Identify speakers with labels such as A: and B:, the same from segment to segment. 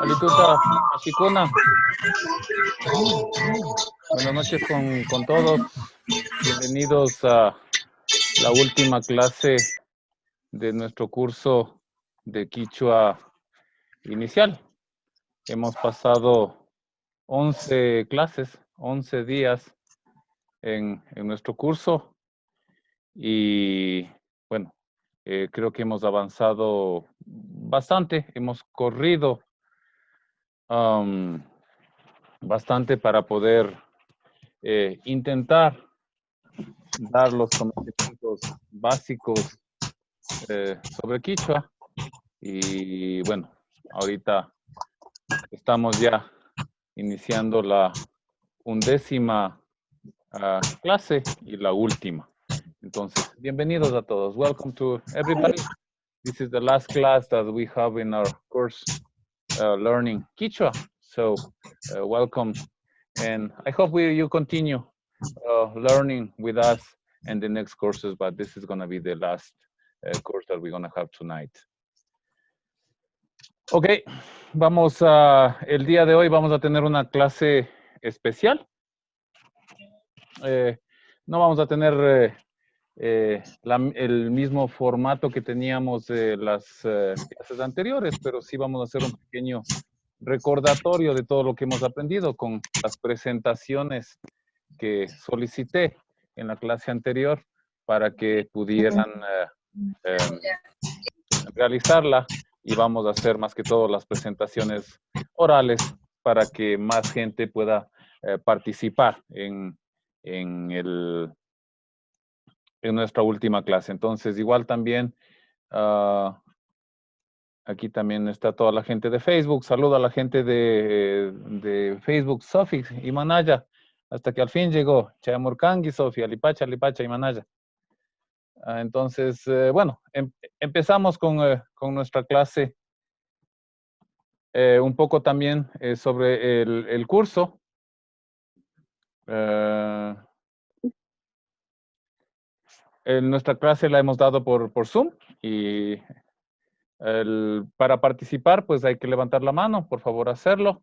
A: Alituta, Ashikuna. Buenas noches con todos. Bienvenidos a la última clase de nuestro curso de Quichua inicial. Hemos pasado 11 clases, 11 días en nuestro curso y bueno, creo que hemos avanzado bastante, hemos corrido bastante para poder intentar dar los conocimientos básicos sobre Quichua. Y bueno, ahorita estamos ya iniciando la 11ª clase y la última. Entonces, bienvenidos a todos. Welcome to everybody. This is the last class that we have in our course learning Quichua. So, welcome. And I hope you continue learning with us in the next courses, but this is going to be the last course that we're going to have tonight. Ok, el día de hoy vamos a tener una clase especial. No vamos a tener el mismo formato que teníamos las clases anteriores, pero sí vamos a hacer un pequeño recordatorio de todo lo que hemos aprendido con las presentaciones que solicité en la clase anterior para que pudieran realizarla, y vamos a hacer más que todo las presentaciones orales para que más gente pueda participar en nuestra última clase. Entonces, igual también aquí también está toda la gente de Facebook. Saludo a la gente de Facebook, Sofi y Manaya, hasta que al fin llegó. Chayamurkangi, Sofía, Lipacha, y Manaya. Entonces, bueno, empezamos con nuestra clase. Un poco también sobre el curso. Nuestra clase la hemos dado por Zoom y para participar, pues hay que levantar la mano, por favor, hacerlo.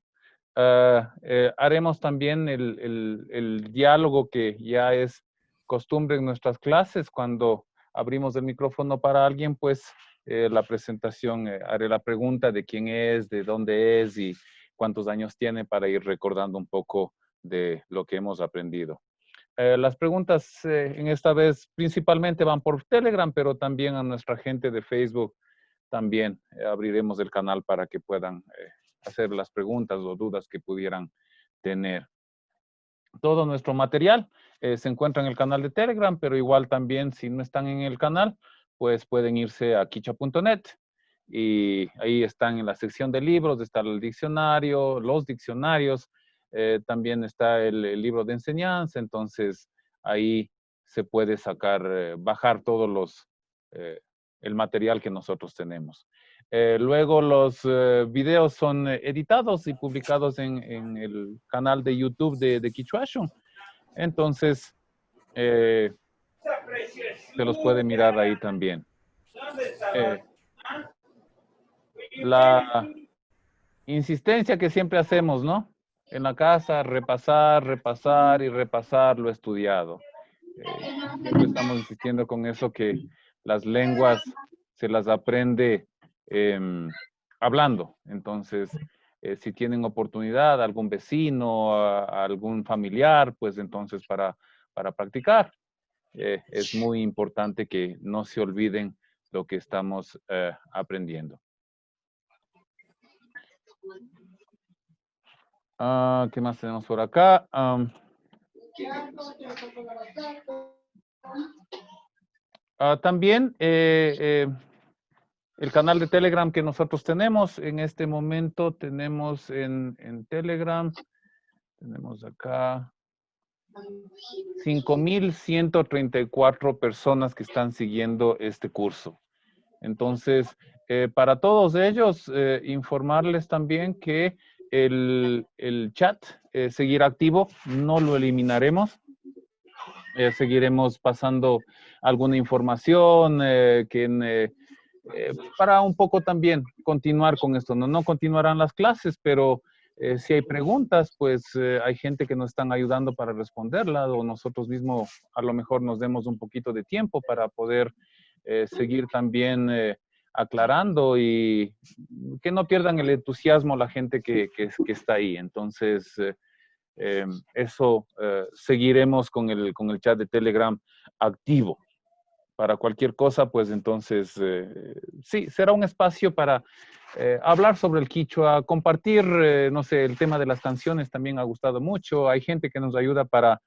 A: Haremos también el diálogo que ya es costumbre en nuestras clases. Cuando abrimos el micrófono para alguien, pues la presentación, haré la pregunta de quién es, de dónde es y cuántos años tiene, para ir recordando un poco de lo que hemos aprendido. Las preguntas en esta vez principalmente van por Telegram, pero también a nuestra gente de Facebook también abriremos el canal para que puedan hacer las preguntas o dudas que pudieran tener. Todo nuestro material se encuentra en el canal de Telegram, pero igual también si no están en el canal, pues pueden irse a quichua.net y ahí están en la sección de libros, está el diccionario, los diccionarios, también está el libro de enseñanza. Entonces ahí se puede sacar, bajar todos el material que nosotros tenemos. Luego los videos son editados y publicados en el canal de YouTube de Quichuashun. Entonces, se los puede mirar ahí también. La insistencia que siempre hacemos, ¿no? En la casa, repasar y repasar lo estudiado. Siempre estamos insistiendo con eso, que las lenguas se las aprende hablando. Entonces, si tienen oportunidad, algún vecino, algún familiar, pues entonces para practicar. Es muy importante que no se olviden lo que estamos aprendiendo. ¿Qué más tenemos por acá? También el canal de Telegram que nosotros tenemos en este momento, tenemos en Telegram, tenemos acá 5,134 personas que están siguiendo este curso. Entonces, para todos ellos, informarles también que el chat seguirá activo, no lo eliminaremos. Seguiremos pasando alguna información, para un poco también continuar con esto. No continuarán las clases, pero si hay preguntas, pues hay gente que nos están ayudando para responderlas o nosotros mismos a lo mejor nos demos un poquito de tiempo para poder seguir también aclarando y que no pierdan el entusiasmo la gente que está ahí. Entonces, eso seguiremos con el chat de Telegram activo. Para cualquier cosa, pues entonces, sí, será un espacio para hablar sobre el quichua, compartir, no sé, el tema de las canciones también ha gustado mucho. Hay gente que nos ayuda para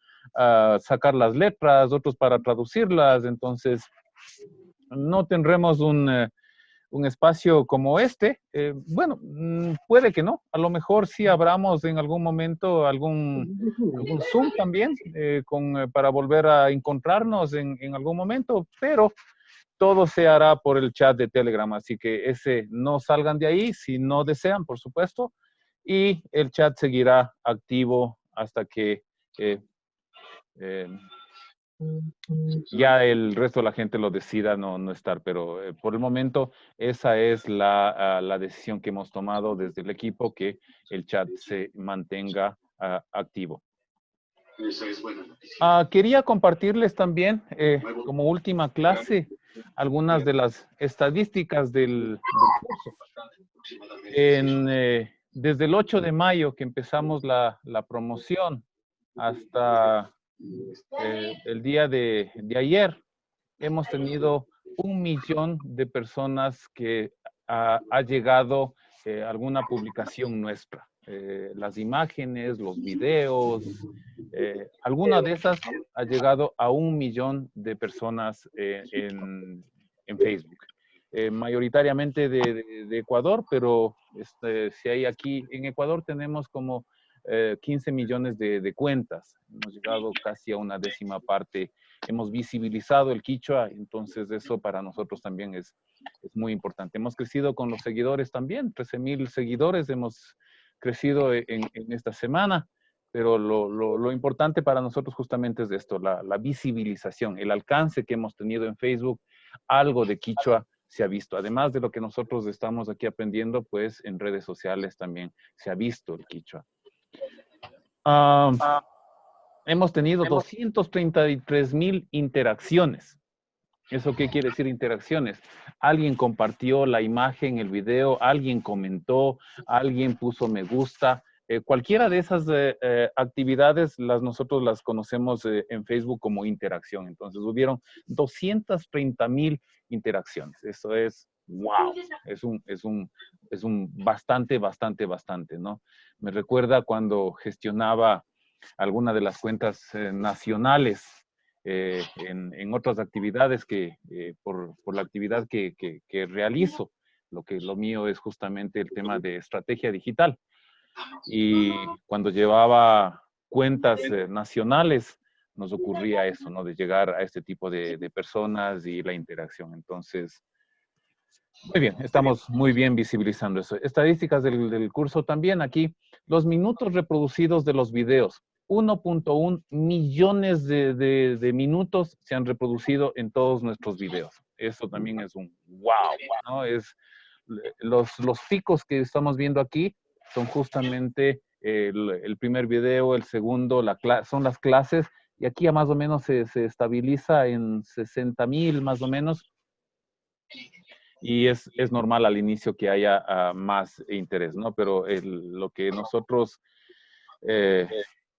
A: sacar las letras, otros para traducirlas. Entonces, no tendremos un espacio como este. Bueno, puede que no. A lo mejor sí abramos en algún momento algún Zoom también para volver a encontrarnos en algún momento, pero todo se hará por el chat de Telegram, así que ese no salgan de ahí si no desean, por supuesto, y el chat seguirá activo hasta que eh, ya el resto de la gente lo decida no estar, pero por el momento esa es la decisión que hemos tomado desde el equipo, que el chat se mantenga activo.
B: Eso es buena noticia.
A: Quería compartirles también, como última clase, algunas de las estadísticas del curso. Desde el 8 de mayo que empezamos la promoción hasta el día de ayer, hemos tenido 1 millón de personas que ha llegado alguna publicación nuestra. Las imágenes, los videos, alguna de esas ha llegado a 1 millón de personas en Facebook. Mayoritariamente de Ecuador, pero si hay aquí en Ecuador tenemos como 15 millones de cuentas. Hemos llegado casi a una 10ª parte. Hemos visibilizado el quichua, entonces eso para nosotros también es muy importante. Hemos crecido con los seguidores también, 13,000 seguidores hemos crecido en esta semana, pero lo importante para nosotros justamente es esto, la visibilización, el alcance que hemos tenido en Facebook, algo de quichua se ha visto. Además de lo que nosotros estamos aquí aprendiendo, pues en redes sociales también se ha visto el quichua. Hemos tenido 233,000 interacciones. ¿Eso qué quiere decir interacciones? Alguien compartió la imagen, el video, alguien comentó, alguien puso me gusta. Cualquiera de esas actividades nosotros las conocemos en Facebook como interacción. Entonces hubieron 230,000 interacciones. Eso es, wow, es un bastante, ¿no? Me recuerda cuando gestionaba alguna de las cuentas nacionales en otras actividades por la actividad que realizo. Lo mío es justamente el tema de estrategia digital. Y cuando llevaba cuentas nacionales, nos ocurría eso, ¿no? De llegar a este tipo de personas y la interacción. Entonces, muy bien, estamos muy bien visibilizando eso. Estadísticas del curso también aquí. Los minutos reproducidos de los videos. 1.1 millones de minutos se han reproducido en todos nuestros videos. Eso también es un wow, ¿no? Los picos que estamos viendo aquí son justamente el primer video, el segundo, son las clases, y aquí ya más o menos se estabiliza en 60,000 más o menos. Y es normal al inicio que haya más interés, ¿no? Pero lo que nosotros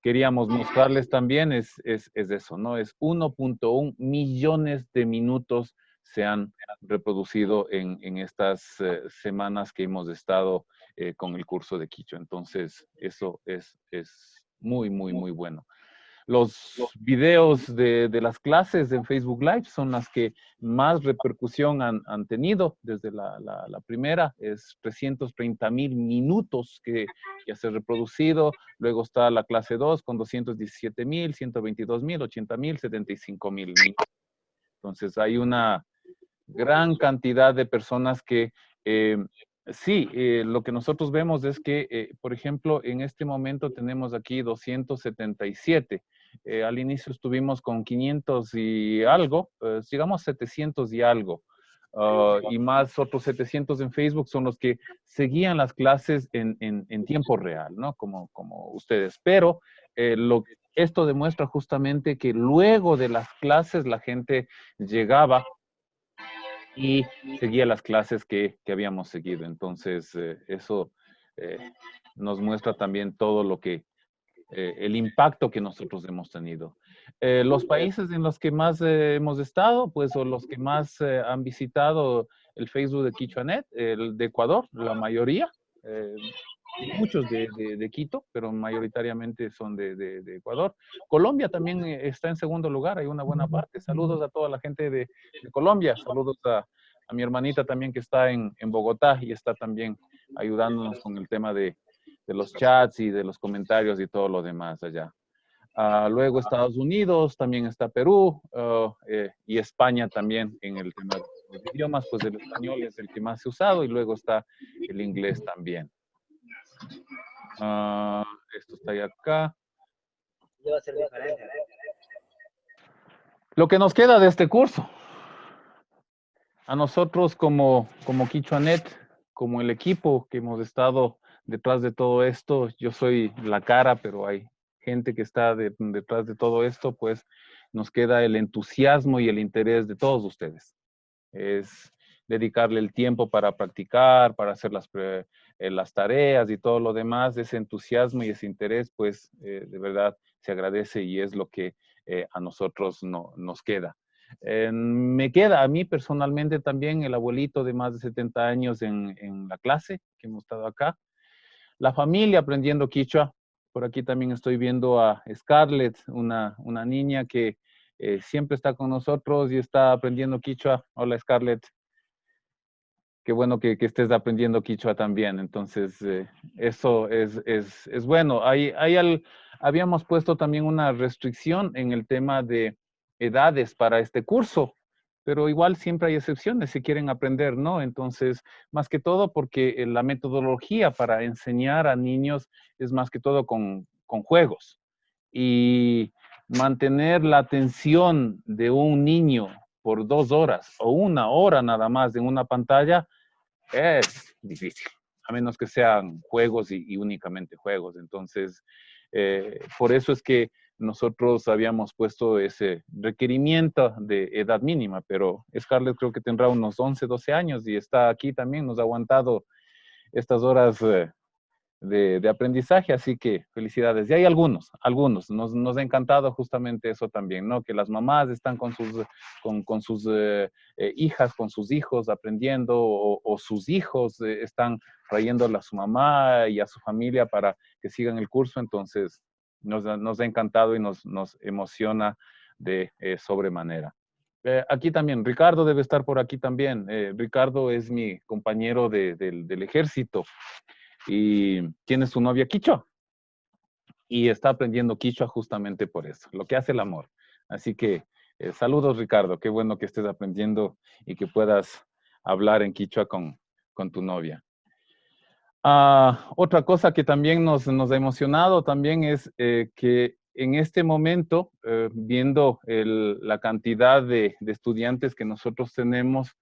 A: queríamos mostrarles también es eso, ¿no? Es 1.1 millones de minutos se han reproducido en estas semanas que hemos estado con el curso de quichua. Entonces, eso es muy bueno. Los videos de las clases en Facebook Live son las que más repercusión han tenido desde la primera. Es 330,000 minutos que ya se ha reproducido. Luego está la clase 2 con 217,000, 122,000, 80,000, 75,000 minutos. Entonces hay una gran cantidad de personas que sí, lo que nosotros vemos es que, por ejemplo, en este momento tenemos aquí 277. Al inicio estuvimos con 500 y algo, digamos 700 y algo. y más otros 700 en Facebook son los que seguían las clases en tiempo real, ¿no? Como ustedes. Pero esto demuestra justamente que luego de las clases la gente llegaba y seguía las clases que habíamos seguido. Entonces, eso nos muestra también todo lo que, el impacto que nosotros hemos tenido. Los países en los que más hemos estado, pues, o los que más han visitado el Facebook de KichuaNet, el de Ecuador, la mayoría, muchos de Quito, pero mayoritariamente son de Ecuador. Colombia también está en segundo lugar, hay una buena parte. Saludos a toda la gente de Colombia, saludos a mi hermanita también que está en Bogotá y está también ayudándonos con el tema de los chats y de los comentarios y todo lo demás allá. Luego Estados Unidos, también está Perú y España también en el tema de idiomas, pues el español es el que más se ha usado y luego está el inglés también. Esto está ahí acá.
C: Va a ser diferente.
A: Lo que nos queda de este curso. A nosotros como KichuaNet, como el equipo que hemos estado detrás de todo esto, yo soy la cara, pero hay gente que está detrás de todo esto, pues nos queda el entusiasmo y el interés de todos ustedes. Es dedicarle el tiempo para practicar, para hacer las tareas y todo lo demás. Ese entusiasmo y ese interés, pues de verdad se agradece y es lo que a nosotros nos queda. Me queda a mí personalmente también el abuelito de más de 70 años en la clase que hemos estado acá. La familia aprendiendo quichua. Por aquí también estoy viendo a Scarlett, una niña que siempre está con nosotros y está aprendiendo quichua. Hola, Scarlett. Qué bueno que estés aprendiendo quichua también. Entonces, eso es bueno. Habíamos puesto también una restricción en el tema de edades para este curso, pero igual siempre hay excepciones si quieren aprender, ¿no? Entonces, más que todo porque la metodología para enseñar a niños es más que todo con juegos. Y mantener la atención de un niño por 2 horas o 1 hora nada más en una pantalla es difícil, a menos que sean juegos y únicamente juegos. Entonces, por eso es que nosotros habíamos puesto ese requerimiento de edad mínima, pero Scarlett creo que tendrá unos 11, 12 años y está aquí también, nos ha aguantado estas horas de aprendizaje, así que felicidades. Y hay algunos, nos ha encantado justamente eso también, ¿no? Que las mamás están con sus hijas, con sus hijos aprendiendo, o sus hijos están trayéndole a su mamá y a su familia para que sigan el curso, entonces nos ha encantado y nos emociona de sobremanera. Aquí también, Ricardo debe estar por aquí también. Ricardo es mi compañero del ejército y tiene su novia quichua y está aprendiendo quichua justamente por eso, lo que hace el amor. Así que saludos, Ricardo, qué bueno que estés aprendiendo y que puedas hablar en quichua con tu novia. Otra cosa que también nos ha emocionado también es que en este momento, viendo la cantidad de estudiantes que nosotros tenemos,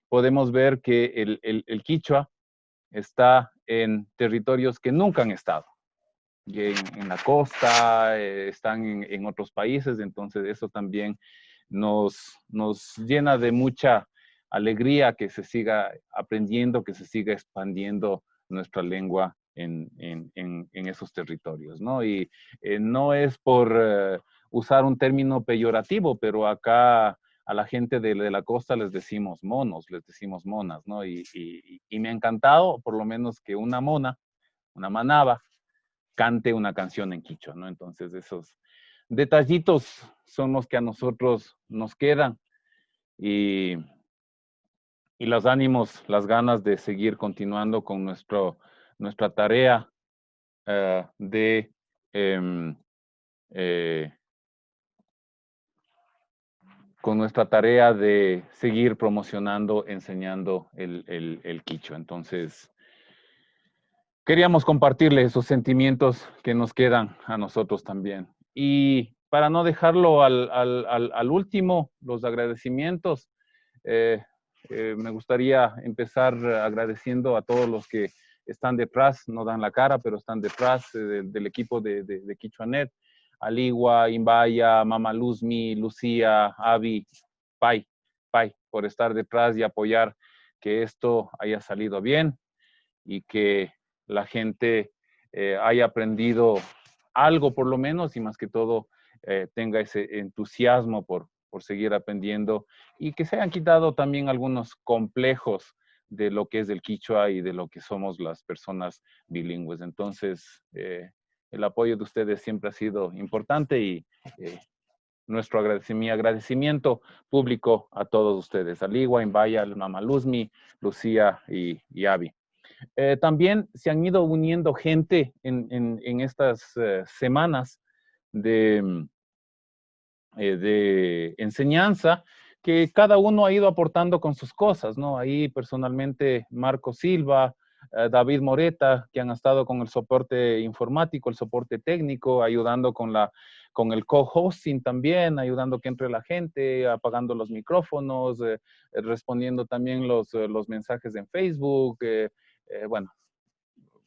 A: podemos ver que el quichua está en territorios que nunca han estado. Y en la costa, están en otros países, entonces eso también nos llena de mucha alegría que se siga aprendiendo, que se siga expandiendo nuestra lengua en esos territorios, ¿no? Y no es por usar un término peyorativo, pero acá a la gente de la costa les decimos monos, les decimos monas, ¿no? Y me ha encantado, por lo menos, que una mona, una manaba, cante una canción en quichua, ¿no? Entonces, esos detallitos son los que a nosotros nos quedan y los ánimos, las ganas de seguir continuando con nuestra tarea de con nuestra tarea de seguir promocionando, enseñando el quichua. Entonces, queríamos compartirle esos sentimientos que nos quedan a nosotros también. Y para no dejarlo al último, los agradecimientos, Me gustaría empezar agradeciendo a todos los que están detrás, no dan la cara, pero están detrás del equipo de KichuaNet. Aligua, Imbaya, Mama Luzmi, Lucía, Avi, Pai, por estar detrás y apoyar que esto haya salido bien y que la gente haya aprendido algo por lo menos y más que todo tenga ese entusiasmo por seguir aprendiendo y que se hayan quitado también algunos complejos de lo que es el quichua y de lo que somos las personas bilingües. Entonces, el apoyo de ustedes siempre ha sido importante y mi agradecimiento público a todos ustedes, a Ligua, Imbaya, Mama Luzmi, Lucía y Avi. También se han ido uniendo gente en estas semanas de enseñanza, que cada uno ha ido aportando con sus cosas, ¿no? Ahí personalmente Marco Silva, David Moreta, que han estado con el soporte informático, el soporte técnico, ayudando con el co-hosting también, ayudando que entre la gente, apagando los micrófonos, respondiendo también los mensajes en Facebook. Bueno,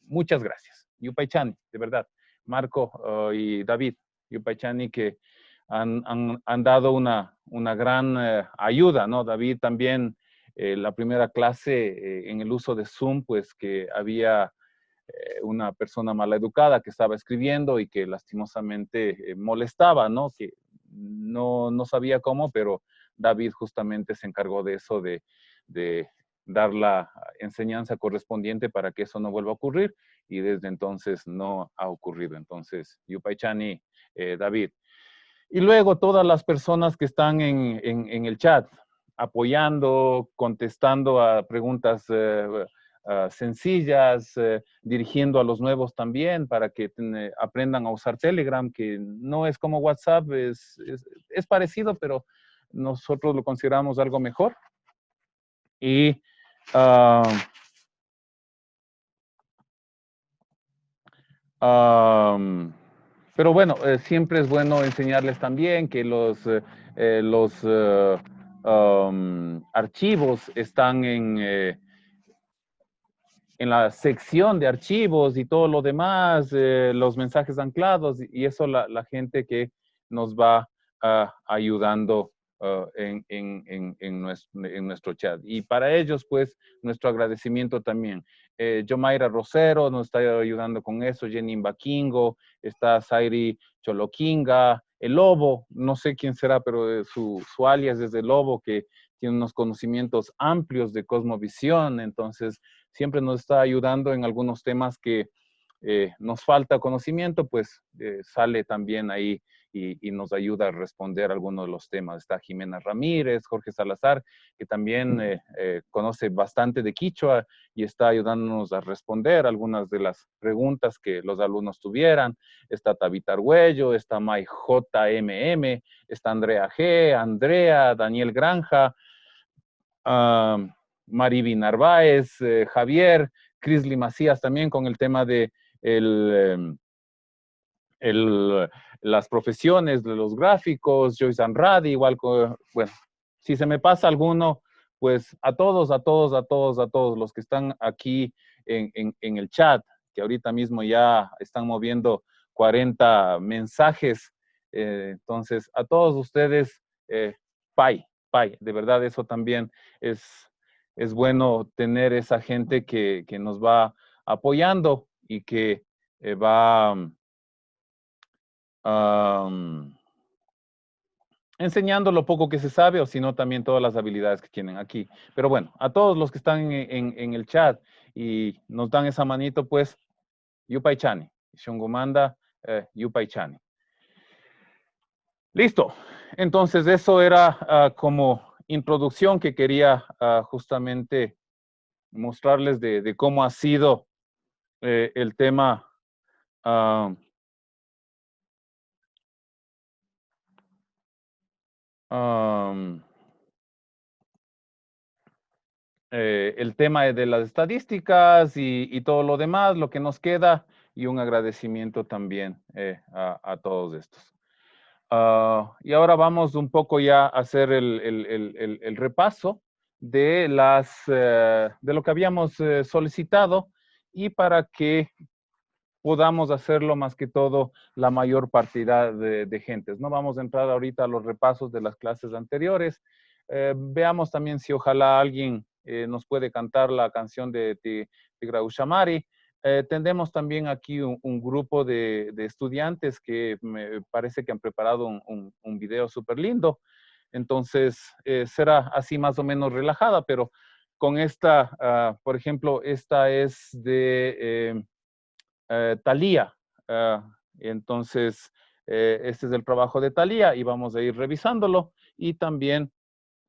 A: muchas gracias. Yupaychani, de verdad. Marco y David, Yupaychani, que han dado una gran ayuda, ¿no? David también, la primera clase en el uso de Zoom, pues que había una persona maleducada que estaba escribiendo y que lastimosamente molestaba, ¿no? Que no sabía cómo, pero David justamente se encargó de eso, de dar la enseñanza correspondiente para que eso no vuelva a ocurrir y desde entonces no ha ocurrido. Entonces, Yupaychani, David. Y luego todas las personas que están en el chat, apoyando, contestando a preguntas sencillas, dirigiendo a los nuevos también para que aprendan a usar Telegram, que no es como WhatsApp, es parecido, pero nosotros lo consideramos algo mejor. Y pero bueno, siempre es bueno enseñarles también que los archivos están en la sección de archivos y todo lo demás, los mensajes anclados y eso la gente que nos va ayudando en nuestro chat. Y para ellos, pues, nuestro agradecimiento también. Yomaira Rosero nos está ayudando con eso, Jenny Mbaquingo, está Zairi Choloquinga, el Lobo, no sé quién será, pero su alias es el Lobo, que tiene unos conocimientos amplios de cosmovisión, entonces siempre nos está ayudando en algunos temas que nos falta conocimiento, pues sale también ahí y nos ayuda a responder algunos de los temas. Está Jimena Ramírez, Jorge Salazar, que también conoce bastante de quichua y está ayudándonos a responder algunas de las preguntas que los alumnos tuvieran. Está Tabita Arguello, está May JMM, está Andrea G, Andrea, Daniel Granja, Mariby Narváez, Javier, Crisley Macías también con el tema de las profesiones de los gráficos, Joyce Andrade, igual, bueno, si se me pasa alguno, pues a todos los que están aquí en el chat, que ahorita mismo ya están moviendo 40 mensajes, entonces a todos ustedes, Pai, de verdad eso también es bueno tener esa gente que nos va apoyando y que va enseñando lo poco que se sabe o si no también todas las habilidades que tienen aquí. Pero bueno, a todos los que están en el chat y nos dan esa manito, pues, Yupaychani, Shungumanda, Yupaychani. Listo. Entonces, eso era como introducción que quería justamente mostrarles de cómo ha sido el tema el tema de las estadísticas y todo lo demás, lo que nos queda, y un agradecimiento también a todos estos. Y ahora vamos un poco ya a hacer el repaso de lo que habíamos solicitado y para que podamos hacerlo más que todo la mayor cantidad de gentes. No vamos a entrar ahorita a los repasos de las clases anteriores. Veamos también si ojalá alguien nos puede cantar la canción de Tigrao Shamari. Tendremos también aquí un grupo de estudiantes que me parece que han preparado un video súper lindo. Entonces, será así más o menos relajada, pero con esta, por ejemplo, esta es de Thalía. Entonces, este es el trabajo de Thalía y vamos a ir revisándolo y también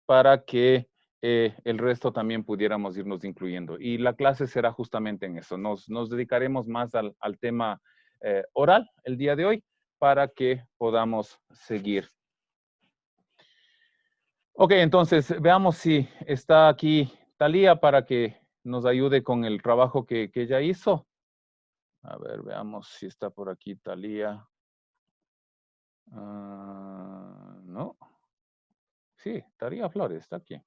A: para que el resto también pudiéramos irnos incluyendo. Y la clase será justamente en eso. Nos dedicaremos más al tema oral el día de hoy para que podamos seguir. Ok, entonces veamos si está aquí Thalía para que nos ayude con el trabajo que ella hizo. A ver, veamos si está por aquí Thalía. No. Sí, Thalía Flores, está aquí.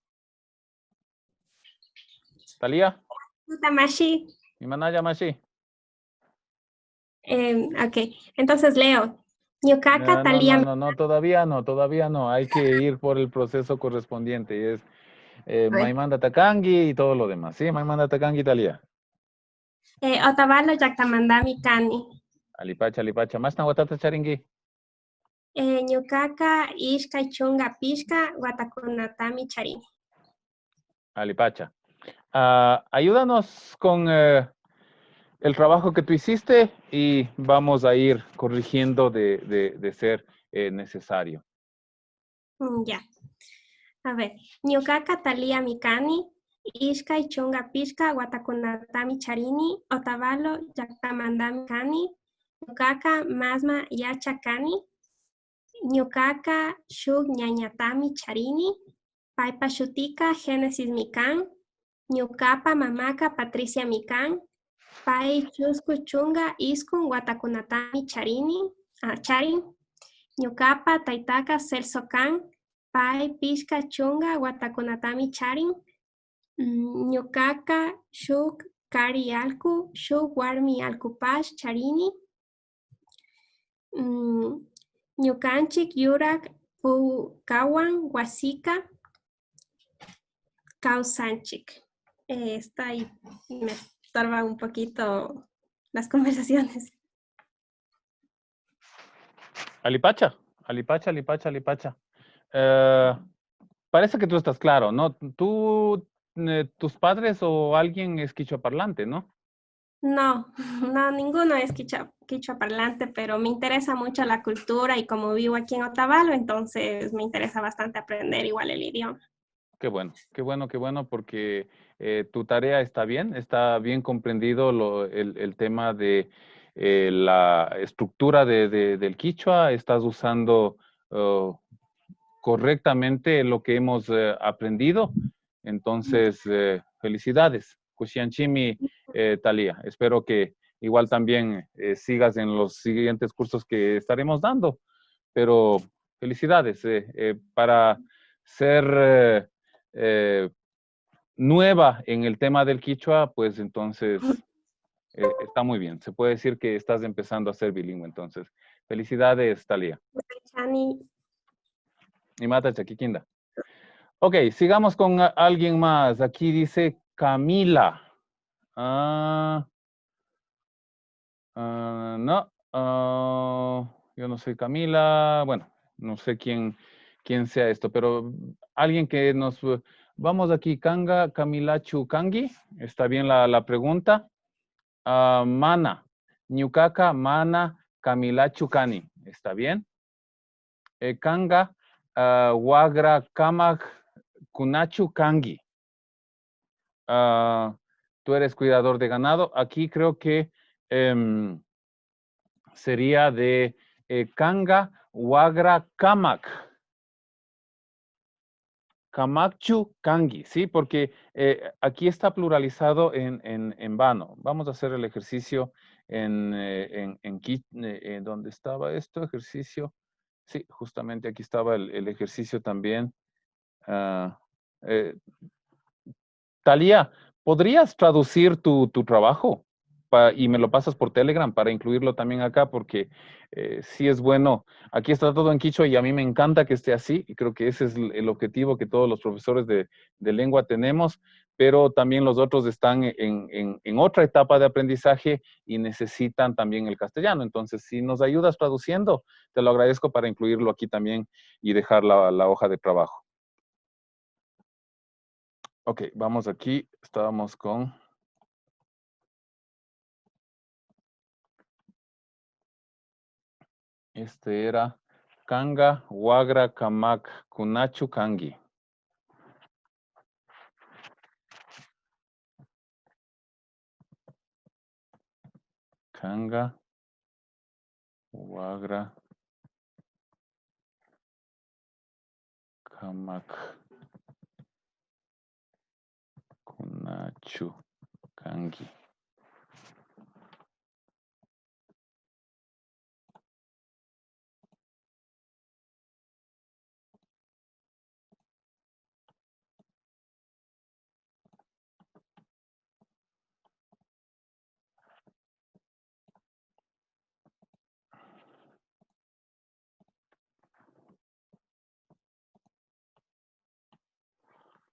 A: Thalía.
D: Tamashi.
A: Mi manaya Mashi.
D: Ok, entonces leo. Ñucaca Thalía.
A: No, todavía no. Hay que ir por el proceso correspondiente. Y es Maimanda Takangi y todo lo demás. Sí, Maimanda Takangi, Thalía.
D: Otavalo Yaktamandami Kani.
A: Alipacha. Más na watata charingi.
D: Ñucaca Ishka Chunga Pishka Watakunatami Charini.
A: Alipacha. Ayúdanos con el trabajo que tú hiciste y vamos a ir corrigiendo de ser necesario.
D: Ya. A ver. Ñucaca Thalía Mikani. Ishka Chunga Pishka Watakunatami Charini. Otavalo Yaktamandami Kani. Ñucaca Masma Yachakani. Ñucaca Shuk Ñañatami Charini. Paipa Shutika Génesis Mikan. Ñucapa Mamaka Patricia Mikan. Pai Chusku Chunga Iskun Watakunatami Charini. Charin. Ñucapa Taitaka Celso Kan. Pai Pishka Chunga Watakunatami Charin. Ñucaca Shuk Kari Alku. Shuk Warmi Alkupash Charini. Ñukanchik Yurak Pukawan Wasika Kausanchik. Está ahí, me estorba un poquito las conversaciones.
A: Alipacha. Parece que tú estás claro, ¿no? Tú, tus padres o alguien es quichuaparlante, ¿no?
D: No, ninguno es quichua parlante, pero me interesa mucho la cultura y como vivo aquí en Otavalo, entonces me interesa bastante aprender igual el idioma.
A: Qué bueno, porque tu tarea está bien comprendido el tema de la estructura del quichua, estás usando correctamente lo que hemos aprendido, entonces felicidades, Kushianchimi Thalía. Espero que igual también sigas en los siguientes cursos que estaremos dando, pero felicidades para ser nueva en el tema del quichua, pues entonces está muy bien. Se puede decir que estás empezando a ser bilingüe, entonces felicidades, Thalía.
D: Chani.
A: Y mata chaquiquinda. Ok, sigamos con alguien más. Aquí dice Camila. No, yo no soy Camila. Bueno, no sé quién sea esto, pero alguien que nos... Vamos aquí, Kanga, Kamilachu Kangi. Está bien la pregunta. Mana, Ñucaca, Mana, Kamilachu Kani. ¿Está bien? Kanga, Wagra, Kamak, Kunachu Kangi. Tú eres cuidador de ganado. Aquí creo que sería de Kanga, Wagra, Kamak. Kamakchu Kangi, ¿sí? Porque aquí está pluralizado en vano. Vamos a hacer el ejercicio en ¿dónde estaba esto? Ejercicio. Sí, justamente aquí estaba el ejercicio también. Talía, ¿podrías traducir tu trabajo y me lo pasas por Telegram para incluirlo también acá? Porque sí es bueno. Aquí está todo en quichua y a mí me encanta que esté así. Y creo que ese es el objetivo que todos los profesores de lengua tenemos, pero también los otros están en otra etapa de aprendizaje y necesitan también el castellano. Entonces, si nos ayudas traduciendo, te lo agradezco para incluirlo aquí también y dejar la hoja de trabajo. Ok, vamos aquí. Estábamos con... Este era Kanga, Wagra, Kamak, Kunachu, Kangi. Kanga, Wagra, Kamak, Kunachu, Kangi.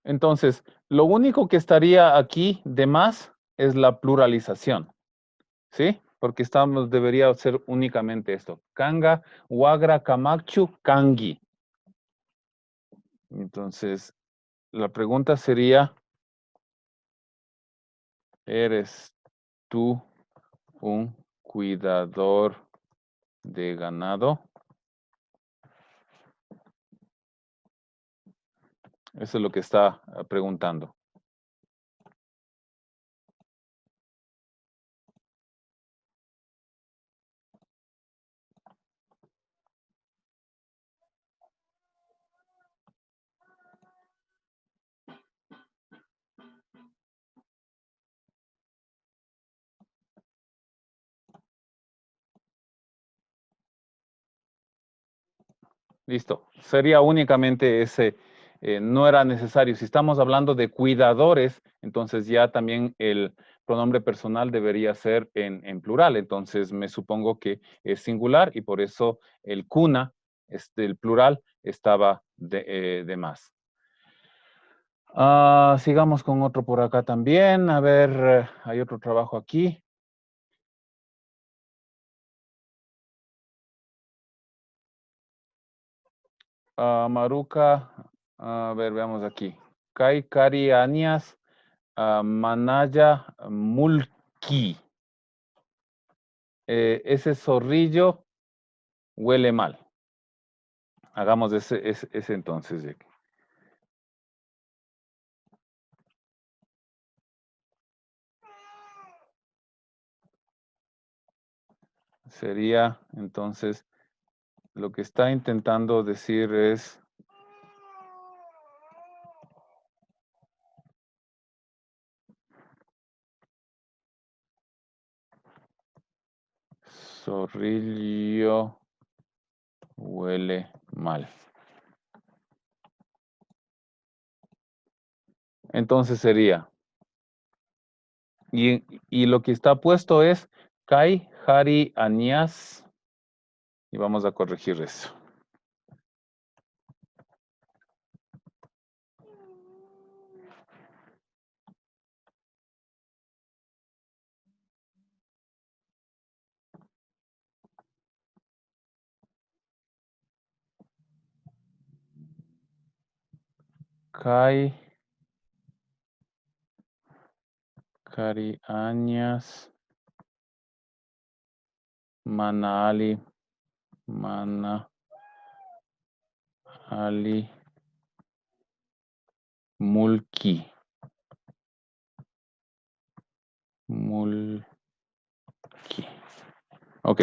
A: Entonces, lo único que estaría aquí de más es la pluralización, ¿sí? Porque debería ser únicamente esto. Kanga, Wagra, Kamakchu, Kangi. Entonces, la pregunta sería, ¿eres tú un cuidador de ganado? Eso es lo que está preguntando. Listo. Sería únicamente ese, no era necesario. Si estamos hablando de cuidadores, entonces ya también el pronombre personal debería ser en plural. Entonces me supongo que es singular y por eso el cuna, el plural, estaba de más. Sigamos con otro por acá también. A ver, hay otro trabajo aquí. Maruca, a ver, veamos aquí. Kai Kari Anias, Manaya Mulki. Ese zorrillo huele mal. Hagamos ese entonces. Sería, entonces, lo que está intentando decir es... Zorrillo huele mal. Entonces sería... Y lo que está puesto es Kai Hari Anias. Y vamos a corregir eso. Kai Kari Anias Mana Ali Mulki. Ok.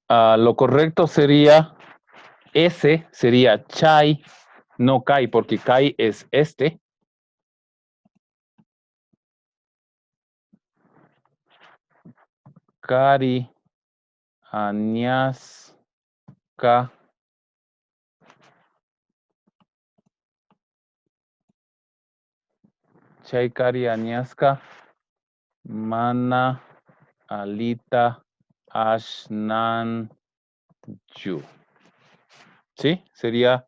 A: Lo correcto sería, ese sería Chai, no Kai, porque Kai es este. Kari Aniaska Chaykari Aniaska, Mana Alita Ashnan Yu. ¿Sí? Sería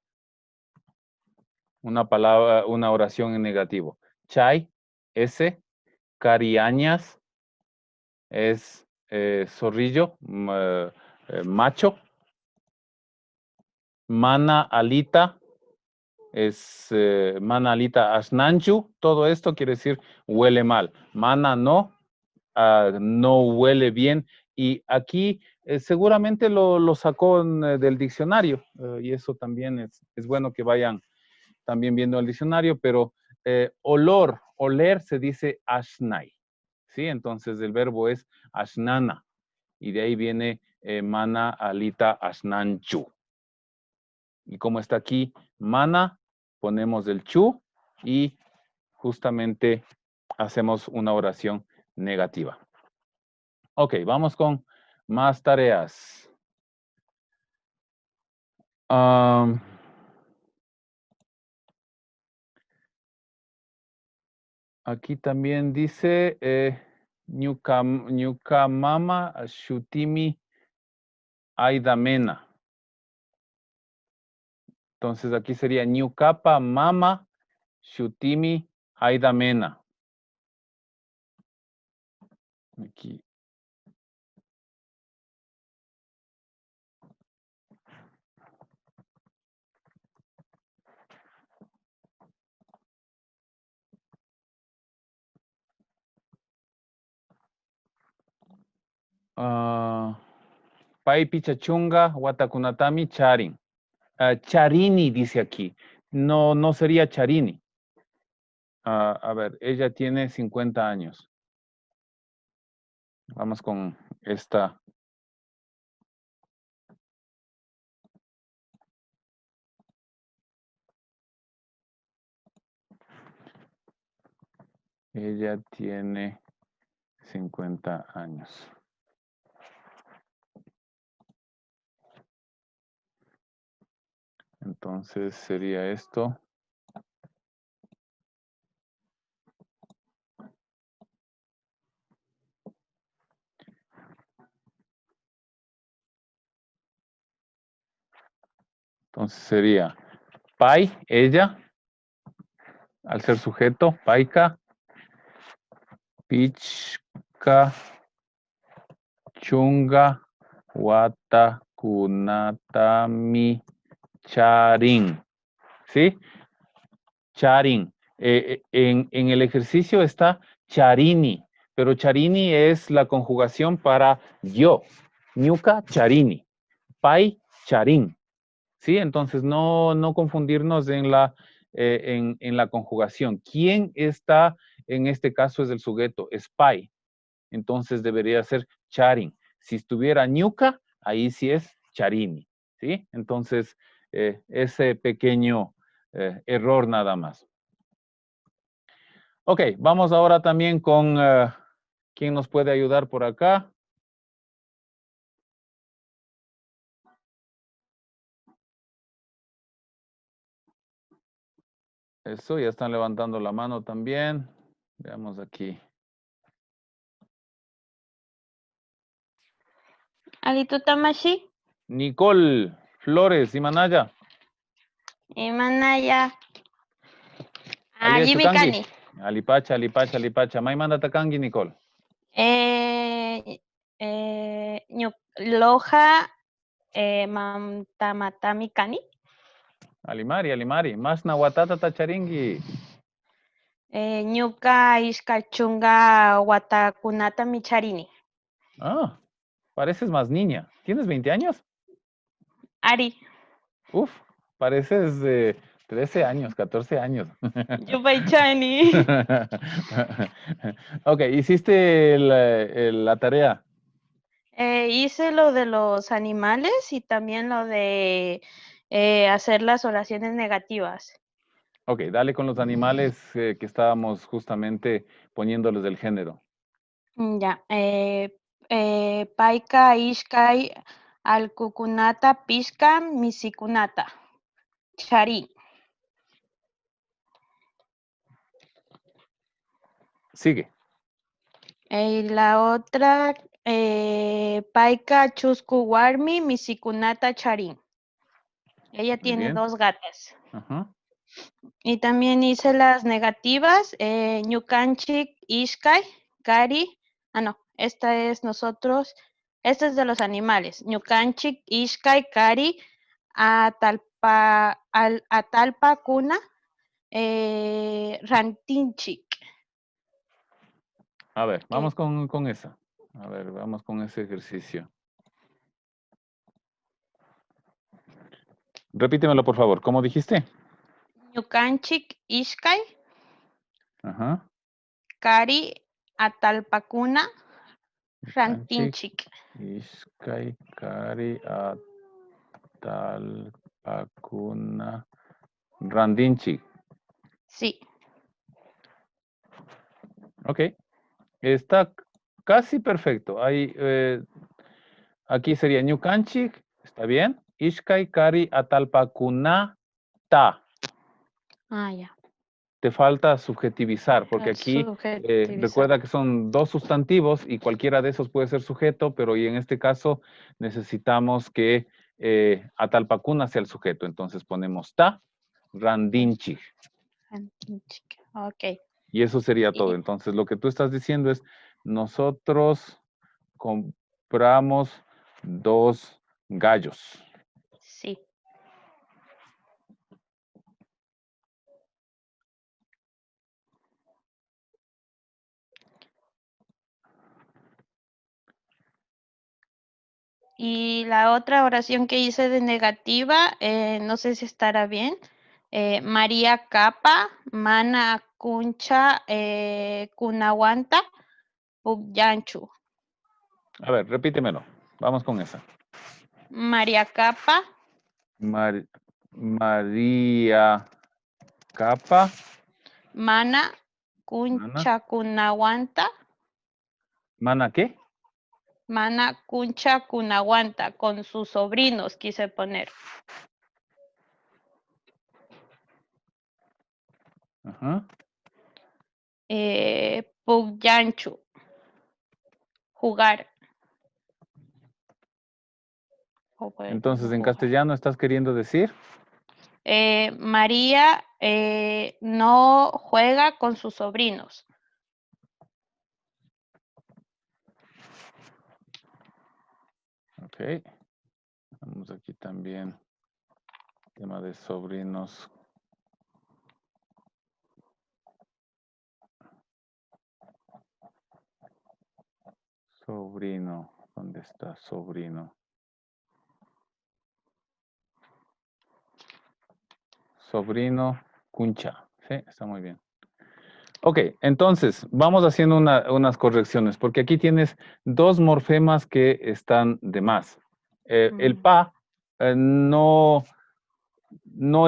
A: una palabra, una oración en negativo. Chay, S, Cariañas, es zorrillo, macho. Mana Alita, es Mana Alita Asnanchu. Todo esto quiere decir huele mal. Mana no, no huele bien. Y aquí seguramente lo sacó del diccionario. Y eso también es bueno que vayan también viendo el diccionario, pero olor, oler se dice ashnai, ¿sí? Entonces el verbo es ashnana, y de ahí viene mana alita ashnanchu. Y como está aquí mana, ponemos el chu y justamente hacemos una oración negativa. Ok, vamos con más tareas. Aquí también dice Nyukamama Shutimi Aidamena. Entonces aquí sería Nyukapa Mama Shutimi Aidamena. Aquí. Pai Pichachunga Watakunatami Charin. Charini dice aquí. No, no sería Charini. A ver, ella tiene 50 años. Vamos con esta. Ella tiene 50 años. Entonces sería esto. Entonces sería Pai, ella, al ser sujeto, Paika, Pichka, Chunga, Wata, Kunatami, Charin. ¿Sí? Charin. En el ejercicio está Charini, pero Charini es la conjugación para yo. Ñuka, Charini. Pai, Charin. ¿Sí? Entonces no confundirnos en la conjugación. ¿Quién está en este caso es el sujeto? Es Pai. Entonces debería ser Charin. Si estuviera Ñuka, ahí sí es Charini. ¿Sí? Entonces, ese pequeño error nada más. Ok, vamos ahora también con quién nos puede ayudar por acá. Eso, ya están levantando la mano también. Veamos aquí.
E: Alito Tamashi,
A: Nicole Flores y Manaya.
E: Manaya,
A: Alia
E: Jimmy
A: Chukangi.
E: Cani,
A: Alipacha, Alipacha, Alipacha. May manda takangi, Nicole.
E: Loja, Tamatami Cani,
A: Alimari, Alimari. Mas na watata tacharingi.
E: Ñuka Iskachunga Watakunata Micharini.
A: Ah, pareces más niña. ¿Tienes 20 años?
E: Ari,
A: Uf, pareces de 13 años, 14 años.
E: Yupaichani.
A: Ok, hiciste la tarea.
E: Hice lo de los animales y también lo de hacer las oraciones negativas.
A: Ok, dale con los animales que estábamos justamente poniéndoles del género.
E: Ya. Paika, Ishkai, Alcucunata, Pishka, Misicunata. Chari.
A: Sigue.
E: Y la otra, Paika Chusku Warmi Misikunata Charin. Ella
A: Muy
E: tiene
A: bien.
E: 2 gatas.
A: Ajá.
E: Y también hice las negativas, Ñukanchik, Ishkai, Kari. Ah, no, esta es nosotros. Esta es de los animales. Ñukanchik, Ishkai, Kari, Atalpa, Atalpa, Kuna, Rantinchik.
A: A ver, vamos con esa. A ver, vamos con ese ejercicio. Repítemelo, por favor. ¿Cómo dijiste?
E: Ñukanchik, Ishkai,
A: Ajá.
E: Kari, Atalpakuna,
A: Ñukanchik,
E: Rantinchik.
A: Ishkai, Kari, Atalpakuna, Randinchik.
E: Sí.
A: Ok. Está casi perfecto. Ahí, aquí sería Ñukanchik. ¿Está bien? Ishkai, Kari, Atalpakuna, Ta.
E: Ah, ya.
A: Te falta subjetivizar, porque aquí
E: Subjetivizar.
A: recuerda que son 2 sustantivos y cualquiera de esos puede ser sujeto, pero y en este caso necesitamos que Atalpakuna sea el sujeto. Entonces ponemos ta, randinchi.
E: Rantinchik. Ok.
A: Y eso sería todo.
E: Y-
A: Entonces lo que tú estás diciendo es, nosotros compramos 2 gallos.
E: Sí. Y la otra oración que hice de negativa, no sé si estará bien. María Capa, Mana Kuncha, Kunahuanta, Pugyanchu.
A: A ver, repítemelo. Vamos con esa.
E: María Capa,
A: María Capa.
E: Mana Kuncha, Kunahuanta,
A: ¿Mana qué?
E: Mana Kuncha, Kunahuanta, con sus sobrinos quise poner.
A: Ajá.
E: Pugyanchu, jugar.
A: Entonces, en castellano estás queriendo decir,
E: María no juega con sus sobrinos.
A: ok. Vamos aquí también, tema de sobrinos. Sobrino, ¿dónde está sobrino? Sobrino, cuncha. Sí, está muy bien. Ok, entonces, vamos haciendo unas correcciones, porque aquí tienes 2 morfemas que están de más. El pa no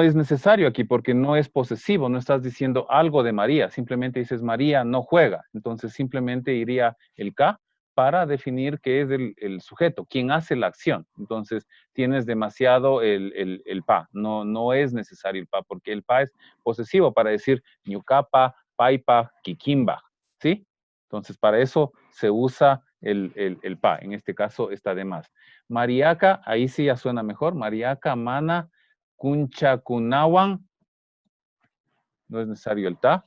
A: es necesario aquí porque no es posesivo, no estás diciendo algo de María, simplemente dices María no juega. Entonces simplemente iría el K para definir qué es el sujeto, quién hace la acción. Entonces tienes demasiado el pa, no es necesario el pa, porque el pa es posesivo para decir ñucapa, paipa, kikimba, ¿sí? Entonces para eso se usa el pa, en este caso está de más. Mariaca, ahí sí ya suena mejor, Mariaca, mana, Kunchakunawan, no es necesario el ta.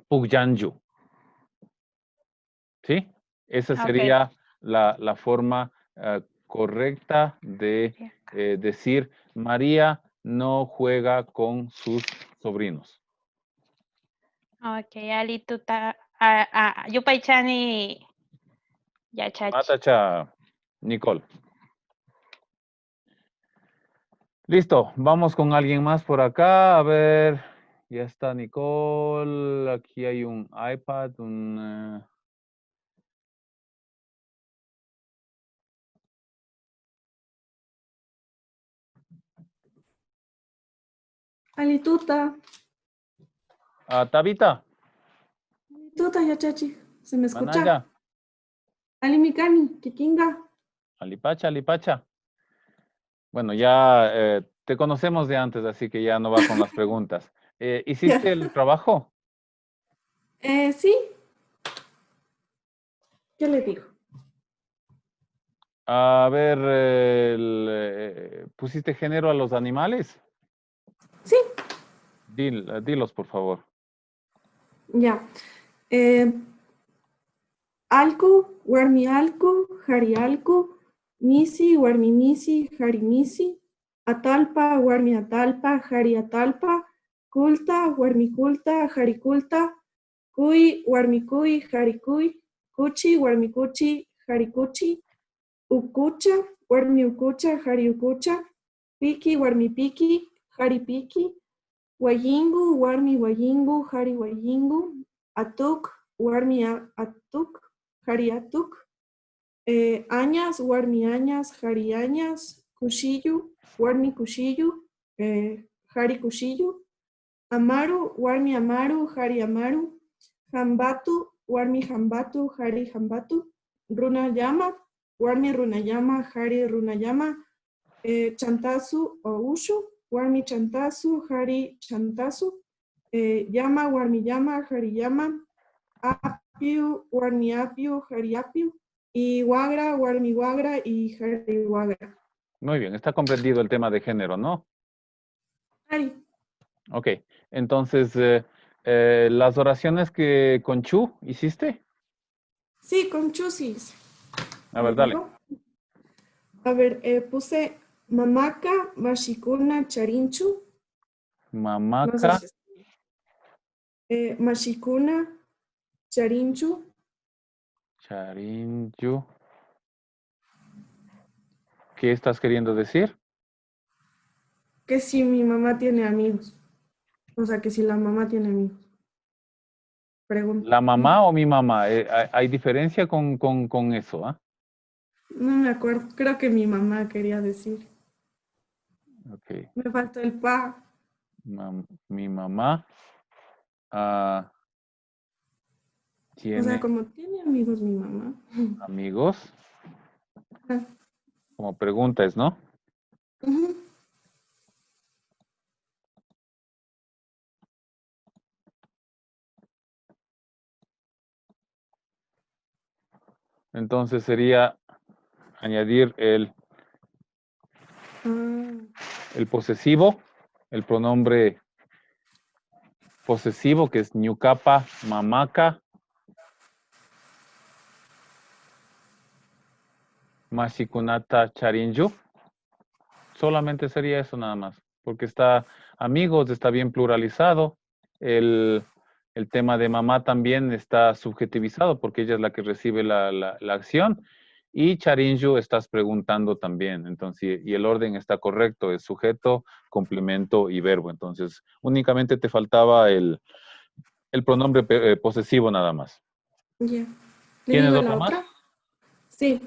A: Pugyanju. ¿Sí? Esa sería la forma correcta de decir María no juega con sus sobrinos.
E: Ok, Ali tuta, Yupaichani Yachachi.
A: Matacha, Nicole. Listo, vamos con alguien más por acá. A ver, ya está Nicole. Aquí hay un iPad,
F: Alituta,
A: Tabita,
F: Alituta, ya chachi, ¿se me escucha?
A: Manaya,
F: Alimikani, Kikinga.
A: Alipacha, Alipacha. Bueno, ya te conocemos de antes, así que ya no va con las preguntas. ¿Hiciste el trabajo?
F: Sí. ¿Qué le digo?
A: A ver, ¿pusiste género a los animales?
F: Sí,
A: Dilos, por favor.
F: ya. Eh, Alku, warmi alku, hari alku, misi, warmi misi, hari misi, atalpa, warmi atalpa, hari atalpa, kulta, warmi kulta, hari kulta, kuy, warmi kuy, hari kuy, kuchi, warmi kuchi, hari kuchi, ukucha, warmi ukucha, hari ukucha, piki, warmi piki, hari piki, wayingu, warmi wayingu, hari wayingu, atuk, warmi atuk, hari atuk, añas, warmi añas, hari añas, cuchillo, warmi cuchillo, hari cuchillo, amaru, warmi amaru, hari amaru, hambatu, warmi hambatu, hari hambatu, runayama, warmi runayama, hari runayama, chantasu o ushu, warmi chantasu, hari chantasu, llama, warmi llama, hari llama, apiu, warmi apiu, hari apiu, y wagra, warmi wagra y hari wagra.
A: Muy bien, está comprendido el tema de género, ¿no?
F: Hari.
A: Ok, entonces, las oraciones que con Chu hiciste.
F: Sí, con chusis.
A: A ver, dale.
F: A ver, puse mamaka, mashikuna, charinchu. No sé
A: Mamaka,
F: si mashikuna, charinchu.
A: Charinju. ¿Qué estás queriendo decir?
F: Que si mi mamá tiene amigos. O sea, que si la mamá tiene amigos. Pregunta.
A: ¿La mamá o mi mamá? ¿Hay diferencia con eso? ¿Ah?
F: No me acuerdo. Creo que mi mamá quería decir.
A: Ok.
F: Me faltó el pa.
A: Mi mamá
F: O sea,
A: tiene
F: como tiene amigos mi mamá.
A: amigos.
F: Ah,
A: Como preguntas, ¿no?
F: ujú.
A: Entonces sería añadir
F: Ah,
A: el posesivo, el pronombre posesivo que es ñucapa, mamaka, mashikunata, charinju. Solamente sería eso nada más, porque está amigos, está bien pluralizado. El tema de mamá también está subjetivizado porque ella es la que recibe la acción. Y charinju estás preguntando también. Entonces, y el orden está correcto, es sujeto, complemento y verbo. Entonces, únicamente te faltaba el pronombre posesivo nada más.
F: ya. ¿Le
A: ¿Tienes
F: digo
A: otro
F: la
A: más?
F: otra? Sí.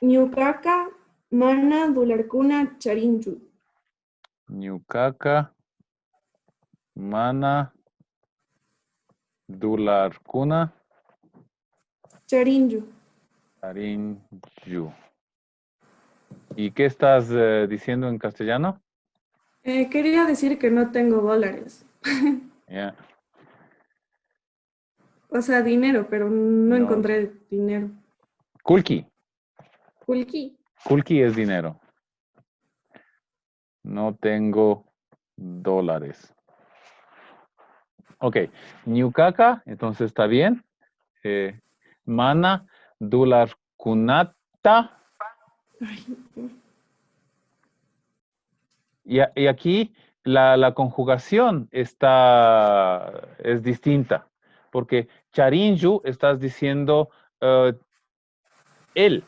F: Ñucaca, mana, dularcuna, charinchu.
A: Ñucaca, mana, dularcuna,
F: Charinchu.
A: charinju. ¿Y qué estás diciendo en castellano?
F: Quería decir que no tengo dólares.
A: Ya.
F: O sea, dinero, pero no
A: No.
F: encontré dinero.
A: Kulki.
F: Kulki.
A: Kulki es dinero. No tengo dólares. Ok. Ñucaca, entonces está bien. Mana, dólar kunata. Y aquí la conjugación es distinta. Porque charinju estás diciendo él,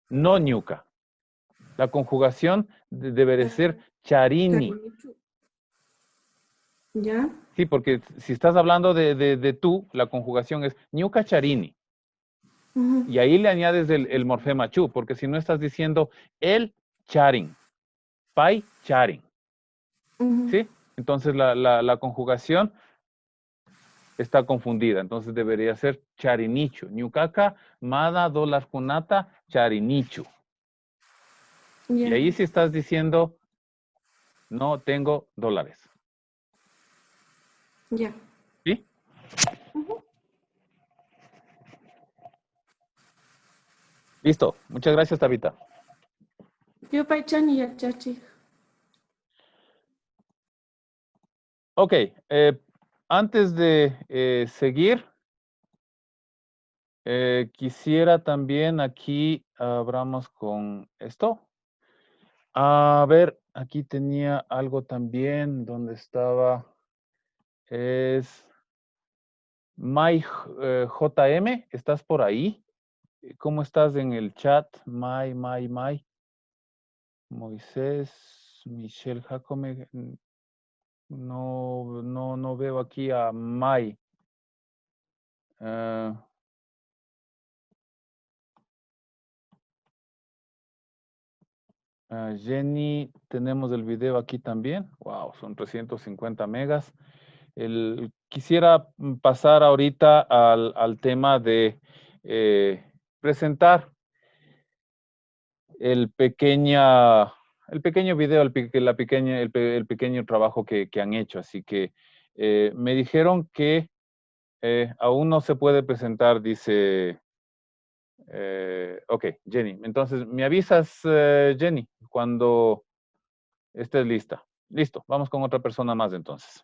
A: no ñuca. La conjugación debe de ser charini.
F: Charinichu. ¿Ya?
A: Sí, porque si estás hablando de tú, la conjugación es ñuca charini.
F: Ujú,
A: Y ahí le añades el morfema chu, porque si no estás diciendo el charin, pai charin.
F: ujú.
A: ¿Sí? Entonces la conjugación está confundida. Entonces debería ser charinichu. Ñucaca, mada, dólar kunata, charinichu. Y
F: Ya,
A: ahí sí estás diciendo no tengo dólares.
F: ya.
A: ¿Sí? Listo. Muchas gracias, Tabita.
F: Yupaychani yachachi.
A: Ok. Antes de seguir, quisiera también aquí abramos con esto. A ver, aquí tenía algo también donde estaba. Es JM, ¿estás por ahí? ¿Cómo estás en el chat? May. Moisés, Michelle Jacome. No veo aquí a May. Jenny, tenemos el video aquí también. Wow, son 350 megas. Quisiera pasar ahorita al tema de presentar el pequeño video, el pequeño trabajo que han hecho. Así que me dijeron que aún no se puede presentar, dice. Ok, Jenny. Entonces, me avisas, Jenny, cuando estés lista. Listo, vamos con otra persona más entonces.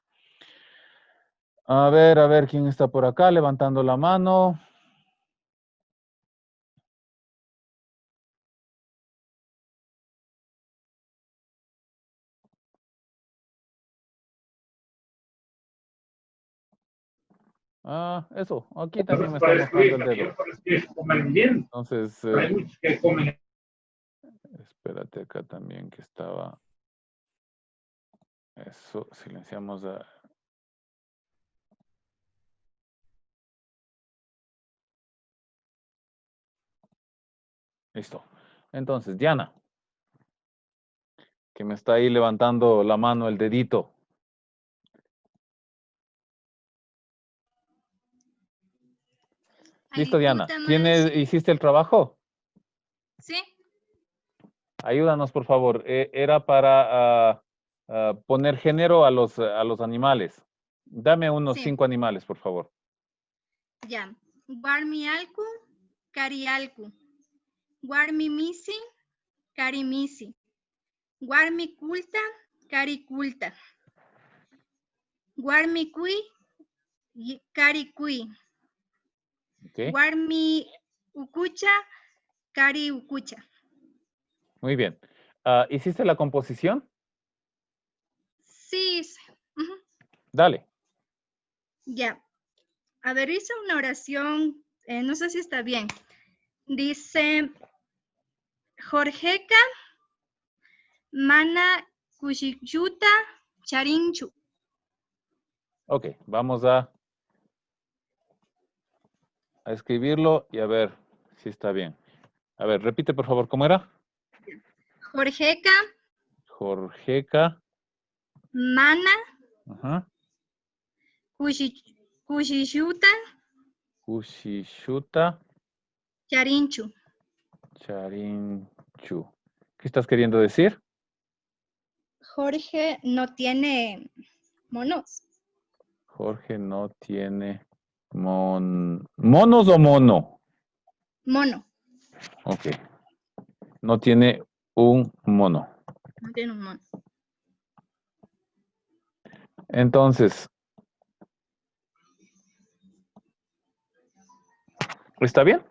A: A ver, ¿quién está por acá levantando la mano? Eso, aquí también me está mostrando el dedo. Entonces, espérate acá también que estaba. Eso, silenciamos a... Listo. Entonces, Diana, que me está ahí levantando la mano, el dedito. Listo, Diana. ¿Hiciste el trabajo?
G: Sí.
A: Ayúdanos, por favor. Era para poner género a los animales. Dame unos 5 animales, por favor.
G: Ya. Guarmialcu, carialcu. Guarmimisi, carimisi. Guarmiculta, cariculta. Guarmicui, caricui.
A: Okay.
G: Guarmi ucucha, cari ucucha.
A: Muy bien. ¿Hiciste la composición?
G: Sí.
A: Dale.
G: Ya. A ver, hice una oración, no sé si está bien. Dice, Jorgeca, mana cuchilluta, charinchu.
A: Ok, vamos a escribirlo y a ver si está bien. A ver, repite por favor, ¿cómo era?
G: Jorgeca.
A: Jorgeca.
G: Mana.
A: Ajá.
G: Cuchilluta.
A: Cuchilluta.
G: Charinchu.
A: Charinchu. ¿Qué estás queriendo decir?
G: Jorge no tiene monos.
A: Jorge no tiene monos o mono.
G: Mono.
A: Ok. No tiene un mono.
G: No tiene un mono.
A: Entonces, ¿está bien?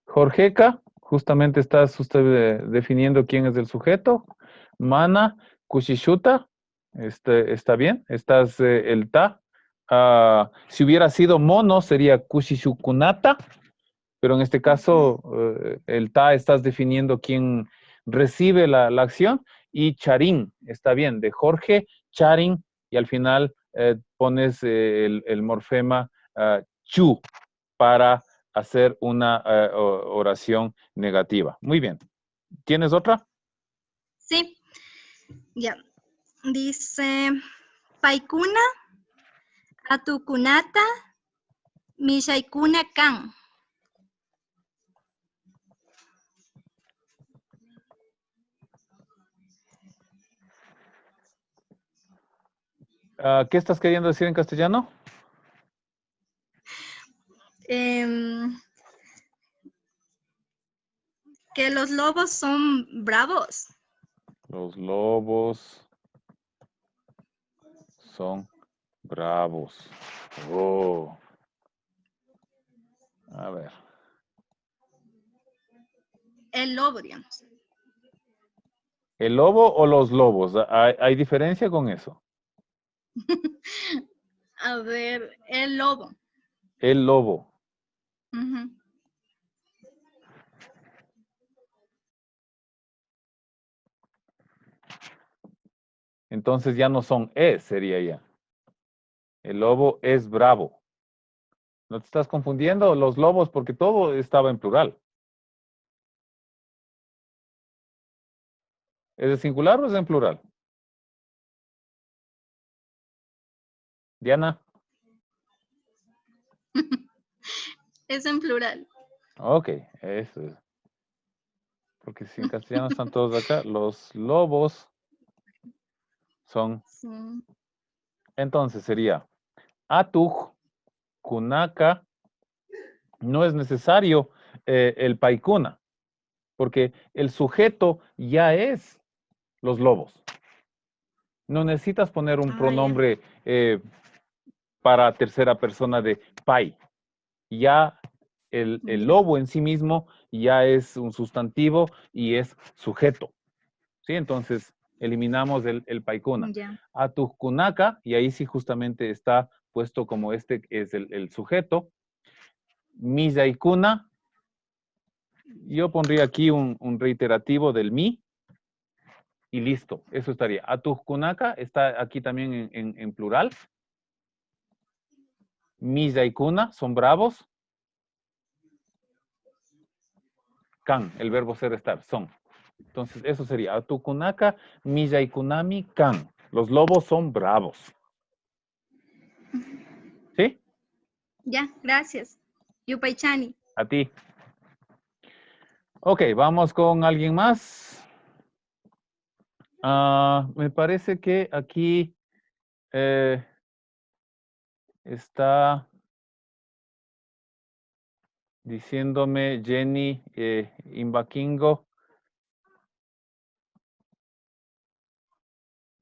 A: Jorgeca, justamente estás usted definiendo quién es el sujeto. Mana, Kushishuta, está bien. Estás el ta. Si hubiera sido mono, sería Kushishukunata, pero en este caso, el ta estás definiendo quién recibe la acción. Y charín, está bien, de Jorge, charín, y al final pones el morfema chu para hacer una oración negativa. Muy bien. ¿Tienes otra?
G: Sí. Ya. Dice, Paikuna, Atukunata, Mishaikuna Kan.
A: ¿Qué estás queriendo decir en castellano?
G: Que los lobos son bravos.
A: Los lobos son bravos. Oh. A ver.
G: El lobo, digamos.
A: ¿El lobo o los lobos? ¿Hay diferencia con eso?
G: A ver, el lobo.
A: El lobo.
G: Ujú.
A: Entonces ya no son sería ya. El lobo es bravo. ¿No te estás confundiendo? Los lobos, porque todo estaba en plural. ¿Es de singular o es en plural? Diana.
G: Es en plural.
A: Ok, eso es. Porque si en castellano están todos acá, los lobos son.
G: Sí.
A: Entonces sería atuj, kunaka. No es necesario el paikuna, porque el sujeto ya es los lobos. No necesitas poner un
G: Ah,
A: pronombre para tercera persona de pai. Ya el
G: ya.
A: lobo en sí mismo ya es un sustantivo y es sujeto. ¿Sí? Entonces eliminamos el paikuna.
G: Ya.
A: Atujkunaka, y ahí sí justamente está puesto como este es el sujeto. Miyaikuna, yo pondría aquí un reiterativo del mi y listo, eso estaría. Atujkunaka está aquí también en plural. Miyaikuna, son bravos. Kan, el verbo ser estar, son. Entonces, eso sería Atukunaka, Miyaikunami, Kan. Los lobos son bravos. ¿Sí?
G: Ya, gracias. Yupaichani.
A: A ti. Ok, vamos con alguien más. Me parece que aquí está diciéndome Jenny Imbaquingo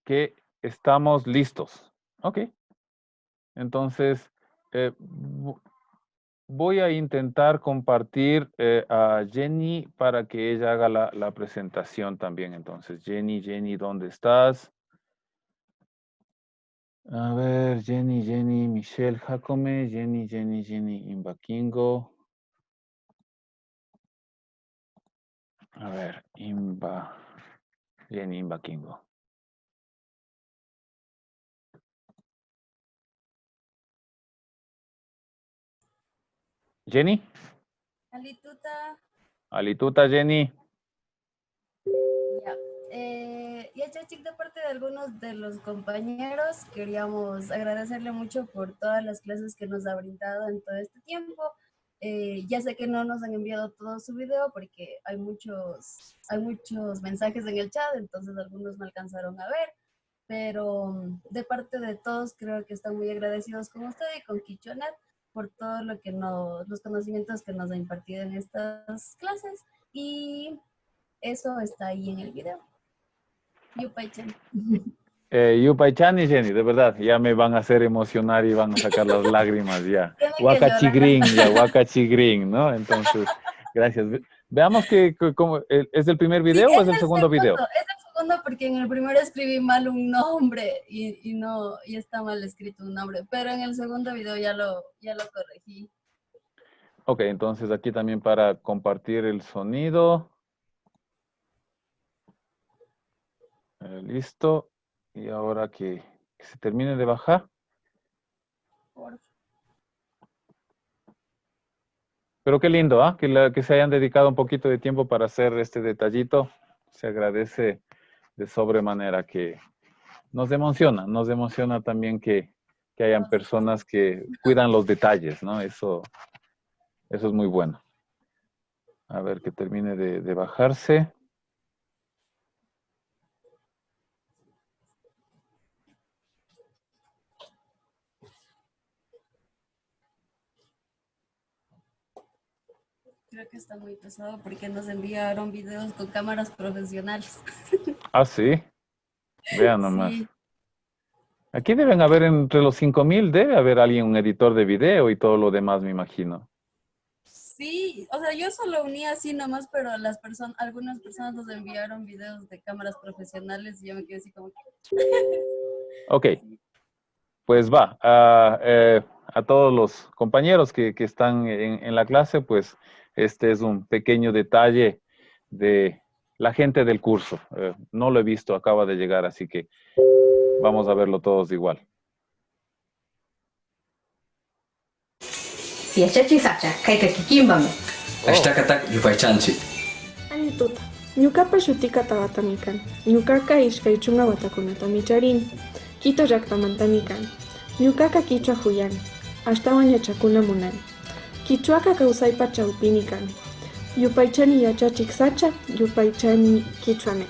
A: que estamos listos. Ok. Entonces, voy a intentar compartir a Jenny para que ella haga la presentación también. Entonces, Jenny, ¿dónde estás? A ver, Jenny, Michelle Jacome, Jenny, Imbaquingo. A ver, Jenny Imbaquingo. Jenny,
H: Alituta,
A: Alituta, Jenny.
H: ya. Ya, Chachik, de parte de algunos de los compañeros, queríamos agradecerle mucho por todas las clases que nos ha brindado en todo este tiempo. Ya sé que no nos han enviado todo su video porque hay muchos mensajes en el chat, entonces algunos no alcanzaron a ver, pero de parte de todos creo que están muy agradecidos con usted y con Kichonet por todo los conocimientos que nos ha impartido en estas clases, y eso está ahí en el video. Yupay-chan.
A: Yupay-chan y Jenny, de verdad, ya me van a hacer emocionar y van a sacar las lágrimas ya.
H: Tiene que
A: Huacachigrín, ya, Huacachigrín, ¿no? Entonces, gracias. Veamos cómo, ¿es el primer video o es el segundo video?
H: Es el segundo porque en el primero escribí mal un nombre y está mal escrito un nombre, pero en el segundo video ya lo corregí.
A: Ok, entonces aquí también para compartir el sonido. Listo. Y ahora que se termine de bajar. Pero qué lindo, ¿ah? Que se hayan dedicado un poquito de tiempo para hacer este detallito. Se agradece de sobremanera que nos emociona también que hayan personas que cuidan los detalles, ¿no? Eso es muy bueno. A ver que termine de bajarse.
H: creo que está muy pesado porque nos enviaron videos con cámaras profesionales.
A: Ah, sí. Vean nomás.
H: Sí.
A: Aquí deben haber entre los 5,000, debe haber alguien, un editor de video y todo lo demás, me imagino.
H: Sí, o sea, yo solo uní así nomás, pero algunas personas nos enviaron videos de cámaras profesionales y yo me quedé así como que...
A: Ok, pues va. A todos los compañeros que están en la clase, pues este es un pequeño detalle de la gente del curso. No lo he visto, acaba de llegar, así que vamos a verlo todos igual.
I: Yachachi sacha, kaita kikimbame.
J: Ashtakata yupaychanchi.
F: Anituta, ñukapa shutika Tabatami kan. Ñukaka ishkay chunga watakunatami charini. Quito llaqtamantami kan. Ñukaka Quichua huyani. Ashtawan yachakuna munani. Quichuaqa kawsaypa chawpini kani. Yupaychani yachachik sacha, yupaychani Quichuanet.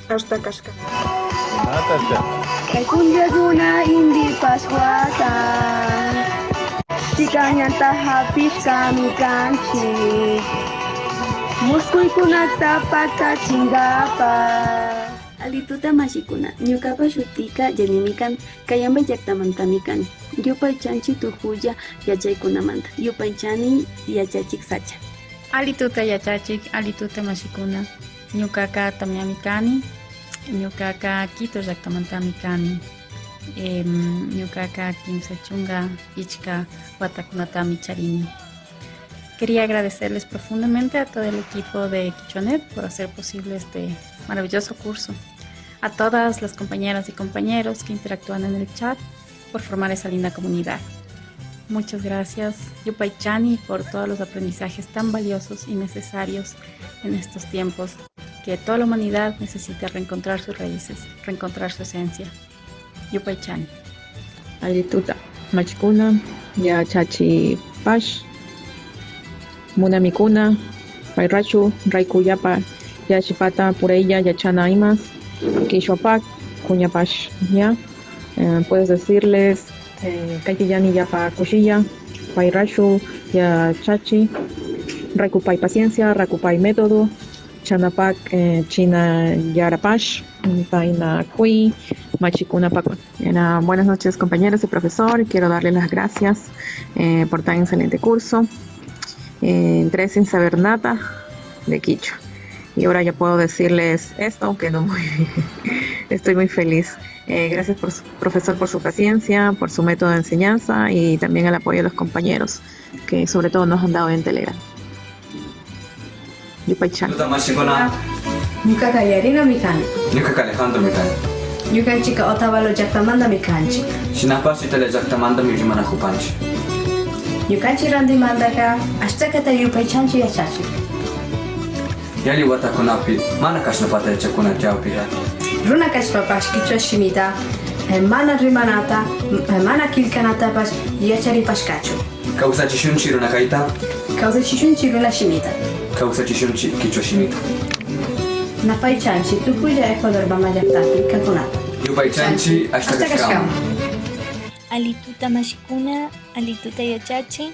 F: Hasta kashka.
K: Kaykunllakuna indi pascuata. Chikañata hapishkami kanchik. Muskuykunata paktachingapa.
L: Alituta mashikuna, ñukapa shutika yanimi kan, kayamba llaqtamantami kani. Yupaychanchi tujuya yachaykunamanta, yupaychani yachachik sacha.
M: Alituta yachachik, alituta mashikuna, ñukaka tamyami kani, ñukaka Quito llaqtamantami kani. Ñukaka kimsa chunga ichka watakunatami charini. Quería agradecerles profundamente a todo el equipo de Quichuanet por hacer posible este maravilloso curso. A todas las compañeras y compañeros que interactúan en el chat por formar esa linda comunidad. Muchas gracias, Yupaychani, por todos los aprendizajes tan valiosos y necesarios en estos tiempos que toda la humanidad necesita reencontrar sus raíces, reencontrar su esencia. Yupaychani.
N: Alituta, machikuna, ya chachi pash, munamikuna, pairachu, raikuyapa, ya chipata pureya, ya chana imas, kishopak, kunyapash, ya. Puedes decirles, kaitiyani yapa kushilla, pairachu, ya chachi, raikupay paciencia, raikupay método, chanapak, china yarapash, paina kui, machikuna pakun. Buenas noches compañeros y profesor, quiero darles las gracias por tan excelente curso. Entré sin saber nada de quichua y ahora ya puedo decirles esto, aunque no muy estoy muy feliz. Gracias profesor por su paciencia, por su método de enseñanza y también el apoyo de los compañeros que sobre todo nos han dado en Telegram. Yupaychan.
I: Ñuka Yarina mikan.
J: Ñuka Alejandro mikan.
I: Ñuka chica Otavalo llaqtamanta mikanchik.
J: Shinapas itala llaqtamanta millimanakupanchik.
I: Ñukanchik randimantaka ashtakata yupaychanchik yachachik.
J: Yali watakunapi mana kashnapata yachakuna chawpira.
I: Runa kashpapash Quichua shimita, mana rimanata, mana kilkanatapash yacharipashkachu.
J: Kawsachishunchi runa kaita.
I: Kawsachishunchi runa shimita.
J: Kawsachishunchi Quichua shimita.
I: Napaychanchi tukuya Ecuador bamayaptapi kakunata.
J: Yupaychanchi ashtakashkam.
O: Alituta mashikuna, alituta yachachi.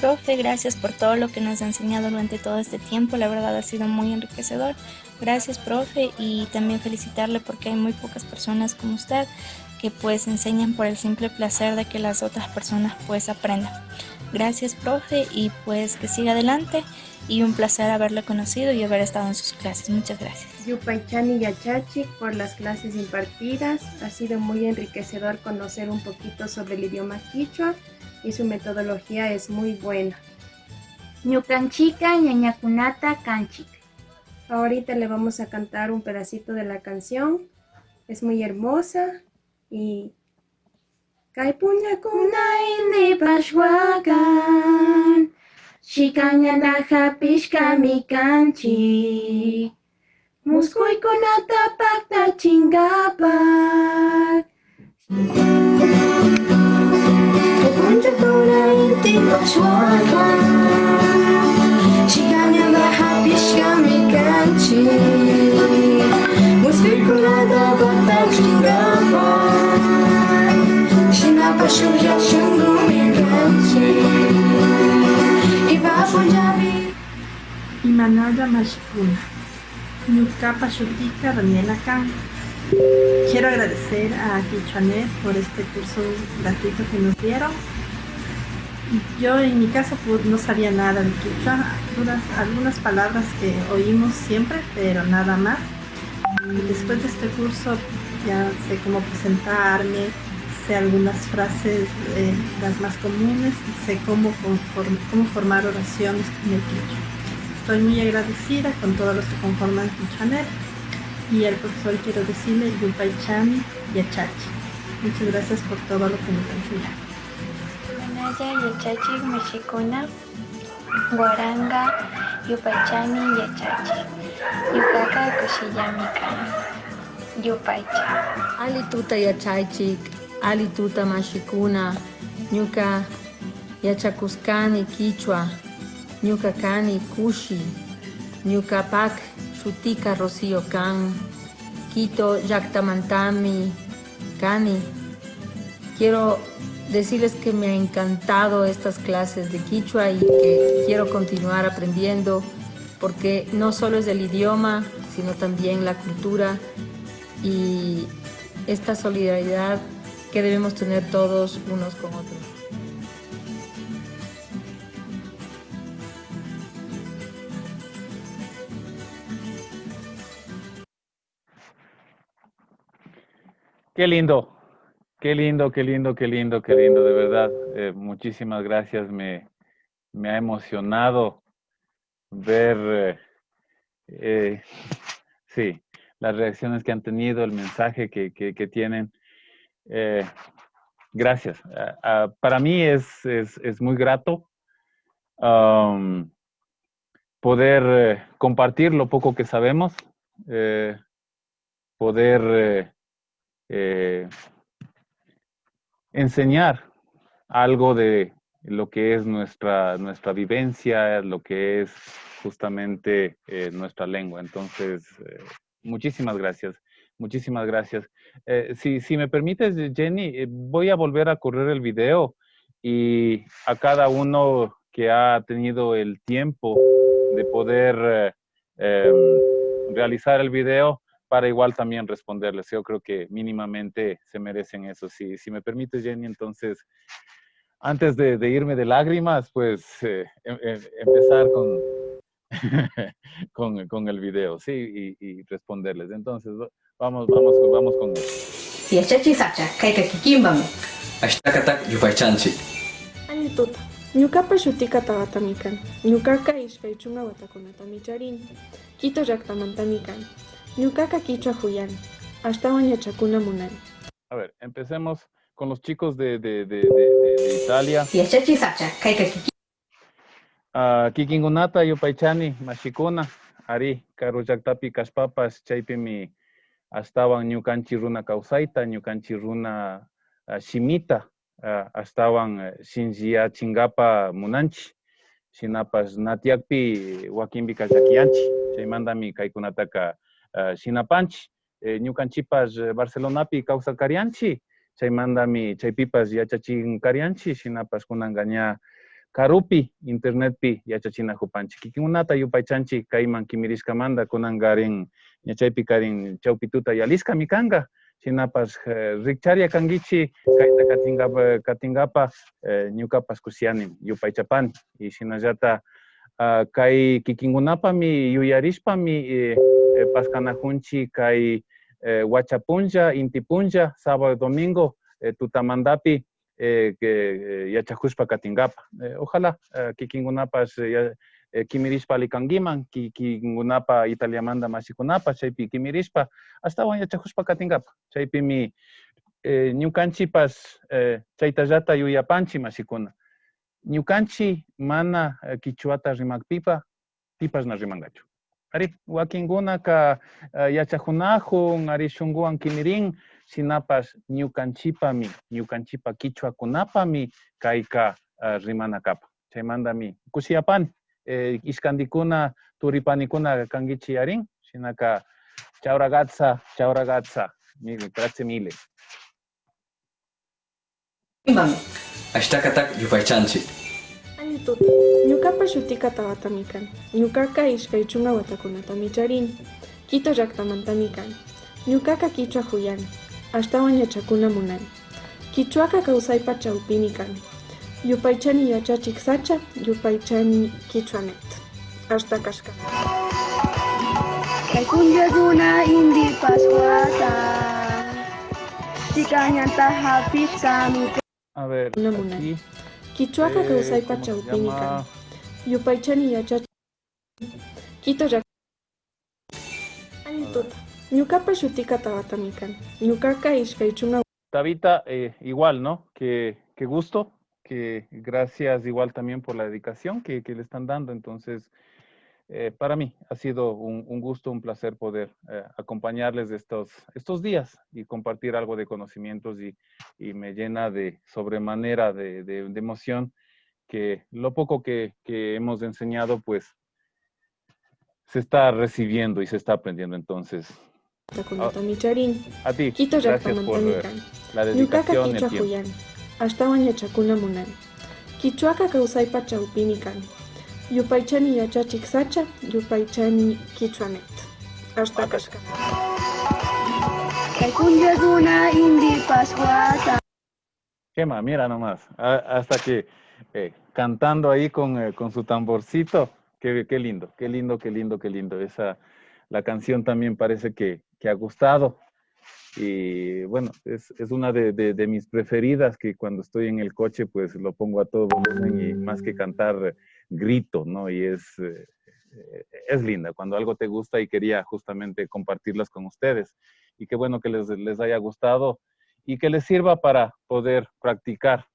O: Profe, gracias por todo lo que nos ha enseñado durante todo este tiempo, la verdad ha sido muy enriquecedor. Gracias, profe, y también felicitarle porque hay muy pocas personas como usted que pues enseñan por el simple placer de que las otras personas pues aprendan. Gracias, profe, y pues que siga adelante y un placer haberle conocido y haber estado en sus clases. Muchas gracias.
D: Yupaychani Yachachik por las clases impartidas. Ha sido muy enriquecedor conocer un poquito sobre el idioma quichua y su metodología es muy buena.
G: Ñukanchika ñañakunata kanchik.
D: Ahorita le vamos a cantar un pedacito de la canción. Es muy hermosa y... Kaipuñakuna indi pashwakan, shikañata hapishkami kanchik, muskuykunata paktachinkapak. Kaipuñakuna indi pashwakan, shikañata hapishkami kanchik, muskuykunata paktachinkapak.
P: Imanaya Mashikuna, Ñukapa Shutika Daniela Khan. Quiero agradecer a KichuaNet por este curso gratuito que nos dieron. Yo en mi caso pues, no sabía nada de Quichua, algunas palabras que oímos siempre, pero nada más. Y después de este curso ya sé cómo presentarme, sé algunas frases, las más comunes, y sé cómo formar oraciones en el Quichua. Estoy muy agradecida con todos los que conforman KichuaNet y al profesor quiero decirle Yupay Chani Yachachi. Muchas gracias por todo lo que nos enseñaron.
O: Manaya Yachachi Mashikuna, Guaranga Yupaychani Yachachi, Yukaka Kushiyamikan, Yupaycha.
Q: Alituta Yachaychik, Alituta Mashikuna, Ñuka Yachakuskani Quichua, Ñuka Kani Kushi, Ñuka Pak Shutika Rocío Kan, Quito Yaktamantami Kani. Quiero decirles que me ha encantado estas clases de Quichua y que quiero continuar aprendiendo porque no solo es el idioma, sino también la cultura y esta solidaridad que debemos tener todos unos con otros.
A: Qué lindo. Qué lindo, qué lindo, qué lindo, qué lindo, de verdad. Muchísimas gracias, me ha emocionado ver, sí, las reacciones que han tenido, el mensaje que tienen. Gracias. Para mí es muy grato poder compartir lo poco que sabemos, poder enseñar algo de lo que es nuestra vivencia, lo que es justamente nuestra lengua. Entonces, muchísimas gracias. Muchísimas gracias. Si me permites, Jenny, voy a volver a correr el video y a cada uno que ha tenido el tiempo de poder realizar el video, para igual también responderles. Yo creo que mínimamente se merecen eso. Si me permites, Jenny, entonces, antes de irme de lágrimas, pues empezar con el video, ¿sí? Y responderles. Entonces, vamos con eso.
I: Yachachi sacha, kaika kikimbami.
J: Ashtakatak yupaychanchi.
F: Alituta. Ñukapa shutika tagatamikan. Ñukaka ishkaychunga watakunatami charin. Quito llaktamantamikan. Ñukaka Quichua Huyani. Ashtawan yachakuna munani.
A: A ver, empecemos con los chicos de Italia.
I: Yachachi sacha, kaika kiki.
A: Kikingunata yupaychani mashikuna. Ari, karu llaktapi kashpapas chaypimi ashtawan ñukanchi runa kawsayta, ñukanchi runa shimita, ashtawan shinjia chingapa munanchi. Shinapas natiakpi wakinbi kallakianchi. Chaymandami kaykunataka shinapanchi, ñukanchipas Barcelonapi kawsakarianchi, chaymandami chaypipas yachachinkarianchi, shinapas kunangaña karupi, internetpi yachachina hupanchi. Kikinunata yupaychanchi kayman kimirishkamanda kunangarin ñachaypi karin chawpituta yaliska mikanga, shinapas rikcharia kangichi kayta katingapa ñukapas kusyanin yupaychapani, y shinallata kay kikingunapami yuyarishpami paskanajunchi kay Huachapuncha, Intipuncha, sábado y domingo, tutamandapi yachajushpa katingapa. Ojalá kikingunapas kimirishpa likangiman, kikingunapa italiamanda masikunapa, chaypi kimirishpa, astawan yachajushpa katingapa. Chaypi mi ñukanchipas chaytallata yuyapanchi masikuna. Ñukanchi mana Quichuata rimakpipa, pipas na rimangachu. Ari, wakinguna ka yachajunajun, ari shunguan kimirin, sinapas ñukanchipa Quichua kunapami kayka rimanakapa. Chaymandami kushiyapan, iskandikuna, turipanikuna kangichi yarin, sinaka chauragatsa, grazie mille.
I: Ashtakatak yupaychanchi.
F: Alituta. Ñuqapa shutika Tawatami kan. Ñuqaqa ishkay chunka watakunatami charini. Quito llaqtamantami kan. Ñuqaqa Quichua huyani. Ashtawan yachakuna munani. Quichuaqa kawsaypa chawpini kan. Yupaychani yachachik sacha, yupaychani Quichuanet. Hasta kashka.
K: Kay punllakuna Inti Pascuata chikañanta hapishkami.
A: A ver, aquí.
F: Quichuaqa kawsaypa
A: ¿cómo se
F: chawpini
A: llama?
F: kan. Yupaychani yachachik. Quito llaqtamantami. Alituta. Ñuqapa shutika Tawatami kan. Ñuqaqa ishkay chunka.
A: Tabita, igual, ¿no? Qué gusto, que gracias igual también por la dedicación que le están dando. Entonces, para mí ha sido un gusto, un placer poder acompañarles estos días y compartir algo de conocimientos y me llena de sobremanera de emoción que lo poco que hemos enseñado, pues, se está recibiendo y se está aprendiendo. Entonces, a ti, gracias por la dedicación y el tiempo.
F: Ashtawan yachakuna munani. Quichuaqa kawsaypa chawpini kan. Yupaychani yachachik sacha, yupaychani Quichuanet. Hasta kashka.
K: Kay punllakuna Inti Pascuata.
A: Gema, mira nomás, hasta que cantando ahí con su tamborcito, qué lindo, qué lindo, qué lindo, qué lindo. La canción también parece que ha gustado. Y bueno, es una de mis preferidas, que cuando estoy en el coche pues lo pongo a todo volumen y más que cantar grito, ¿no? Y es linda cuando algo te gusta, y quería justamente compartirlas con ustedes. Y qué bueno que les haya gustado y que les sirva para poder practicar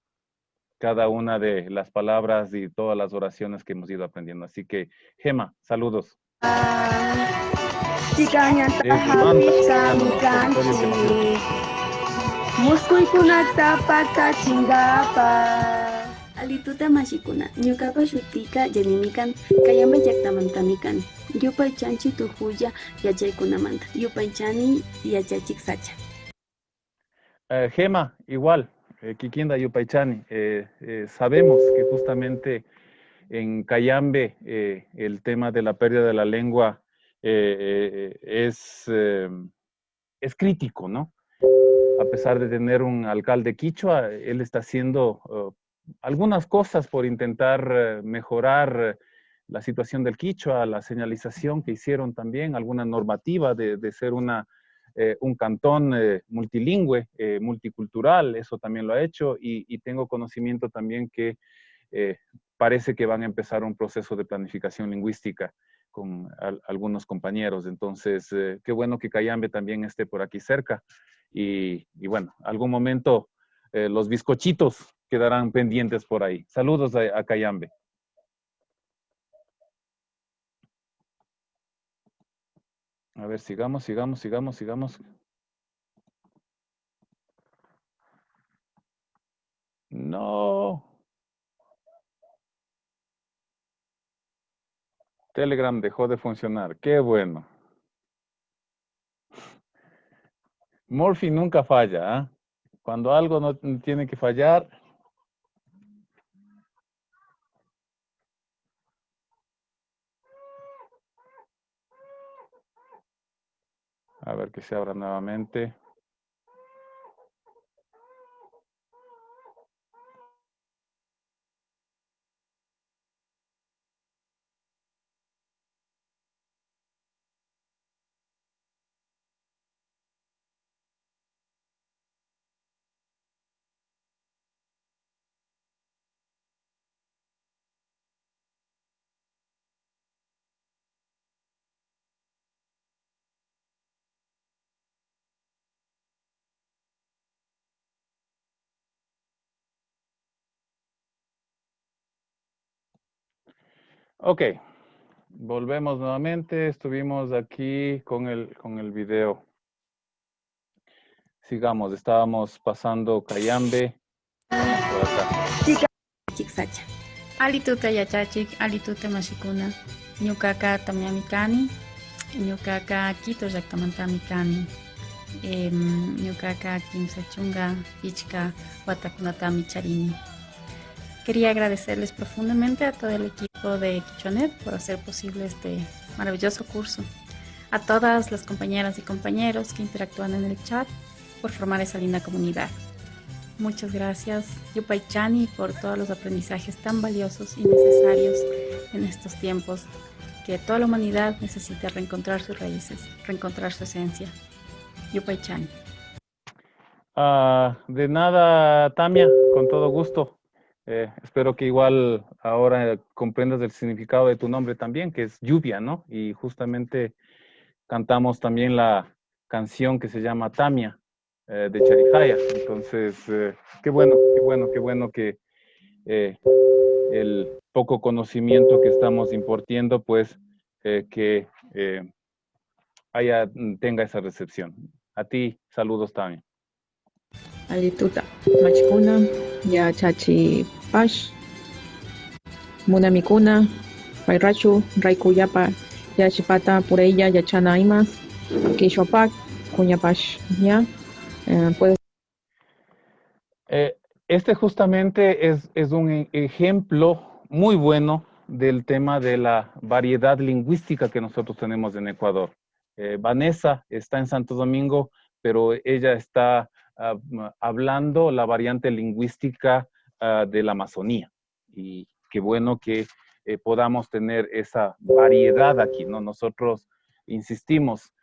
A: cada una de las palabras y todas las oraciones que hemos ido aprendiendo. Así que, Gema, saludos.
K: Chikañanta hapishkami kanchik. Muskuykunata patachingapa.
L: Alituta mashikuna. Ñuqapa shutika Yanimi kan. Kayamba llaqtamantami kan. Yupaychanchi tujuya yachaykunamanta. Yupaychani yachachik sacha.
A: Gema, igual. Kikinda Yupaychani. Sabemos que justamente en Cayambe el tema de la pérdida de la lengua es crítico, ¿no? A pesar de tener un alcalde quichua, él está haciendo algunas cosas por intentar mejorar la situación del quichua, la señalización que hicieron también, alguna normativa de ser un cantón multilingüe, multicultural, eso también lo ha hecho, y tengo conocimiento también que parece que van a empezar un proceso de planificación lingüística con algunos compañeros. Entonces, qué bueno que Cayambe también esté por aquí cerca. Y bueno, algún momento los bizcochitos quedarán pendientes por ahí. Saludos a Cayambe. A ver, sigamos. No. Telegram dejó de funcionar. Qué bueno. Murphy nunca falla, ¿eh? Cuando algo no tiene que fallar. A ver que se abra nuevamente. Ok, volvemos nuevamente. Estuvimos aquí con el video. Sigamos, estábamos pasando Cayambe. Por acá.
M: Alituta yachachik, alituta mashikuna. Ñuqaqa tamyami kani. Ñuqaqa Quito llaqtamantami kani. Ñuqaqa kimsa chunka pichka watakunatami charini. Quería agradecerles profundamente a todo el equipo de Kichonet por hacer posible este maravilloso curso. A todas las compañeras y compañeros que interactúan en el chat por formar esa linda comunidad. Muchas gracias, Yupay Chani, por todos los aprendizajes tan valiosos y necesarios en estos tiempos que toda la humanidad necesita reencontrar sus raíces, reencontrar su esencia. Yupay Chani.
A: De nada, Tamia, con todo gusto. Espero que igual ahora comprendas el significado de tu nombre también, que es lluvia, ¿no? Y justamente cantamos también la canción que se llama Tamia, de Charifaya. Entonces, qué bueno que el poco conocimiento que estamos impartiendo, pues, tenga esa recepción. A ti, saludos también.
N: Alituta, Machikuna, Ya Chachi Pash, Muna Mikuna, Rairachu, Raikuyapa, Ya Chipata, Pureya, Yachana Imas, Kishopak, Kunyapash, ya. Puedes.
A: Este justamente es un ejemplo muy bueno del tema de la variedad lingüística que nosotros tenemos en Ecuador. Vanessa está en Santo Domingo, pero ella está hablando la variante lingüística de la Amazonía. Y qué bueno que podamos tener esa variedad aquí, ¿no? Nosotros insistimos,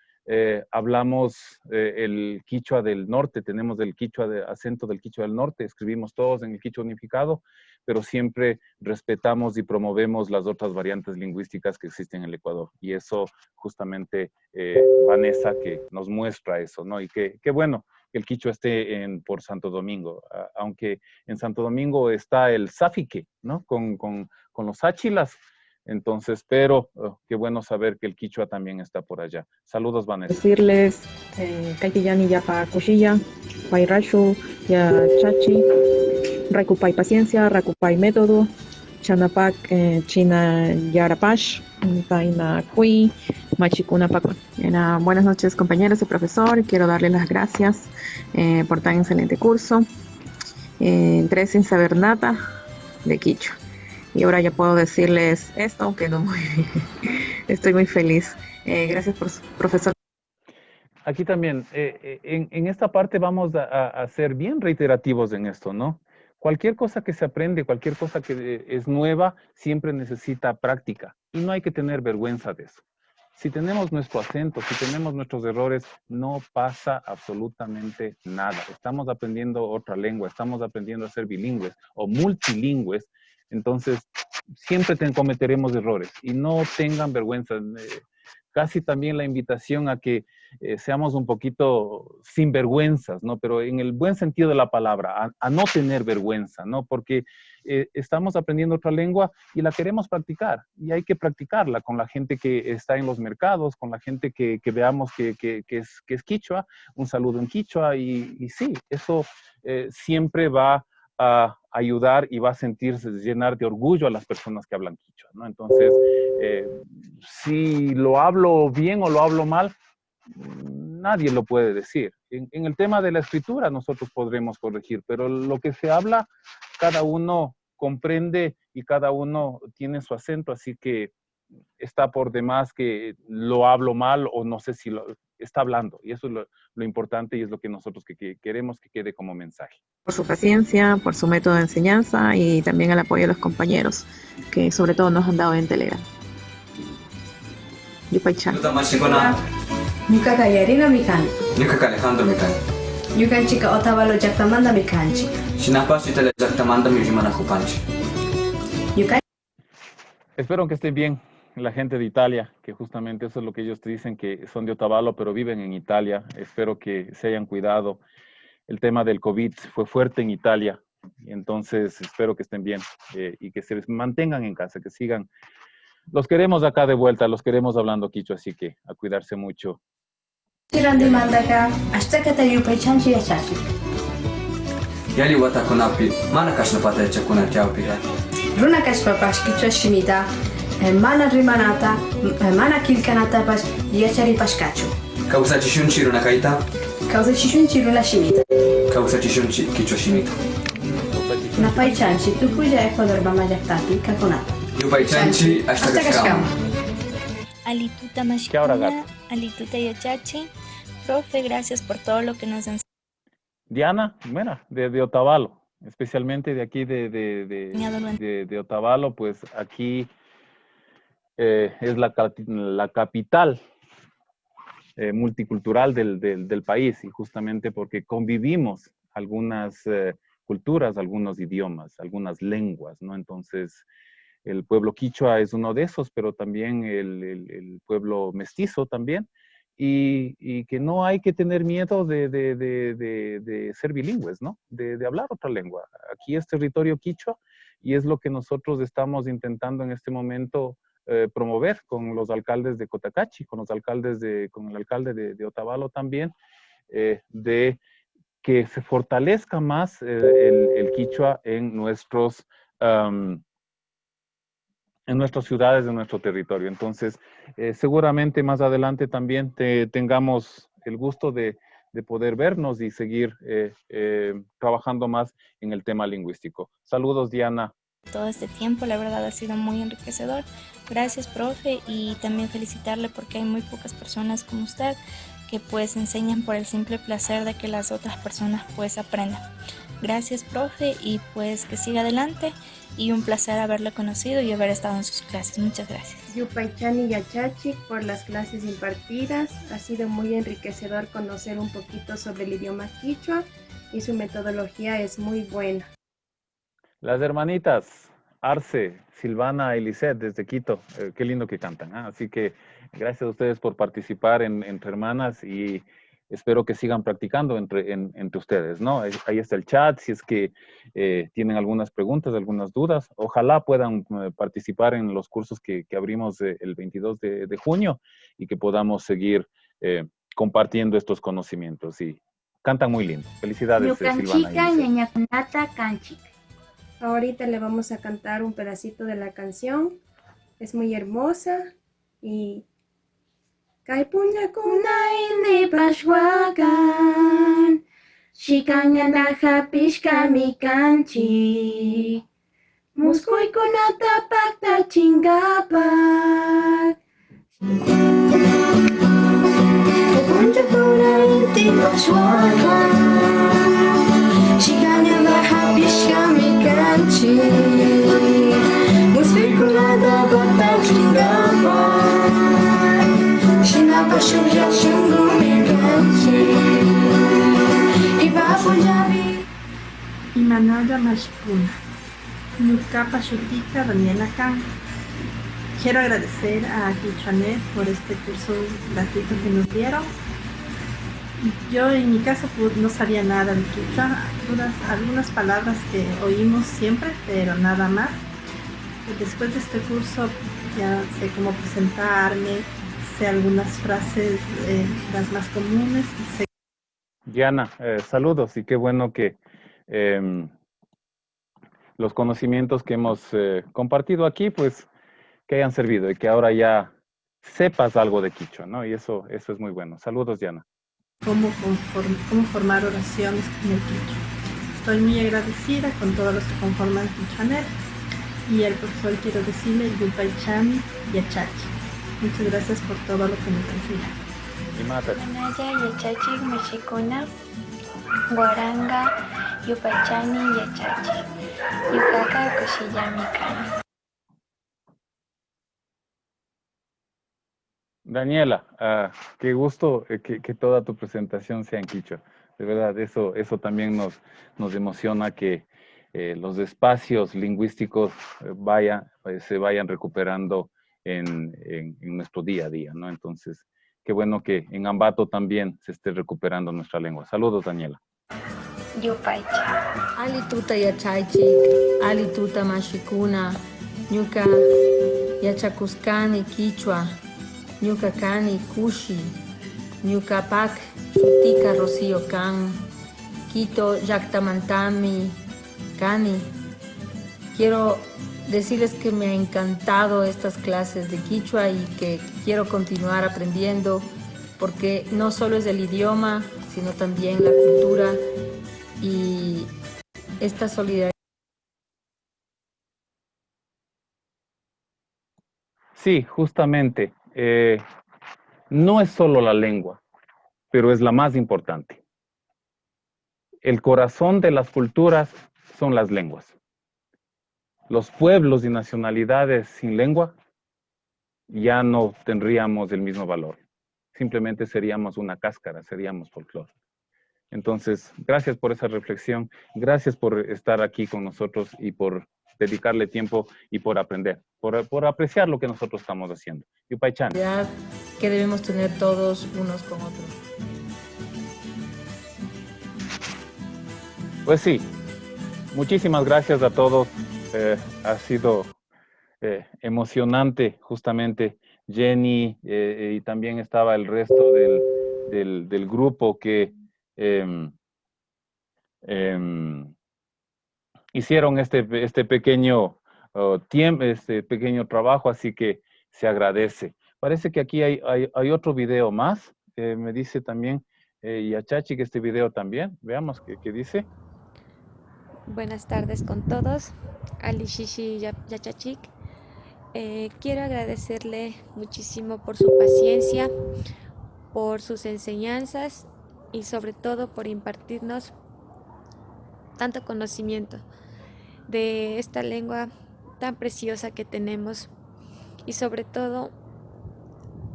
A: hablamos el quichua del norte, tenemos el quichua acento del quichua del norte, escribimos todos en el quichua unificado, pero siempre respetamos y promovemos las otras variantes lingüísticas que existen en el Ecuador. Y eso justamente Vanessa que nos muestra eso, ¿no? Y qué bueno que el quichua esté por Santo Domingo, aunque en Santo Domingo está el Safique, ¿no? Con los áchilas. Entonces, pero qué bueno saber que el quichua también está por allá. Saludos, Vanessa.
N: Decirles, Kaikiyani Yapa Kushilla, Pairashu, Ya Chachi, Rakupay Paciencia, Rakupay Método, Chanapak, China Yarapash, Taina Kui, Machikuna Paco. Buenas noches, compañeros y profesor. Quiero darles las gracias por tan excelente curso. Entré sin saber nada de quichua. Y ahora ya puedo decirles esto, que no estoy muy feliz. Gracias, profesor.
A: Aquí también, en esta parte vamos a ser bien reiterativos en esto, ¿no? Cualquier cosa que se aprende, cualquier cosa que es nueva, siempre necesita práctica. Y no hay que tener vergüenza de eso. Si tenemos nuestro acento, si tenemos nuestros errores, no pasa absolutamente nada. Estamos aprendiendo otra lengua, estamos aprendiendo a ser bilingües o multilingües. Entonces, siempre cometeremos errores y no tengan vergüenza. Casi también la invitación a que seamos un poquito sinvergüenzas, ¿no? Pero en el buen sentido de la palabra, a no tener vergüenza, ¿no? Porque estamos aprendiendo otra lengua y la queremos practicar. Y hay que practicarla con la gente que está en los mercados, con la gente que veamos que es quichua, un saludo en quichua. Y sí, eso siempre va a ayudar y va a llenar de orgullo a las personas que hablan quichua, ¿no? Entonces, si lo hablo bien o lo hablo mal, nadie lo puede decir. En el tema de la escritura nosotros podremos corregir, pero lo que se habla, cada uno comprende y cada uno tiene su acento, así que está por demás que lo hablo mal o no sé si lo está hablando. Y eso es lo importante y es lo que nosotros queremos que quede como mensaje.
N: Por su paciencia, por su método de enseñanza y también el apoyo de los compañeros, que sobre todo nos han dado en Telegram. Yupay-chan.
I: Ñuka Yarina Mikan.
J: Ñuka Alejandro Mikan.
I: Ñuka Chica Otavalo Yaktamanda Mikanchi.
J: Shinapasi Tele Yaktamanda Mijimana Jupanchi.
A: Espero que estén bien la gente de Italia, que justamente eso es lo que ellos te dicen, que son de Otavalo, pero viven en Italia. Espero que se hayan cuidado. El tema del COVID fue fuerte en Italia, y entonces espero que estén bien y que se mantengan en casa, que sigan. Los queremos acá de vuelta, los queremos hablando quichua, así que a cuidarse mucho.
I: Tirandi mandaka, hasta que te yupai chanchi ya chachi.
J: Yali wata kunapi, mana kashna pata chakuna tiaupiga.
I: Runa kashpapash quichua shimita, mana rimanata, mana kilkanata pas yachari pashkachu.
J: Causa chishunchi runa kaita.
I: Causa chishunchi runa shimita.
J: Causa chishunchi quichua shimita.
I: Napay chanchi, tukuya Ecuador bamayaktati, kakonata.
J: Yupay chanchi, hasta cascama.
O: Alituta Mashikuna, Alituta Yachachi. Profe, gracias por todo lo que nos enseñó.
A: Diana, mira, de Otavalo, especialmente de aquí de Otavalo, pues aquí es la capital multicultural del país, y justamente porque convivimos algunas culturas, algunos idiomas, algunas lenguas, ¿no? Entonces, el pueblo quichua es uno de esos, pero también el pueblo mestizo también, y que no hay que tener miedo de ser bilingües, ¿no? De hablar otra lengua. Aquí es territorio quichua y es lo que nosotros estamos intentando en este momento promover con los alcaldes de Cotacachi, con el alcalde de Otavalo también, de que se fortalezca más el quichua en nuestras ciudades, en nuestro territorio. Entonces, seguramente más adelante también tengamos el gusto de poder vernos y seguir trabajando más en el tema lingüístico. Saludos, Diana.
O: Todo este tiempo, la verdad ha sido muy enriquecedor. Gracias, profe, y también felicitarle porque hay muy pocas personas como usted que pues enseñan por el simple placer de que las otras personas pues aprendan. Gracias, profe, y pues que siga adelante, y un placer haberle conocido y haber estado en sus clases. Muchas gracias.
D: Yupaychani Yachachik por las clases impartidas. Ha sido muy enriquecedor conocer un poquito sobre el idioma quichua y su metodología es muy buena.
A: Las hermanitas Arce, Silvana y Lisette desde Quito, qué lindo que cantan, ¿eh? Así que gracias a ustedes por participar entre hermanas y espero que sigan practicando entre ustedes, ¿no? Ahí está el chat, si es que tienen algunas preguntas, algunas dudas. Ojalá puedan participar en los cursos que abrimos el 22 de junio y que podamos seguir compartiendo estos conocimientos. Y cantan muy lindo. Felicidades, Silvana.
D: Ahorita le vamos a cantar un pedacito de la canción. Es muy hermosa y... Kaipunya kunain pashwakan, shikanya naja pishka mikanchi, muskuy kunata pakta chingapak. Kaipunya kunain pashwakan, shikanya naja pishka mikanchi, muskuy kunata pakta chingapak.
P: Imanaya Mashikuna, Nukapa Shutika Daniela Kang. Quiero agradecer a Quichuanet por este curso gratuito que nos dieron. Yo en mi caso pues, no sabía nada de quichua, algunas palabras que oímos siempre, pero nada más. Y después de este curso ya sé cómo presentarme, sé algunas frases, las más comunes.
A: Diana, saludos y qué bueno que los conocimientos que hemos compartido aquí, pues que hayan servido y que ahora ya sepas algo de quichua, ¿no? Y eso es muy bueno. Saludos, Diana.
P: Cómo formar oraciones con el quichua. Estoy muy agradecida con todos los que conforman Quichuanet y al profesor quiero decirle Yupaychani Yachachi. Muchas gracias por todo lo que nos enseña.
O: Manaya Yachachi Mashikuna, Guaranga Yupaychani Yachachi, Yukaka Kushiyamikani.
A: Daniela, qué gusto que toda tu presentación sea en quichua. De verdad, eso también nos emociona que los espacios lingüísticos se vayan recuperando en nuestro día a día, ¿no? Entonces, qué bueno que en Ambato también se esté recuperando nuestra lengua. Saludos, Daniela.
Q: Yupaycha. Alituta Yachaychik, Alituta Mashikuna, Ñuka Yachakuskani Quichua, Ñuka Kani Kushi, Ñuka Pak Sutika Rocío Kan, Quito Yactamantami Kani. Quiero decirles que me ha encantado estas clases de quichua y que quiero continuar aprendiendo porque no solo es el idioma, sino también la cultura y esta solidaridad
A: Sí, justamente. No es solo la lengua, pero es la más importante. El corazón de las culturas son las lenguas. Los pueblos y nacionalidades sin lengua ya no tendríamos el mismo valor. Simplemente seríamos una cáscara, seríamos folclore. Entonces, gracias por esa reflexión, gracias por estar aquí con nosotros y por dedicarle tiempo y por aprender, por apreciar lo que nosotros estamos haciendo. Yupay-chan.
Q: Que debemos tener todos unos con otros.
A: Pues sí, muchísimas gracias a todos. Ha sido emocionante, justamente. Jenny y también estaba el resto del grupo que hicieron este pequeño tiempo, este pequeño trabajo, así que se agradece. Parece que aquí hay otro video más. Me dice también Yachachi que este video también. Veamos qué dice.
R: Buenas tardes con todos. Alishishi Yachachik. Quiero agradecerle muchísimo por su paciencia, por sus enseñanzas y sobre todo por impartirnos tanto conocimiento de esta lengua tan preciosa que tenemos y sobre todo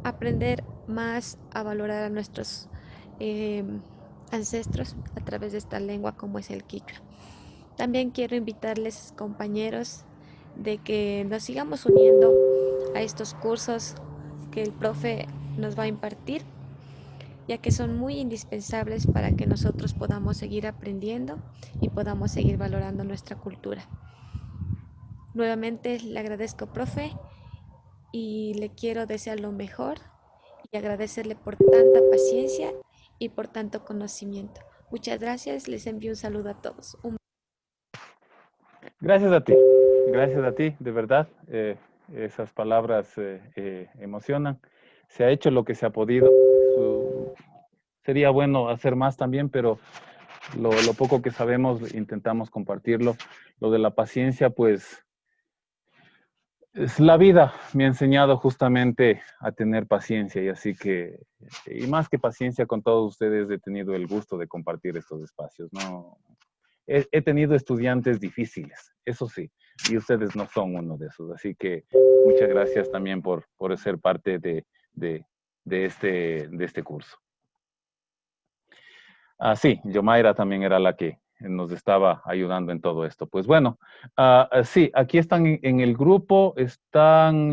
R: aprender más a valorar a nuestros ancestros a través de esta lengua como es el quichua. También quiero invitarles, compañeros, de que nos sigamos uniendo a estos cursos que el profe nos va a impartir, ya que son muy indispensables para que nosotros podamos seguir aprendiendo y podamos seguir valorando nuestra cultura. Nuevamente le agradezco, profe, y le quiero desear lo mejor y agradecerle por tanta paciencia y por tanto conocimiento. Muchas gracias, les envío un saludo a todos.
A: Gracias a ti, de verdad. Esas palabras emocionan. Se ha hecho lo que se ha podido. Sería bueno hacer más también, pero lo poco que sabemos intentamos compartirlo. Lo de la paciencia, pues, es la vida me ha enseñado justamente a tener paciencia y así que, y más que paciencia con todos ustedes, he tenido el gusto de compartir estos espacios, ¿no? He tenido estudiantes difíciles, eso sí, y ustedes no son uno de esos. Así que muchas gracias también por ser parte de este curso. Sí, Yomaira también era la que nos estaba ayudando en todo esto. Pues bueno, sí, aquí están en el grupo, están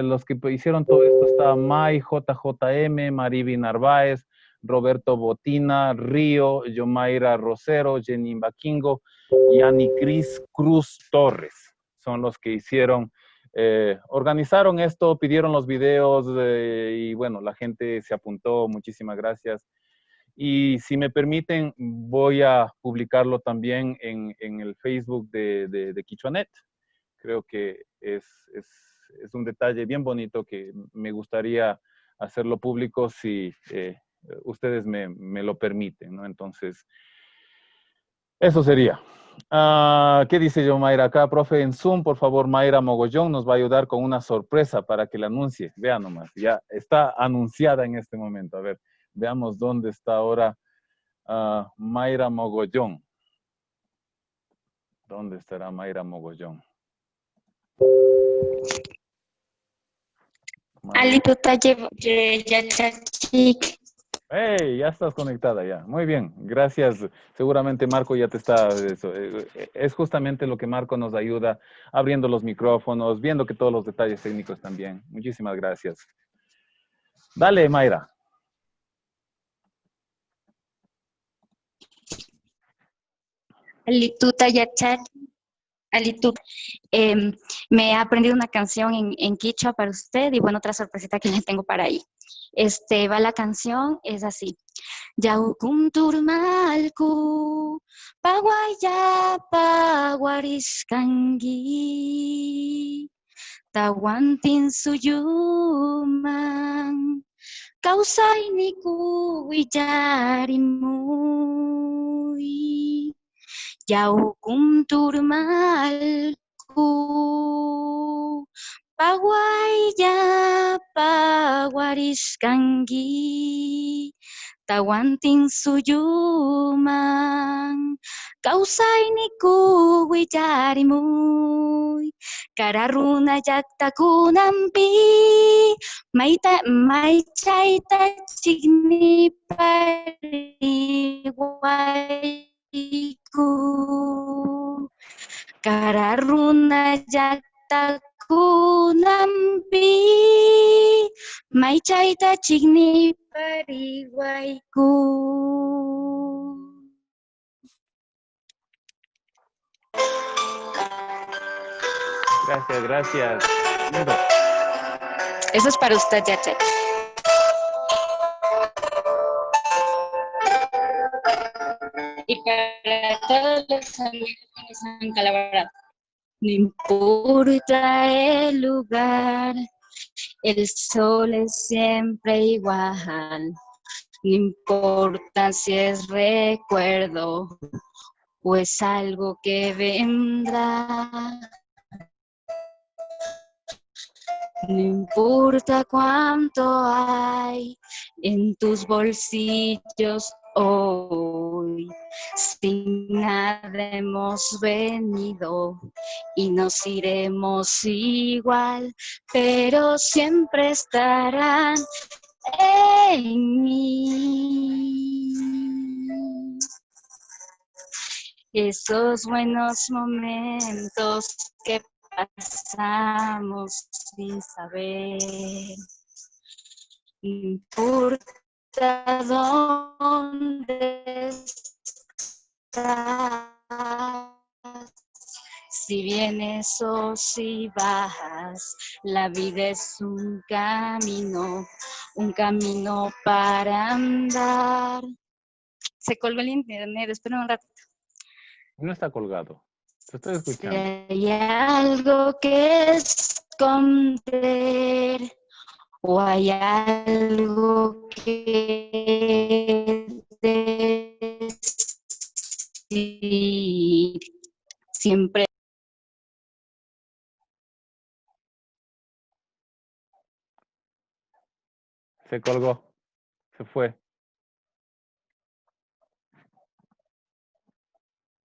A: los que hicieron todo esto, está Mai, JJM, Mariby Narváez, Roberto Botina, Río, Yomaira Rosero, Jenny Baquingo y Ani Cris Cruz Torres. Son los que hicieron, organizaron esto, pidieron los videos y bueno, la gente se apuntó. Muchísimas gracias. Y si me permiten, voy a publicarlo también en el Facebook de Quichuanet. Creo que es un detalle bien bonito que me gustaría hacerlo público si ustedes me lo permiten, ¿no? Entonces, eso sería. ¿Qué dice yo, Mayra? Acá, profe, en Zoom, por favor, Mayra Mogollón nos va a ayudar con una sorpresa para que la anuncie. Vean nomás, ya está anunciada en este momento. A ver, veamos dónde está ahora Mayra Mogollón. ¿Dónde estará Mayra Mogollón?
S: Alituta Yachachik.
A: ¡Hey! Ya estás conectada ya. Muy bien, gracias. Seguramente Marco ya te está... Es justamente lo que Marco nos ayuda, abriendo los micrófonos, viendo que todos los detalles técnicos están bien. Muchísimas gracias. Dale, Mayra.
S: Alituta Yachachik. Alitud, me he aprendido una canción en quichua para usted y bueno, otra sorpresita que le tengo para ahí. Va la canción, es así. Yaukun turmalku, paguaya paguariskangi, tawantin suyuman, kausay niku willarimui. Yaukun turmalku, Paguaya paguariskangi tawanting suyuman kausay ni kuwi jarimuy kararuna yakta kunampi may chayta chigni pariwayku kararuna yakta kunampi may chayta chigni pariwayku.
A: Gracias, gracias. Lindo.
S: Eso es para usted, Yachay. Y para todos los amigos que nos han colaborado. No importa el lugar, el sol es siempre igual. No importa si es recuerdo o es algo que vendrá. No importa cuánto hay en tus bolsillos hoy, sin nada hemos venido y nos iremos igual, pero siempre estarán en mí. Esos buenos momentos que pasamos sin saber. No importa dónde estás, si vienes o si bajas, la vida es un camino para andar. Se colgó el internet, espera un rato.
A: No está colgado. Te estoy escuchando.
S: Si hay algo que esconder o hay algo que decir, siempre.
A: Se colgó. Se fue.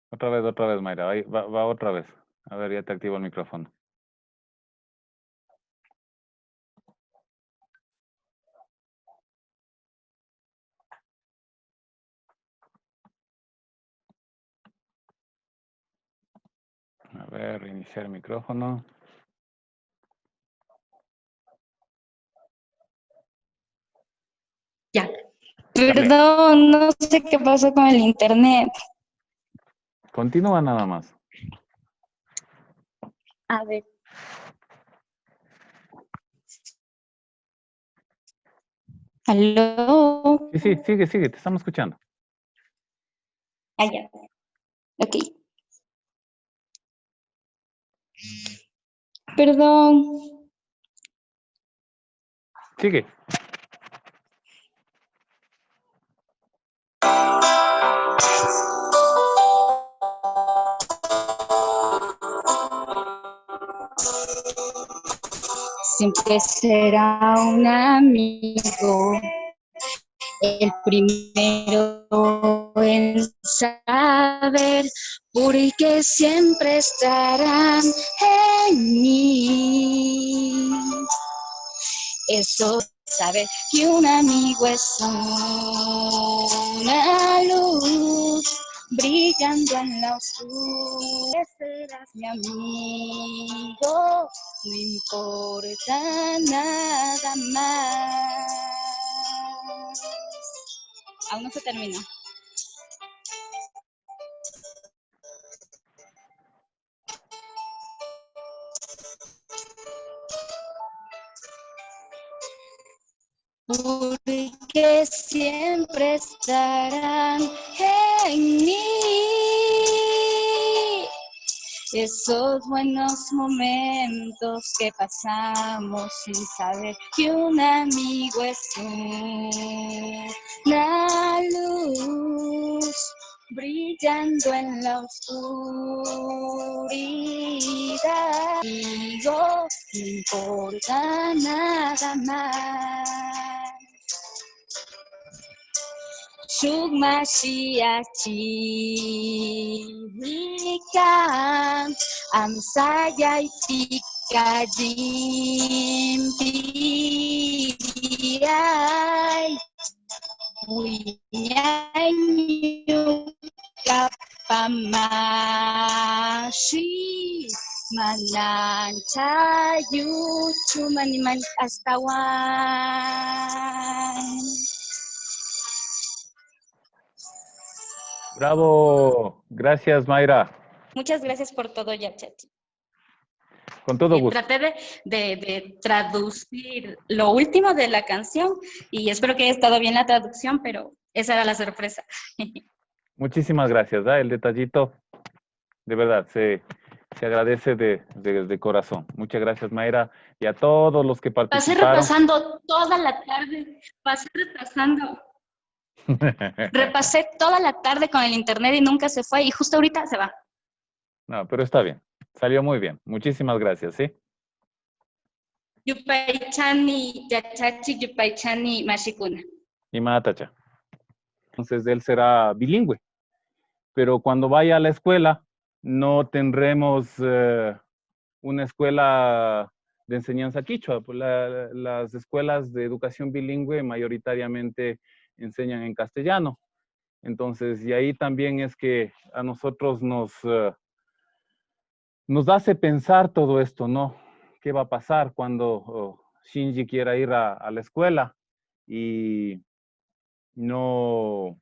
A: Otra vez, Mayra. Ahí va otra vez. A ver, ya te activo el micrófono. A ver, reiniciar el micrófono.
S: Ya. Perdón, no sé qué pasó con el internet.
A: Continúa nada más.
S: A ver. ¿Aló?
A: Sí, sigue, te estamos escuchando.
S: Ah, ya. Ok. Perdón.
A: Sigue.
S: Siempre será un amigo, el primero en saber, porque siempre estarán en mí. Eso saber que un amigo es una luz brillando en la oscuridad. Serás mi amigo, no importa nada más. Aún no se termina. Porque siempre estarán en mí esos buenos momentos que pasamos sin saber que un amigo es una luz brillando en la oscuridad. Digo, no importa nada más. Shugma Shiachirikan Amsaya Itika Jimpiai Winyanyu Kapamashi Manantayu Chumaniman Astawan.
A: Bravo, gracias Mayra.
S: Muchas gracias por todo, Yachachi.
A: Con todo gusto.
S: Traté de traducir lo último de la canción y espero que haya estado bien la traducción, pero esa era la sorpresa.
A: Muchísimas gracias, el detallito, de verdad, se agradece de corazón. Muchas gracias Mayra y a todos los que participaron.
S: Pasé repasando toda la tarde, repasé toda la tarde con el internet y nunca se fue y justo ahorita se va.
A: No, pero está bien. Salió muy bien. Muchísimas gracias, ¿sí?
S: Yupaychani, Yachachi, Yupaychani, Mashikuna.
A: Y Matacha. Entonces él será bilingüe. Pero cuando vaya a la escuela, no tendremos una escuela de enseñanza quichua. Las escuelas de educación bilingüe mayoritariamente enseñan en castellano. Entonces, y ahí también es que a nosotros nos hace pensar todo esto, ¿no? ¿Qué va a pasar cuando Shinji quiera ir a la escuela y no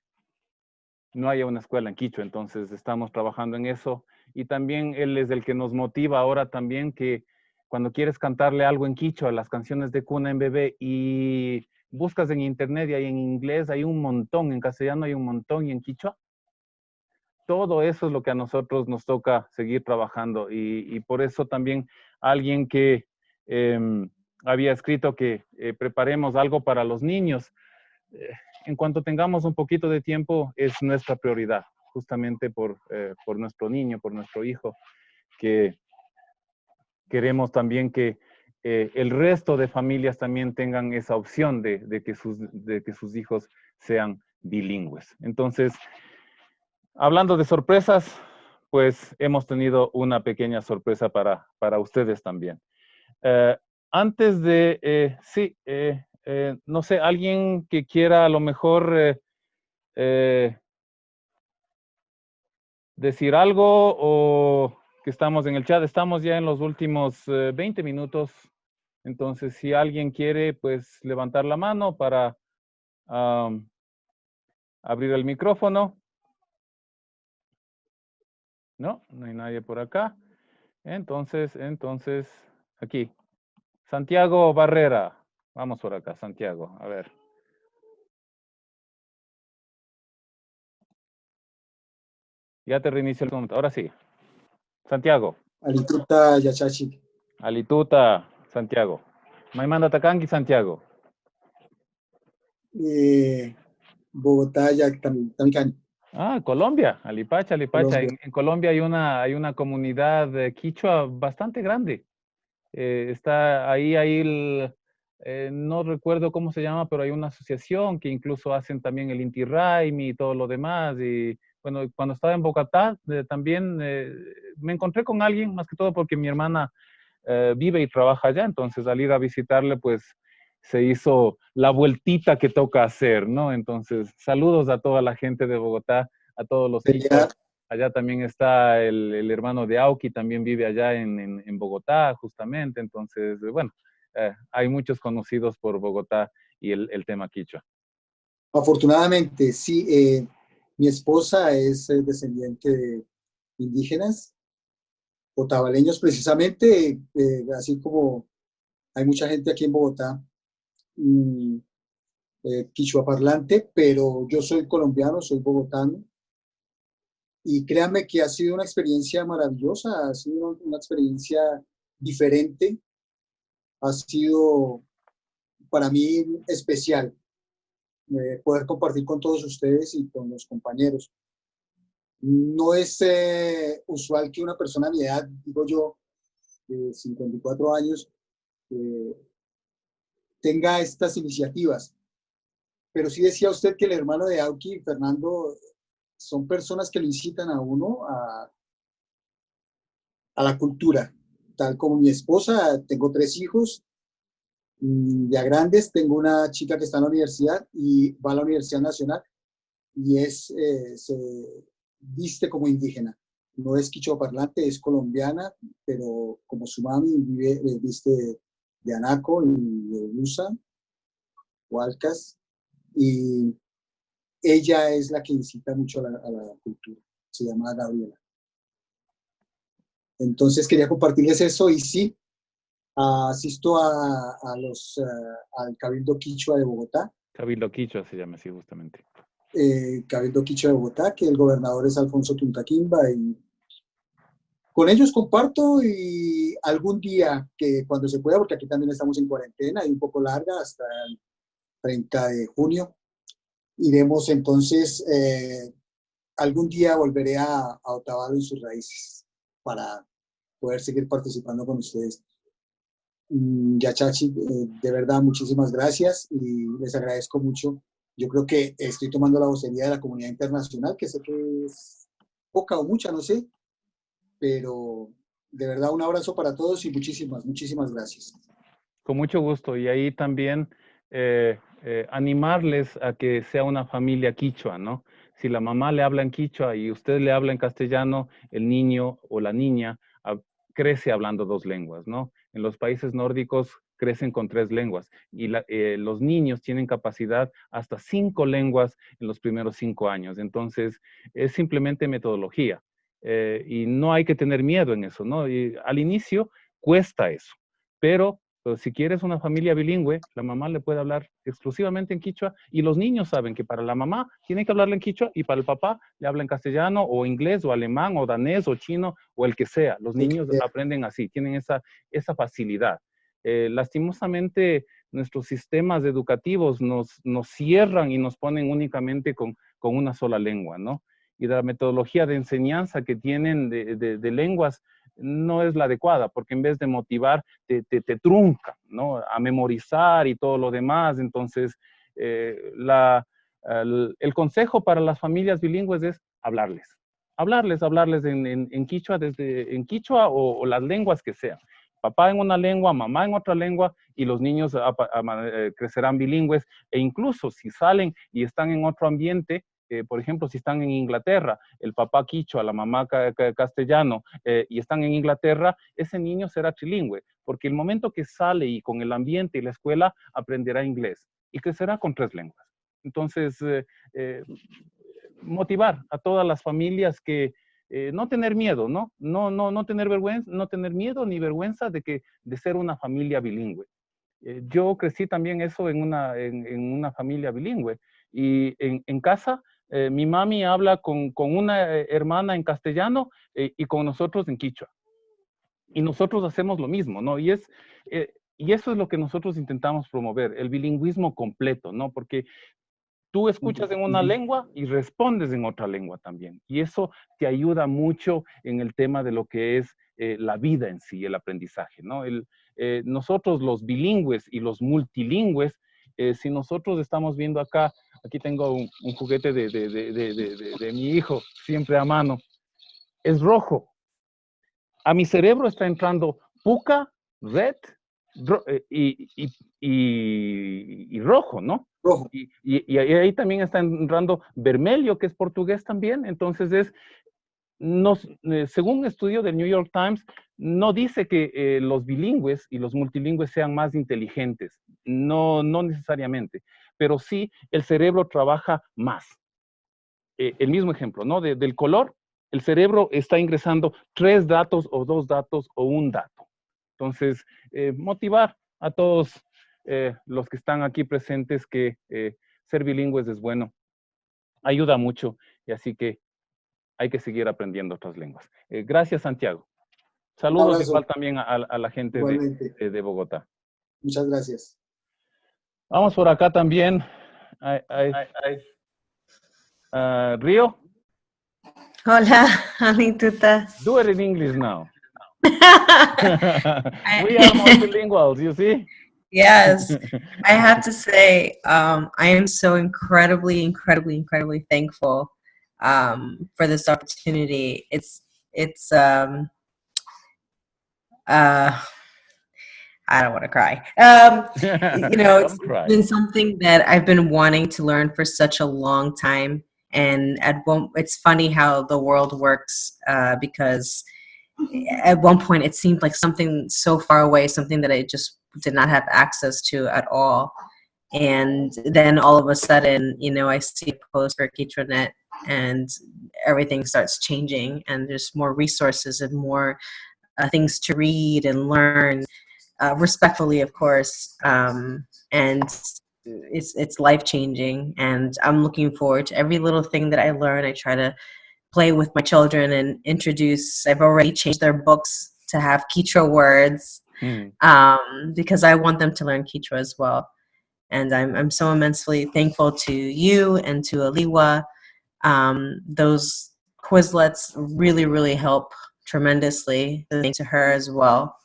A: haya una escuela en Quichua? Entonces, estamos trabajando en eso. Y también él es el que nos motiva ahora también que cuando quieres cantarle algo en Quichua, las canciones de cuna en bebé, y buscas en internet y hay en inglés, hay un montón, en castellano hay un montón y en Quichua. Todo eso es lo que a nosotros nos toca seguir trabajando y por eso también alguien que había escrito que preparemos algo para los niños. En cuanto tengamos un poquito de tiempo, es nuestra prioridad, justamente por nuestro niño, por nuestro hijo, que queremos también que el resto de familias también tengan esa opción de que sus hijos sean bilingües. Entonces, hablando de sorpresas, pues hemos tenido una pequeña sorpresa para ustedes también. Antes de, no sé, alguien que quiera a lo mejor decir algo o que estamos en el chat. Estamos ya en los últimos 20 minutos. Entonces, si alguien quiere, pues levantar la mano para abrir el micrófono. No, no hay nadie por acá. Entonces, aquí. Santiago Barrera. Vamos por acá, Santiago. A ver. Ya te reinicio el momento. Ahora sí. Santiago.
T: Alituta, Yachachi.
A: Alituta, Santiago. Maimanda Takangi, Santiago.
T: Bogotá, Yactamicani.
A: Ah, Colombia, Alipacha.
T: Colombia.
A: En Colombia hay una comunidad quichua bastante grande. Está ahí no recuerdo cómo se llama, pero hay una asociación que incluso hacen también el Inti Raymi y todo lo demás. Y bueno, cuando estaba en Bogotá también me encontré con alguien, más que todo porque mi hermana vive y trabaja allá. Entonces al ir a visitarle, pues se hizo la vueltita que toca hacer, ¿no? Entonces, saludos a toda la gente de Bogotá, a todos los quichuas. Allá también está el hermano de Auki, también vive allá en Bogotá, justamente. Entonces, bueno, hay muchos conocidos por Bogotá y el tema quichua.
T: Afortunadamente, sí. Mi esposa es descendiente de indígenas, otavaleños precisamente, así como hay mucha gente aquí en Bogotá, quichua parlante, pero yo soy colombiano, soy bogotano. Y créanme que ha sido una experiencia maravillosa, ha sido una experiencia diferente, ha sido para mí especial poder compartir con todos ustedes y con los compañeros. No es usual que una persona a mi edad, digo yo, de 54 años, tenga estas iniciativas. Pero sí decía usted que el hermano de Auki, Fernando, son personas que lo incitan a uno a la cultura. Tal como mi esposa, tengo 3 hijos, ya grandes, tengo una chica que está en la universidad y va a la Universidad Nacional y se viste como indígena. No es quichua parlante, es colombiana, pero como su mami viste de anaco y de blusa, hualcas, y ella es la que incita mucho a la cultura. Se llama Gabriela. Entonces quería compartirles eso y sí, asisto al Cabildo Quichua de Bogotá.
A: Cabildo Quichua se llama así justamente.
T: Cabildo Quichua de Bogotá, que el gobernador es Alfonso Tuntaquimba, y con ellos comparto, y algún día que cuando se pueda, porque aquí también estamos en cuarentena y un poco larga hasta el 30 de junio, iremos entonces, algún día volveré a Otavalo y sus raíces para poder seguir participando con ustedes. Yachachi, de verdad, muchísimas gracias y les agradezco mucho. Yo creo que estoy tomando la vocería de la comunidad internacional, que sé que es poca o mucha, no sé, pero de verdad un abrazo para todos y muchísimas gracias.
A: Con mucho gusto. Y ahí también animarles a que sea una familia quichua, ¿no? Si la mamá le habla en quichua y usted le habla en castellano, el niño o la niña crece hablando 2 lenguas, ¿no? En los países nórdicos crecen con 3 lenguas y los niños tienen capacidad hasta 5 lenguas en los primeros 5 años. Entonces, es simplemente metodología y no hay que tener miedo en eso, ¿no? Y al inicio cuesta eso, pero si quieres una familia bilingüe, la mamá le puede hablar exclusivamente en quichua y los niños saben que para la mamá tienen que hablarle en quichua y para el papá le habla en castellano o inglés o alemán o danés o chino o el que sea. Los niños aprenden así, tienen esa facilidad. Lastimosamente, nuestros sistemas educativos nos cierran y nos ponen únicamente con una sola lengua, ¿no? Y la metodología de enseñanza que tienen de lenguas no es la adecuada, porque en vez de motivar, te trunca, ¿no? A memorizar y todo lo demás. Entonces, el consejo para las familias bilingües es hablarles en quichua, en quichua o las lenguas que sean. Papá en una lengua, mamá en otra lengua, y los niños crecerán bilingües, e incluso si salen y están en otro ambiente, por ejemplo, si están en Inglaterra, el papá quichua, la mamá castellano, y están en Inglaterra, ese niño será trilingüe, porque el momento que sale y con el ambiente y la escuela, aprenderá inglés y crecerá con 3 lenguas. Entonces, motivar a todas las familias que no tener miedo, ¿no? No tener vergüenza, no tener miedo ni vergüenza de ser una familia bilingüe. Yo crecí también eso en una familia bilingüe, y en casa mi mami habla con una hermana en castellano y con nosotros en quichua. Y nosotros hacemos lo mismo, ¿no? Y eso es lo que nosotros intentamos promover, el bilingüismo completo, ¿no? Porque tú escuchas en una lengua y respondes en otra lengua también. Y eso te ayuda mucho en el tema de lo que es la vida en sí, el aprendizaje, ¿no? Nosotros los bilingües y los multilingües, si nosotros estamos viendo acá, aquí tengo un juguete de mi hijo, siempre a mano, es rojo. A mi cerebro está entrando puca, red y rojo, ¿no?
T: Rojo.
A: Y ahí también está entrando vermelho, que es portugués también. Entonces, según un estudio del New York Times, no dice que los bilingües y los multilingües sean más inteligentes. No necesariamente. Pero sí, el cerebro trabaja más. El mismo ejemplo, ¿no? Del color, el cerebro está ingresando 3 datos o 2 datos o 1 dato. Entonces, motivar a todos los que están aquí presentes que ser bilingües es bueno, ayuda mucho, y así que hay que seguir aprendiendo otras lenguas. Gracias, Santiago. Saludos igual también a la gente de Bogotá.
T: Muchas gracias.
A: Vamos por acá también. Río.
U: Hola, Alituta.
A: Do it in English now. We are multilinguals, you see?
U: Yes, I have to say, I am so incredibly thankful for this opportunity. I don't want to cry. It's been something that I've been wanting to learn for such a long time. And it's funny how the world works because at one point it seemed like something so far away, something that I just did not have access to at all. And then all of a sudden, I see a post for KichuaNet and everything starts changing and there's more resources and more things to read and learn, respectfully, of course. And it's life-changing, and I'm looking forward to every little thing that I learn. I try to play with my children and introduce. I've already changed their books to have Quechua words because I want them to learn Quechua as well. And I'm so immensely thankful to you and to Aliwa. Those Quizlets really help tremendously. Thanks to her as well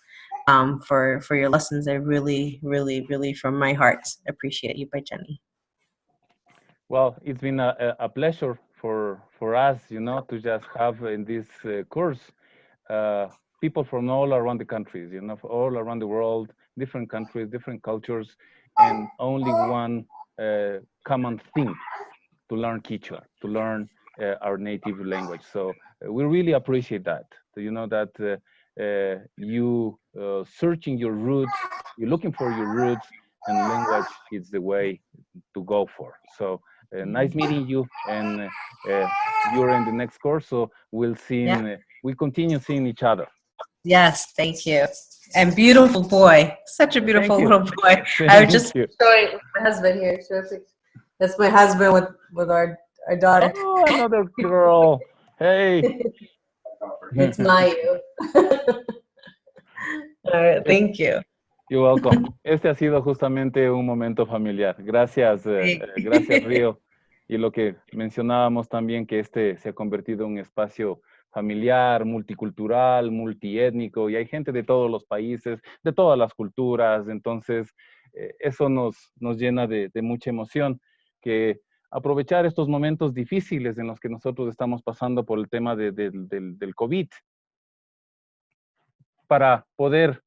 U: for your lessons. I really from my heart appreciate you, by Jenny.
A: Well, it's been a pleasure for us, to just have in this course people from all around the countries, all around the world, different countries, different cultures, and only one common thing: to learn Quechua, to learn our native language. So we really appreciate that. That you searching your roots, you're looking for your roots, and language is the way to go for. So nice meeting you, and you're in the next course, so we'll continue seeing each other.
U: Yes, thank you. And beautiful boy, such a beautiful little boy. I was just showing my husband here. That's my husband with our daughter.
A: Oh, another girl. Hey.
U: It's Mayu. All right, thank you.
A: You're welcome. Este ha sido justamente un momento familiar. Gracias, gracias, Río. Y lo que mencionábamos también, que este se ha convertido en un espacio familiar, multicultural, multiétnico, y hay gente de todos los países, de todas las culturas. Entonces, eso nos llena de mucha emoción, que aprovechar estos momentos difíciles en los que nosotros estamos pasando por el tema del COVID, para poder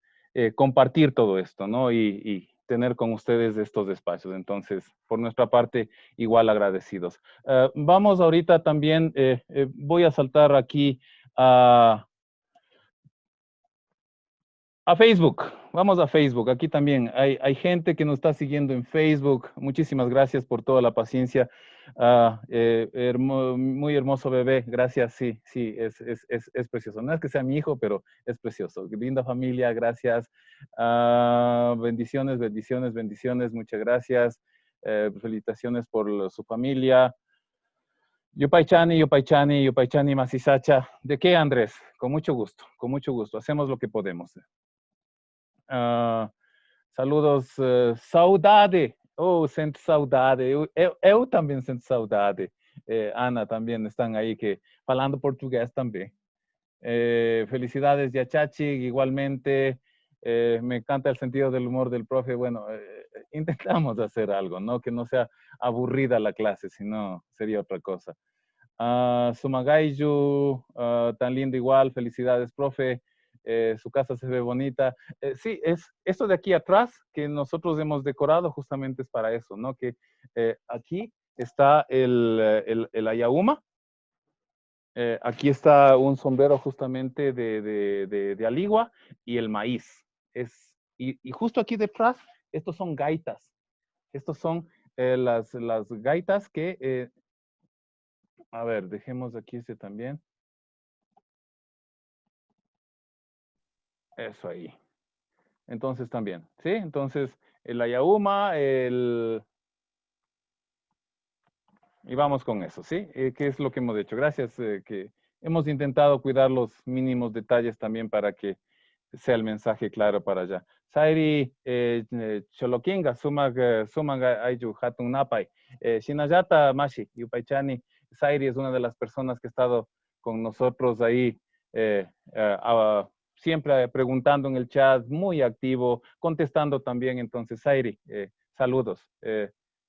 A: compartir todo esto, ¿no? Y tener con ustedes estos espacios. Entonces, por nuestra parte, igual agradecidos. Vamos ahorita también, voy a saltar aquí a Facebook. Vamos a Facebook. Aquí también hay gente que nos está siguiendo en Facebook. Muchísimas gracias por toda la paciencia. Muy hermoso bebé. Gracias. Sí, es precioso. No es que sea mi hijo, pero es precioso. Linda familia. Gracias. Bendiciones. Muchas gracias. Felicitaciones por su familia. Yupaychani, Masisacha. ¿De qué, Andrés? Con mucho gusto. Hacemos lo que podemos. Saludos, saudade. Oh, sinto saudade. Eu também sinto saudade. Ana também están ahí que falando portugués también. Felicidades, Yachachi, igualmente. Me encanta el sentido del humor del profe. Bueno, intentamos hacer algo, ¿no? Que no sea aburrida la clase, sino sería otra cosa. Sumagayu, tan lindo igual. Felicidades, profe. Su casa se ve bonita. Sí, es esto de aquí atrás que nosotros hemos decorado justamente es para eso, ¿no? Que aquí está el ayauma. Aquí está un sombrero justamente de aligua y el maíz. Y justo aquí detrás, estos son gaitas. Estos son las gaitas que... a ver, dejemos aquí este también. Eso ahí. Entonces también, ¿sí? Entonces, el ayauma, y vamos con eso, ¿sí? ¿Qué es lo que hemos hecho? Gracias, que hemos intentado cuidar los mínimos detalles también para que sea el mensaje claro para allá. Sairi Cholokinga, Sumaga Ayu Hatun Napay, Shinayata Mashi, Yupaychani. Sairi es una de las personas que ha estado nosotros ahí, siempre preguntando en el chat, muy activo, contestando también. Entonces, Airi, saludos.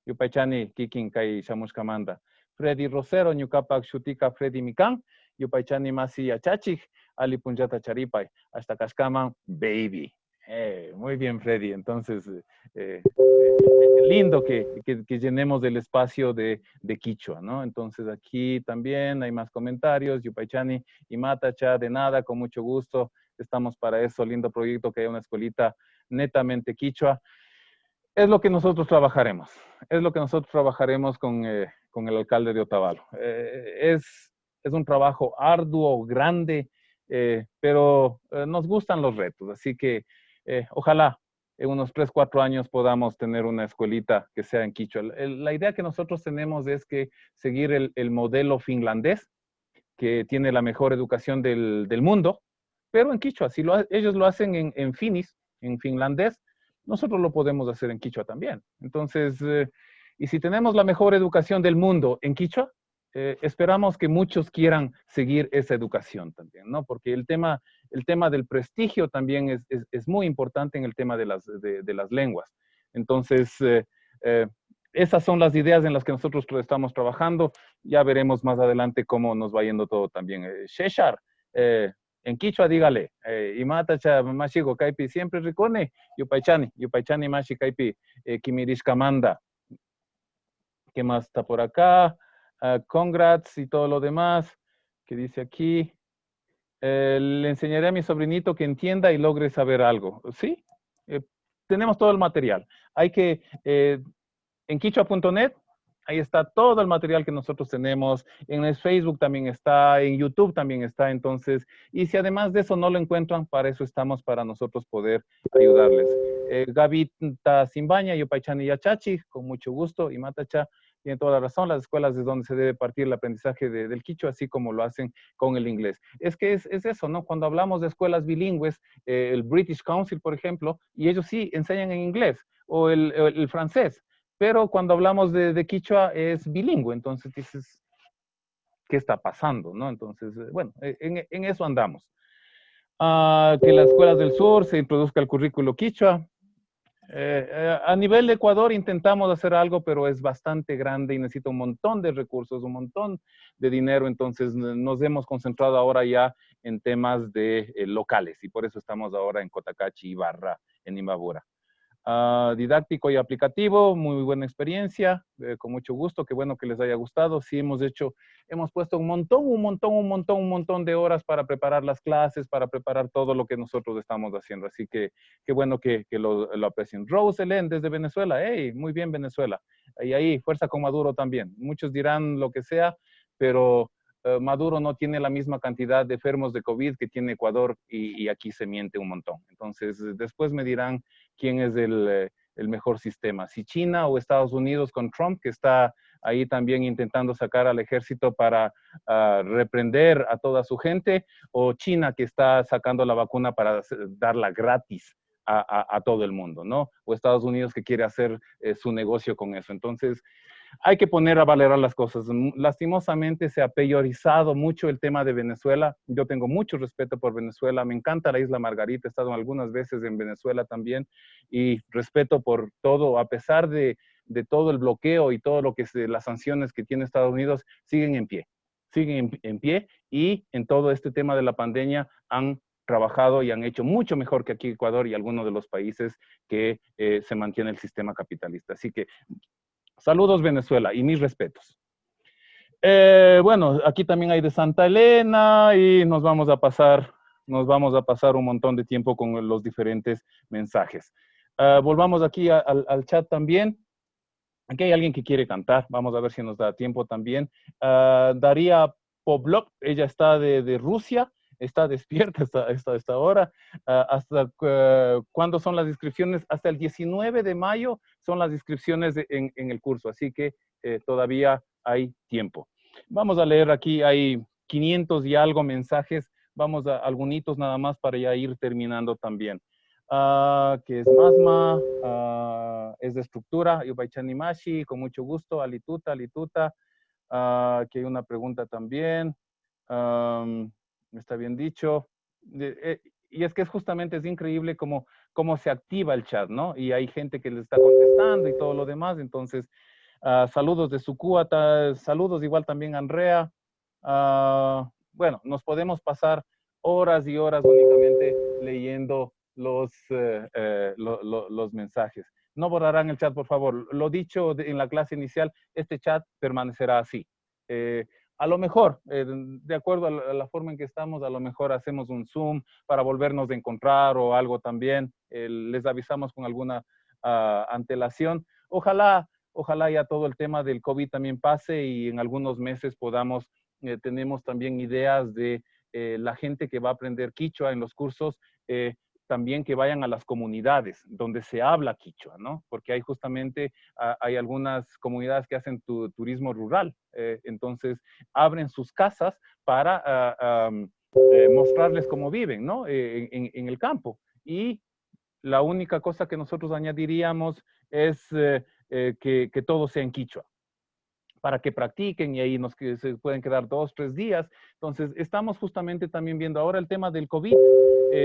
A: Yupaychani, Kikin, Kai, Shamushkamanda. Freddy Rosero, Ñukapak, Shutika, Freddy Mikan, Yupaychani, Masi, Achachik, Ali Punjata Charipay, hasta Kashkaman, Baby. Muy bien, Freddy. Entonces, lindo que llenemos el espacio de Quichua, ¿no? Entonces, aquí también hay más comentarios. Yupaychani y Matacha, de nada, con mucho gusto. Estamos para eso, lindo proyecto, que haya una escuelita netamente Quichua. Es lo que nosotros trabajaremos. Es lo que nosotros trabajaremos con el alcalde de Otavalo. Es un trabajo arduo, grande, pero nos gustan los retos. Así que ojalá en unos 3, 4 años podamos tener una escuelita que sea en Quichua. La idea que nosotros tenemos es que seguir el modelo finlandés, que tiene la mejor educación del mundo, pero en Quichua. Si ellos lo hacen en Finnish, en finlandés, nosotros lo podemos hacer en Quichua también. Entonces, y si tenemos la mejor educación del mundo en Quichua, esperamos que muchos quieran seguir esa educación también, ¿no? Porque el tema del prestigio también es muy importante en el tema de las lenguas. Entonces, esas son las ideas en las que nosotros estamos trabajando. Ya veremos más adelante cómo nos va yendo todo también. Sheshar, en Quichua dígale, Imatacha Mashigo Kaipi siempre ricone, Yupaychani Mashi Kaipi, Kimirishkamanda. ¿Qué más está por acá? Congrats y todo lo demás que dice aquí. Le enseñaré a mi sobrinito que entienda y logre saber algo. ¿Sí? Tenemos todo el material. Hay que, en quichua.net, ahí está todo el material que nosotros tenemos. En el Facebook también está, en YouTube también está. Entonces, y si además de eso no lo encuentran, para eso estamos, para nosotros poder ayudarles. Gavita Simbaña, Yopaychani Yachachi, con mucho gusto, y Matacha, tiene toda la razón, las escuelas es donde se debe partir el aprendizaje del quichua, así como lo hacen con el inglés. Es que es eso, ¿no? Cuando hablamos de escuelas bilingües, el British Council, por ejemplo, y ellos sí enseñan en inglés, o el francés, pero cuando hablamos de quichua es bilingüe, entonces dices, ¿qué está pasando, no? Entonces, bueno, en eso andamos. Que las escuelas del sur se introduzca el currículo quichua. A nivel de Ecuador intentamos hacer algo, pero es bastante grande y necesita un montón de recursos, un montón de dinero. Entonces nos hemos concentrado ahora ya en temas de locales, y por eso estamos ahora en Cotacachi, Ibarra, en Imbabura. Didáctico y aplicativo, muy buena experiencia, con mucho gusto, qué bueno que les haya gustado. Sí, hemos puesto un montón de horas para preparar las clases, para preparar todo lo que nosotros estamos haciendo. Así que qué bueno que lo aprecien. Rose Helen desde Venezuela, hey, muy bien Venezuela. Y ahí, fuerza con Maduro también. Muchos dirán lo que sea, pero Maduro no tiene la misma cantidad de enfermos de COVID que tiene Ecuador, y aquí se miente un montón. Entonces, después me dirán quién es el mejor sistema, si China o Estados Unidos con Trump, que está ahí también intentando sacar al ejército para reprender a toda su gente, o China, que está sacando la vacuna para darla gratis a todo el mundo, ¿no? O Estados Unidos, que quiere hacer su negocio con eso. Entonces, hay que poner a valorar las cosas. Lastimosamente se ha peyorizado mucho el tema de Venezuela. Yo tengo mucho respeto por Venezuela. Me encanta la Isla Margarita. He estado algunas veces en Venezuela también. Y respeto por todo, a pesar de todo el bloqueo y todo lo que las sanciones que tiene Estados Unidos, siguen en pie. Siguen en pie, y en todo este tema de la pandemia han trabajado y han hecho mucho mejor que aquí Ecuador y algunos de los países que se mantiene el sistema capitalista. Así que saludos Venezuela y mis respetos. Bueno, aquí también hay de Santa Elena, y nos vamos a pasar un montón de tiempo con los diferentes mensajes. Volvamos aquí al chat también. Aquí hay alguien que quiere cantar. Vamos a ver si nos da tiempo también. Daria Poblok, ella está de Rusia. Está despierta hasta esta hora. ¿Hasta cuándo son las inscripciones? Hasta el 19 de mayo son las inscripciones en el curso, así que todavía hay tiempo. Vamos a leer aquí, hay 500 y algo mensajes. Vamos a algunitos nada más para ya ir terminando también. Que es Masma, es de estructura, Yubaichani Mashi, con mucho gusto, Alituta. Que hay una pregunta también. Está bien dicho. Y es que justamente es increíble cómo se activa el chat, ¿no? Y hay gente que le está contestando y todo lo demás. Entonces, saludos de Sucuata, saludos igual también a Andrea. Bueno, nos podemos pasar horas y horas únicamente leyendo los mensajes. No borrarán el chat, por favor. Lo dicho en la clase inicial, este chat permanecerá así. A lo mejor, de acuerdo a la forma en que estamos, a lo mejor hacemos un Zoom para volvernos a encontrar o algo también. Les avisamos con alguna antelación. Ojalá ya todo el tema del COVID también pase y en algunos meses podamos, tenemos también ideas de la gente que va a aprender quichua en los cursos, también que vayan a las comunidades donde se habla quichua, ¿no? Porque hay justamente, hay algunas comunidades que hacen turismo rural, entonces abren sus casas para mostrarles cómo viven, ¿no? En el campo. Y la única cosa que nosotros añadiríamos es que todo sea en quichua, para que practiquen y ahí se pueden quedar 2, 3 días. Entonces, estamos justamente también viendo ahora el tema del COVID.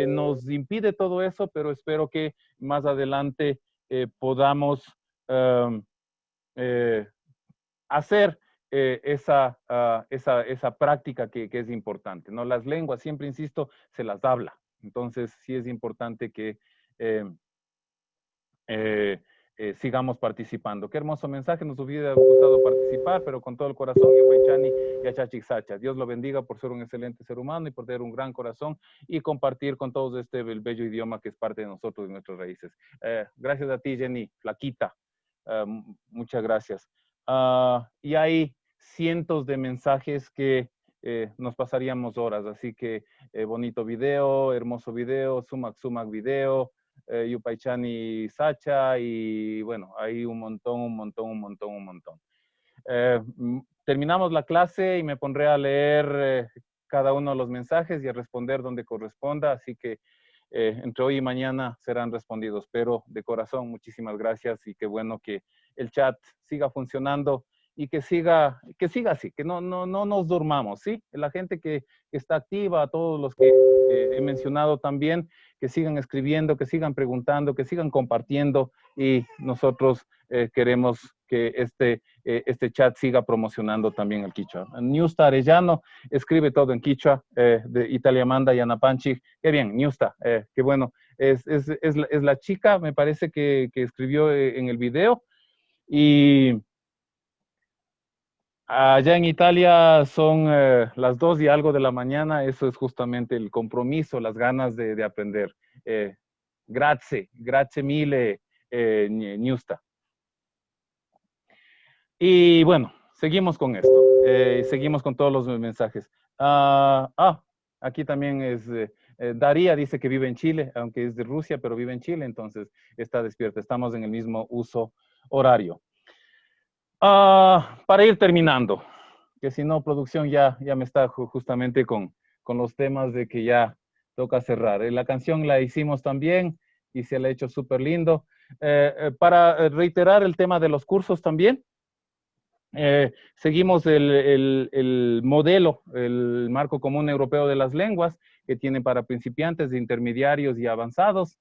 A: Nos impide todo eso, pero espero que más adelante podamos hacer esa práctica que es importante, ¿no? Las lenguas, siempre insisto, se las habla. Entonces, sí es importante que sigamos participando. Qué hermoso mensaje, nos hubiera gustado participar, pero con todo el corazón, Yupaychani y Achachik Sacha. Dios lo bendiga por ser un excelente ser humano y por tener un gran corazón y compartir con todos el bello idioma que es parte de nosotros y nuestras raíces. Gracias a ti, Jenny, flaquita. Muchas gracias. Y hay cientos de mensajes que nos pasaríamos horas, así que bonito video, hermoso video, sumac video, Yupaychani Sacha, y bueno, hay un montón. Terminamos la clase y me pondré a leer cada uno de los mensajes y a responder donde corresponda, así que entre hoy y mañana serán respondidos, pero de corazón muchísimas gracias y qué bueno que el chat siga funcionando y que siga así, que no nos durmamos, ¿sí? La gente que está activa, a todos los que he mencionado también, que sigan escribiendo, que sigan preguntando, que sigan compartiendo y nosotros queremos que este chat siga promocionando también el quichua. Niusta Arellano escribe todo en quichua, de Italia Manda y Anapanchi. Qué bien, Niusta, qué bueno. Es la chica, me parece que escribió en el video. Y allá en Italia son las 2 y algo de la mañana. Eso es justamente el compromiso, las ganas de aprender. Grazie mille, Niusta. Y bueno, seguimos con esto. Seguimos con todos los mensajes. Aquí también es Daría, dice que vive en Chile, aunque es de Rusia, pero vive en Chile, entonces está despierta. Estamos en el mismo uso horario. Para ir terminando, que si no, producción ya me está justamente con los temas de que ya toca cerrar. La canción la hicimos también y se la ha hecho súper lindo. Para reiterar el tema de los cursos también, seguimos el modelo, el Marco Común Europeo de las Lenguas, que tiene para principiantes, intermediarios y avanzados.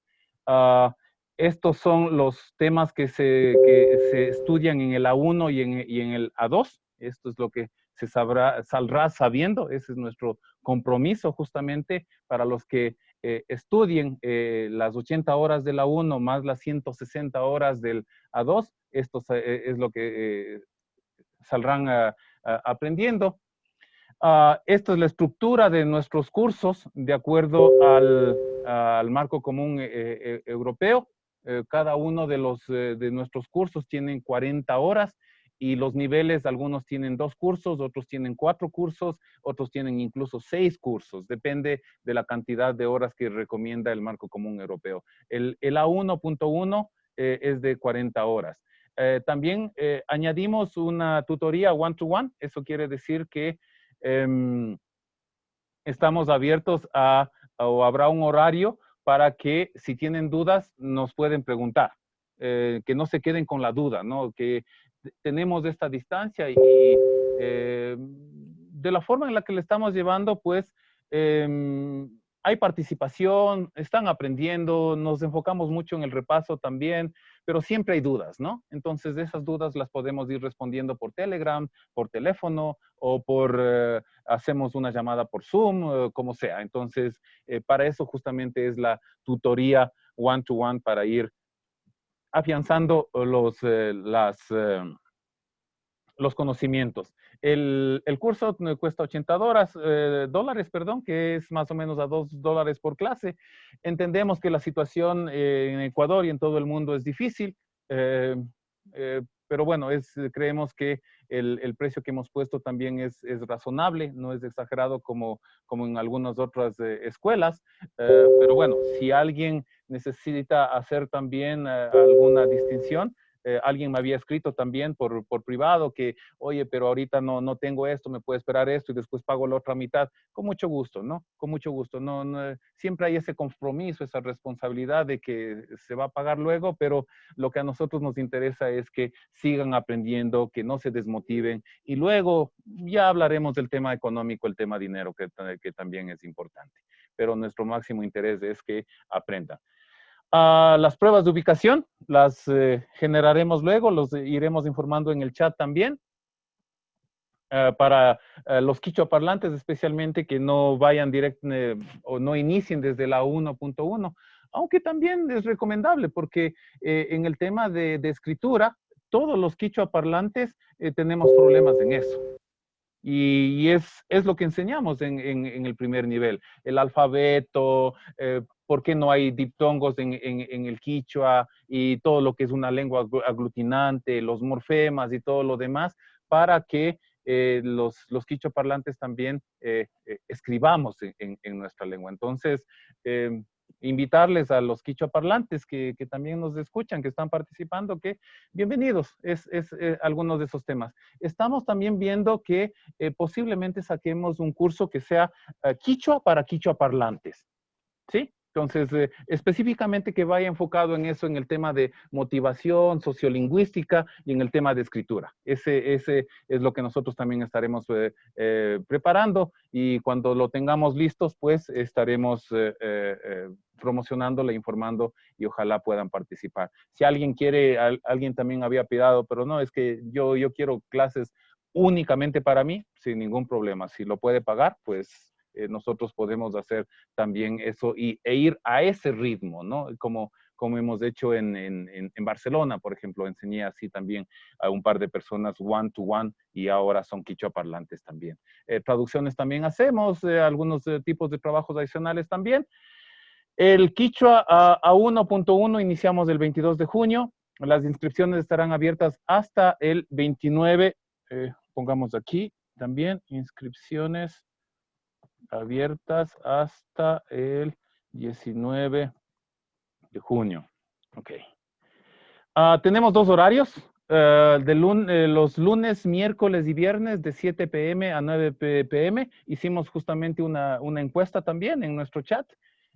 A: Estos son los temas que se estudian en el A1 y en el A2. Esto es lo que se saldrá sabiendo. Ese es nuestro compromiso justamente para los que estudien las 80 horas del A1 más las 160 horas del A2. Esto es lo que saldrán aprendiendo. Esta es la estructura de nuestros cursos de acuerdo al Marco Común Europeo. Cada uno de nuestros cursos tienen 40 horas y los niveles, algunos tienen 2 cursos, otros tienen 4 cursos, otros tienen incluso 6 cursos. Depende de la cantidad de horas que recomienda el Marco Común Europeo. El A1.1 es de 40 horas. También añadimos una tutoría one-to-one. Eso quiere decir que estamos abiertos o habrá un horario para que si tienen dudas nos pueden preguntar, que no se queden con la duda, ¿no? Que tenemos esta distancia y de la forma en la que le estamos llevando, pues, hay participación, están aprendiendo, nos enfocamos mucho en el repaso también, pero siempre hay dudas, ¿no? Entonces, esas dudas las podemos ir respondiendo por Telegram, por teléfono, o hacemos una llamada por Zoom, como sea. Entonces, para eso justamente es la tutoría one-to-one, para ir afianzando los conocimientos. El curso cuesta $80, que es más o menos a $2 por clase. Entendemos que la situación en Ecuador y en todo el mundo es difícil, pero bueno, creemos que el precio que hemos puesto también es razonable, no es exagerado como en algunas otras escuelas, pero bueno, si alguien necesita hacer también alguna distinción, alguien me había escrito también por privado que, oye, pero ahorita no tengo esto, me puede esperar esto y después pago la otra mitad. Con mucho gusto, ¿no? Con mucho gusto. No, siempre hay ese compromiso, esa responsabilidad de que se va a pagar luego, pero lo que a nosotros nos interesa es que sigan aprendiendo, que no se desmotiven, y luego ya hablaremos del tema económico, el tema dinero, que también es importante. Pero nuestro máximo interés es que aprendan. Las pruebas de ubicación las generaremos luego, los iremos informando en el chat también. Para los quichua parlantes, especialmente, que no vayan o no inicien desde la 1.1, aunque también es recomendable, porque en el tema de escritura, todos los quichua parlantes tenemos problemas en eso. Y es lo que enseñamos en el primer nivel. El alfabeto, por qué no hay diptongos en el quichua, y todo lo que es una lengua aglutinante, los morfemas y todo lo demás, para que los quichua parlantes también escribamos en nuestra lengua. Entonces, invitarles a los quichua parlantes que también nos escuchan, que están participando, que bienvenidos, es algunos de esos temas. Estamos también viendo que posiblemente saquemos un curso que sea quichua para quichua parlantes, ¿sí? Entonces, específicamente que vaya enfocado en eso, en el tema de motivación sociolingüística y en el tema de escritura. Ese es lo que nosotros también estaremos preparando, y cuando lo tengamos listos, pues estaremos promocionándole, informando, y ojalá puedan participar. Si alguien quiere, alguien también había pedido, pero no, es que yo quiero clases únicamente para mí, sin ningún problema. Si lo puede pagar, pues nosotros podemos hacer también eso e ir a ese ritmo, ¿no? Como hemos hecho en Barcelona, por ejemplo, enseñé así también a un par de personas one-to-one, y ahora son quichua parlantes también. Traducciones también hacemos, algunos tipos de trabajos adicionales también. El quichua a 1.1 iniciamos el 22 de junio. Las inscripciones estarán abiertas hasta el 29, pongamos aquí también, inscripciones abiertas hasta el 19 de junio. Ok. Tenemos dos horarios. Los lunes, miércoles y viernes de 7 p.m. a 9 p.m. Hicimos justamente una encuesta también en nuestro chat,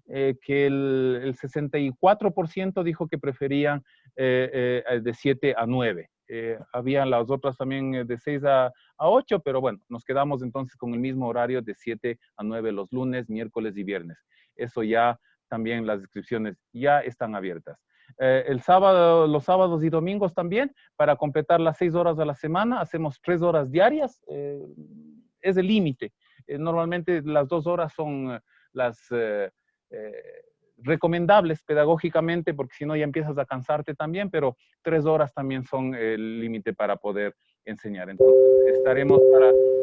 A: que el 64% dijo que preferían de 7 a 9. Habían las otras también de 6 a 8, pero bueno, nos quedamos entonces con el mismo horario de 7 a 9 los lunes, miércoles y viernes. Eso ya también, las inscripciones ya están abiertas. Los sábados y domingos también, para completar las 6 horas a la semana, hacemos 3 horas diarias. Es el límite. Normalmente las 2 horas son las recomendables pedagógicamente, porque si no ya empiezas a cansarte también, pero 3 horas también son el límite para poder enseñar. Entonces estaremos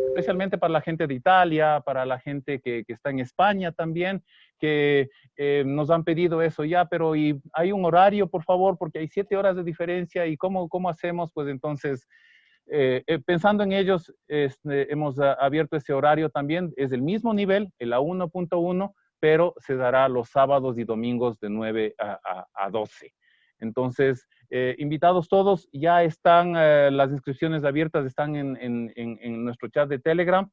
A: especialmente para la gente de Italia, para la gente que está en España también, que nos han pedido eso ya, pero y hay un horario, por favor, porque hay 7 horas de diferencia, y ¿cómo hacemos? Pues entonces, pensando en ellos, hemos abierto ese horario también. Es el mismo nivel, el A1.1, pero se dará los sábados y domingos de 9 a 12. Entonces, invitados todos, ya están las inscripciones abiertas, están en nuestro chat de Telegram.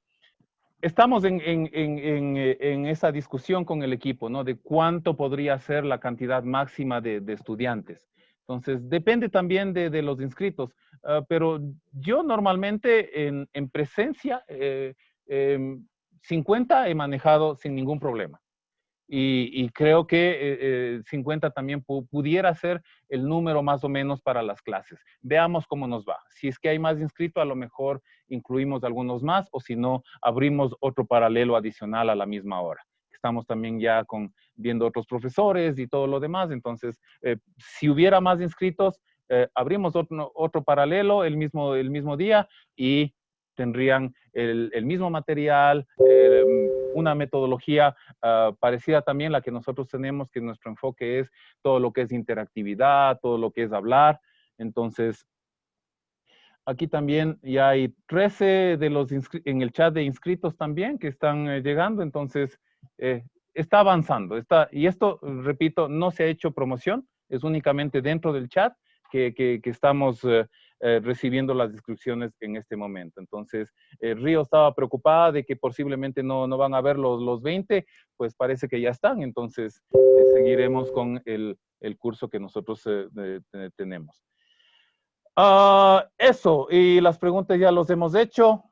A: Estamos en esa discusión con el equipo, ¿no? De cuánto podría ser la cantidad máxima de estudiantes. Entonces, depende también de los inscritos. Pero yo normalmente en presencia 50 he manejado sin ningún problema. Y creo que 50 también pudiera ser el número más o menos para las clases. Veamos cómo nos va. Si es que hay más inscritos, a lo mejor incluimos algunos más, o si no, abrimos otro paralelo adicional a la misma hora. Estamos también ya viendo otros profesores y todo lo demás. Entonces, si hubiera más inscritos, abrimos otro paralelo el mismo día y tendrían el mismo material, una metodología parecida también a la que nosotros tenemos, que nuestro enfoque es todo lo que es interactividad, todo lo que es hablar. Entonces, aquí también ya hay 13 de los en el chat de inscritos también que están llegando. Entonces, está avanzando. Y esto, repito, no se ha hecho promoción, es únicamente dentro del chat que estamos recibiendo las inscripciones en este momento. Entonces, Río estaba preocupada de que posiblemente no van a ver los 20, pues parece que ya están. Entonces, seguiremos con el curso que nosotros tenemos. Eso, y las preguntas ya los hemos hecho.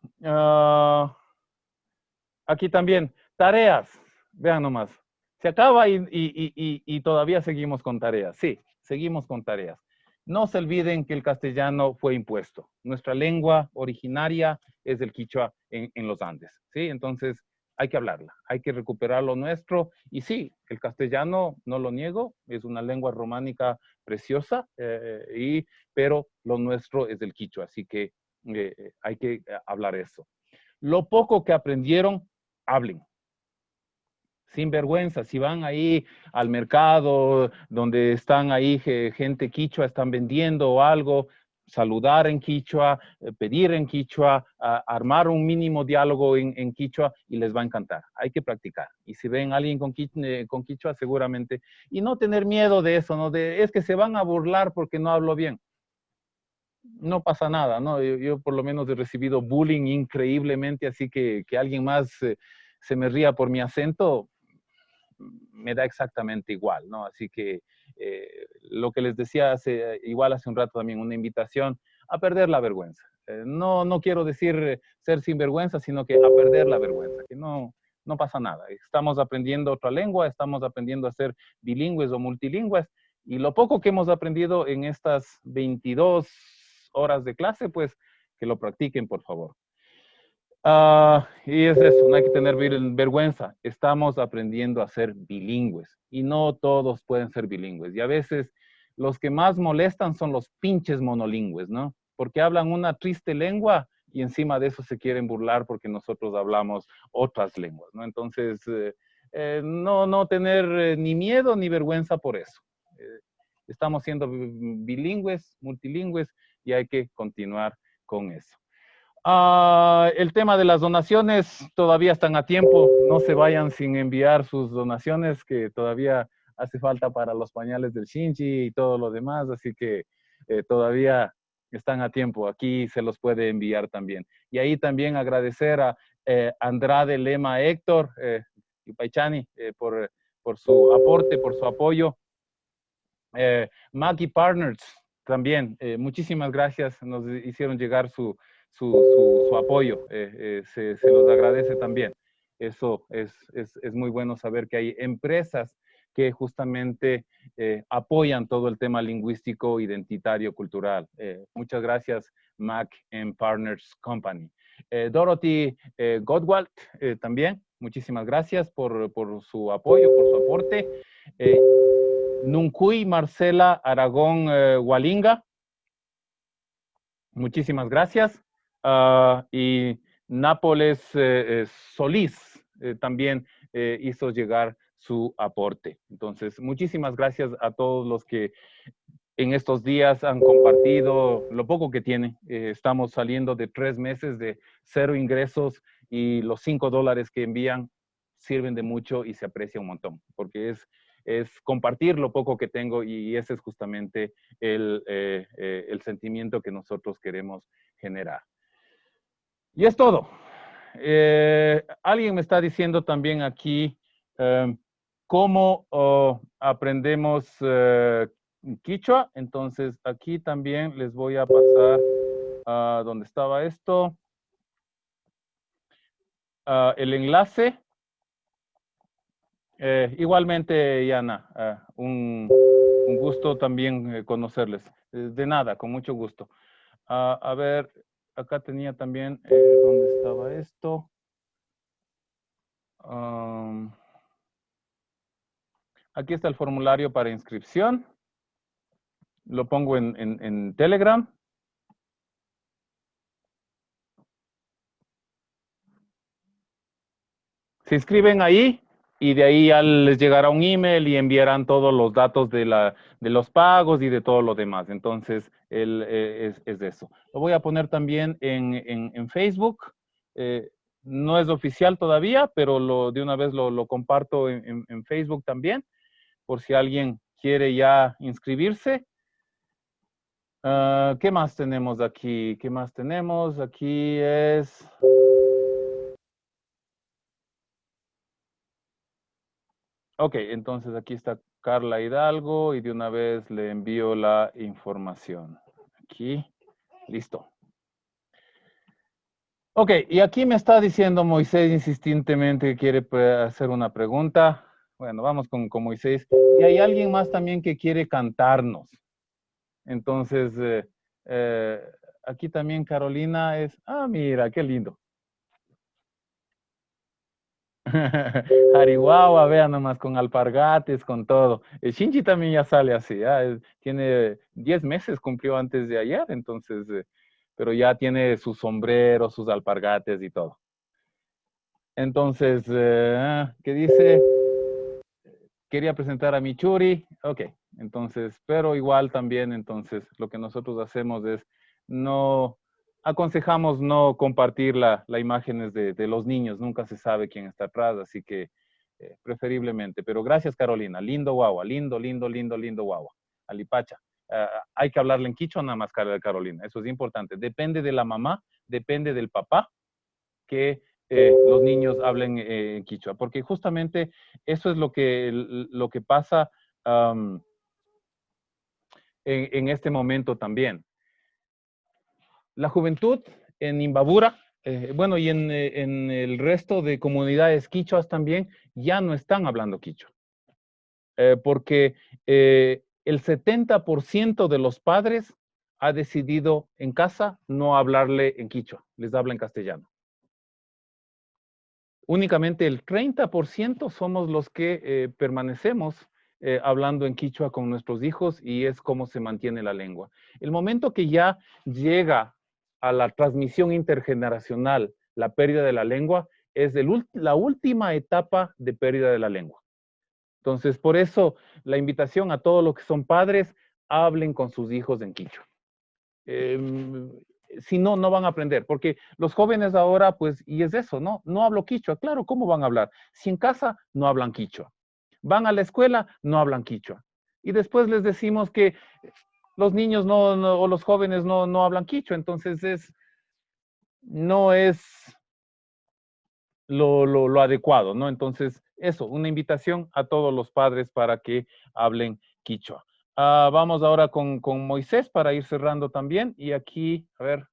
A: Aquí también, tareas. Vean nomás. Se acaba y todavía seguimos con tareas. Sí, seguimos con tareas. No se olviden que el castellano fue impuesto. Nuestra lengua originaria es el quichua en los Andes, ¿sí? Entonces, hay que hablarla, hay que recuperar lo nuestro. Y sí, el castellano, no lo niego, es una lengua románica preciosa, pero lo nuestro es el quichua, así que hay que hablar eso. Lo poco que aprendieron, hablen. Sin vergüenza, si van ahí al mercado donde están ahí gente quichua, están vendiendo o algo, saludar en quichua, pedir en quichua, armar un mínimo diálogo en quichua y les va a encantar. Hay que practicar. Y si ven a alguien con quichua, seguramente. Y no tener miedo de eso, ¿no? Es que se van a burlar porque no hablo bien. No pasa nada, ¿no? Yo por lo menos he recibido bullying increíblemente, así que alguien más se me ría por mi acento, me da exactamente igual, ¿no? Así que lo que les decía hace un rato también, una invitación a perder la vergüenza. No quiero decir ser sinvergüenza, sino que a perder la vergüenza, que no pasa nada. Estamos aprendiendo otra lengua, estamos aprendiendo a ser bilingües o multilingües, y lo poco que hemos aprendido en estas 22 horas de clase, pues que lo practiquen, por favor. Y es eso, no hay que tener vergüenza. Estamos aprendiendo a ser bilingües y no todos pueden ser bilingües. Y a veces los que más molestan son los pinches monolingües, ¿no? Porque hablan una triste lengua y encima de eso se quieren burlar porque nosotros hablamos otras lenguas, ¿no? Entonces, no tener ni miedo ni vergüenza por eso. Estamos siendo bilingües, multilingües y hay que continuar con eso. El tema de las donaciones todavía están a tiempo. No se vayan sin enviar sus donaciones, que todavía hace falta para los pañales del Shinji y todo lo demás. Así que todavía están a tiempo. Aquí se los puede enviar también. Y ahí también agradecer a Andrade Lema Héctor y Paichani por su aporte, por su apoyo. Maggie Partners también. Muchísimas gracias. Nos hicieron llegar su apoyo, se los agradece también. Eso es muy bueno saber que hay empresas que justamente apoyan todo el tema lingüístico, identitario, cultural. Muchas gracias, Mac and Partners Company. Dorothy Godwald también, muchísimas gracias por su apoyo, por su aporte. Nuncuy Marcela Aragón Hualinga, muchísimas gracias. Y Nápoles Solís también hizo llegar su aporte. Entonces, muchísimas gracias a todos los que en estos días han compartido lo poco que tienen. Estamos saliendo de 3 meses de 0 ingresos y los $5 que envían sirven de mucho y se aprecia un montón, porque es compartir lo poco que tengo y ese es justamente el sentimiento que nosotros queremos generar. Y es todo. Alguien me está diciendo también aquí cómo aprendemos quichua. Entonces, aquí también les voy a pasar a donde estaba esto. el enlace. Igualmente, Yana, un gusto también conocerles. De nada, con mucho gusto. A ver, acá tenía también, ¿dónde estaba esto? Aquí está el formulario para inscripción. Lo pongo en Telegram. Se inscriben ahí y de ahí ya les llegará un email y enviarán todos los datos de los pagos y de todo lo demás. Entonces, es de eso. Lo voy a poner también en Facebook. No es oficial todavía, pero de una vez lo comparto en Facebook también, por si alguien quiere ya inscribirse. ¿Qué más tenemos aquí? ¿Qué más tenemos? Aquí es... Ok, entonces aquí está Carla Hidalgo y de una vez le envío la información. Aquí, listo. Ok, y aquí me está diciendo Moisés insistentemente que quiere hacer una pregunta. Bueno, vamos con Moisés. Y hay alguien más también que quiere cantarnos. Entonces, aquí también Carolina es... Ah, mira, qué lindo. Arihuahua, vean nomás, con alpargates, con todo. El Shinji también ya sale así, tiene 10 meses, cumplió antes de ayer, entonces, pero ya tiene sus sombreros, sus alpargates y todo. Entonces, ¿qué dice? Quería presentar a Michuri, ok, entonces, pero igual también, entonces, lo que nosotros hacemos es aconsejamos no compartir las imágenes de los niños, nunca se sabe quién está atrás, así que preferiblemente. Pero gracias, Carolina. Lindo guagua, lindo, lindo, lindo, lindo guagua. Alipacha. Hay que hablarle en quichua nada más, Carolina, eso es importante. Depende de la mamá, depende del papá, que los niños hablen en quichua, porque justamente eso es lo que pasa en este momento también. La juventud en Imbabura, bueno, y en el resto de comunidades quichuas también, ya no están hablando quichua. Porque el 70% de los padres ha decidido en casa no hablarle en quichua, les habla en castellano. Únicamente el 30% somos los que permanecemos hablando en quichua con nuestros hijos y es como se mantiene la lengua. El momento que ya llega a la transmisión intergeneracional la pérdida de la lengua es la última etapa de pérdida de la lengua. Entonces, por eso la invitación a todos los que son padres, hablen con sus hijos en quichua. Si no, no van a aprender, porque los jóvenes ahora, pues, y es eso, ¿no? No hablo quichua. Claro, ¿cómo van a hablar? Si en casa no hablan quichua. Van a la escuela, no hablan quichua. Y después les decimos que los niños o los jóvenes no hablan quichua. Entonces, no es lo adecuado, ¿no? Entonces, eso, una invitación a todos los padres para que hablen quichua. Vamos ahora con Moisés para ir cerrando también. Y aquí, a ver,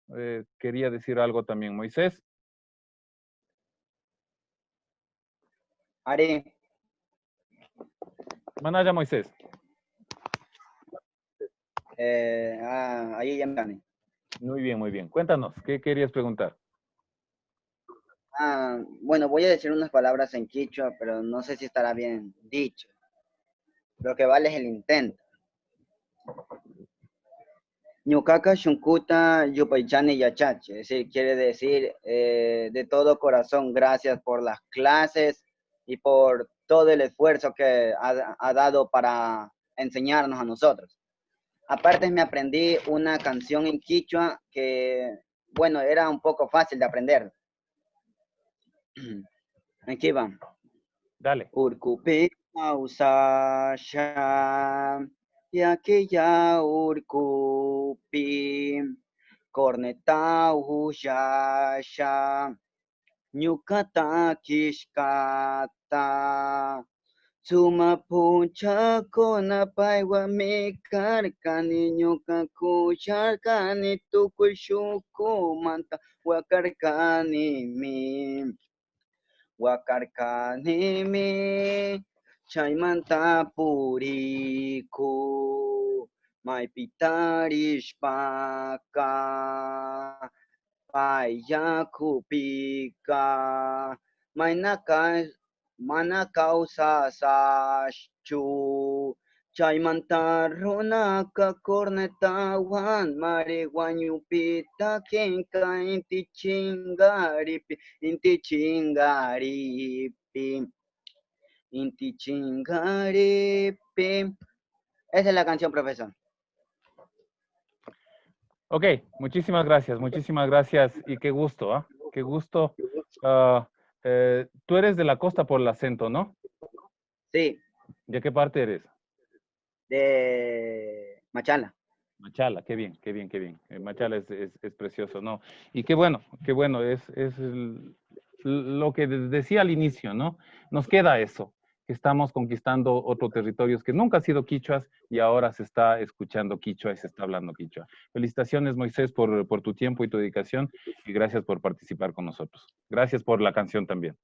A: quería decir algo también, Moisés.
C: Ari.
A: Manaya, Moisés.
C: Ahí ya me gané.
A: Muy bien, muy bien. Cuéntanos, ¿qué querías preguntar?
C: Bueno, voy a decir unas palabras en quichua, pero no sé si estará bien dicho. Lo que vale es el intento. Ñucaca Shunkuta Yupaychani Yachache, es decir, quiere decir de todo corazón, gracias por las clases y por todo el esfuerzo que ha dado para enseñarnos a nosotros. Aparte me aprendí una canción en quichua que, bueno, era un poco fácil de aprender. Aquí va.
A: Dale.
C: Urkupe Ausasha, Yakeya Urkupi, Corneta Uyasha, Ñukata Kishkata, Suma Puncha Kona Paiwa Mekarkani, Ñuka Kusharkani, Tukushuku Manta, Wakarkani Mi. wakarkanimi chaymanta puriku maypitarishpaka payyakupika mana kawsasashchu chaymanta runaka cornetawan marihuañupita kenka inti chingaripi esa es la canción, profesor.
A: Ok, muchísimas gracias y qué gusto, ¿ah? Qué gusto. Tú eres de la costa por el acento, ¿no?
C: Sí.
A: ¿De qué parte eres?
C: De Machala.
A: Machala, qué bien. Machala es precioso, ¿no? Y qué bueno, es lo que decía al inicio, ¿no? Nos queda eso, que estamos conquistando otros territorios que nunca han sido quichuas y ahora se está escuchando quichua y se está hablando quichua. Felicitaciones, Moisés, por tu tiempo y tu dedicación y gracias por participar con nosotros. Gracias por la canción también.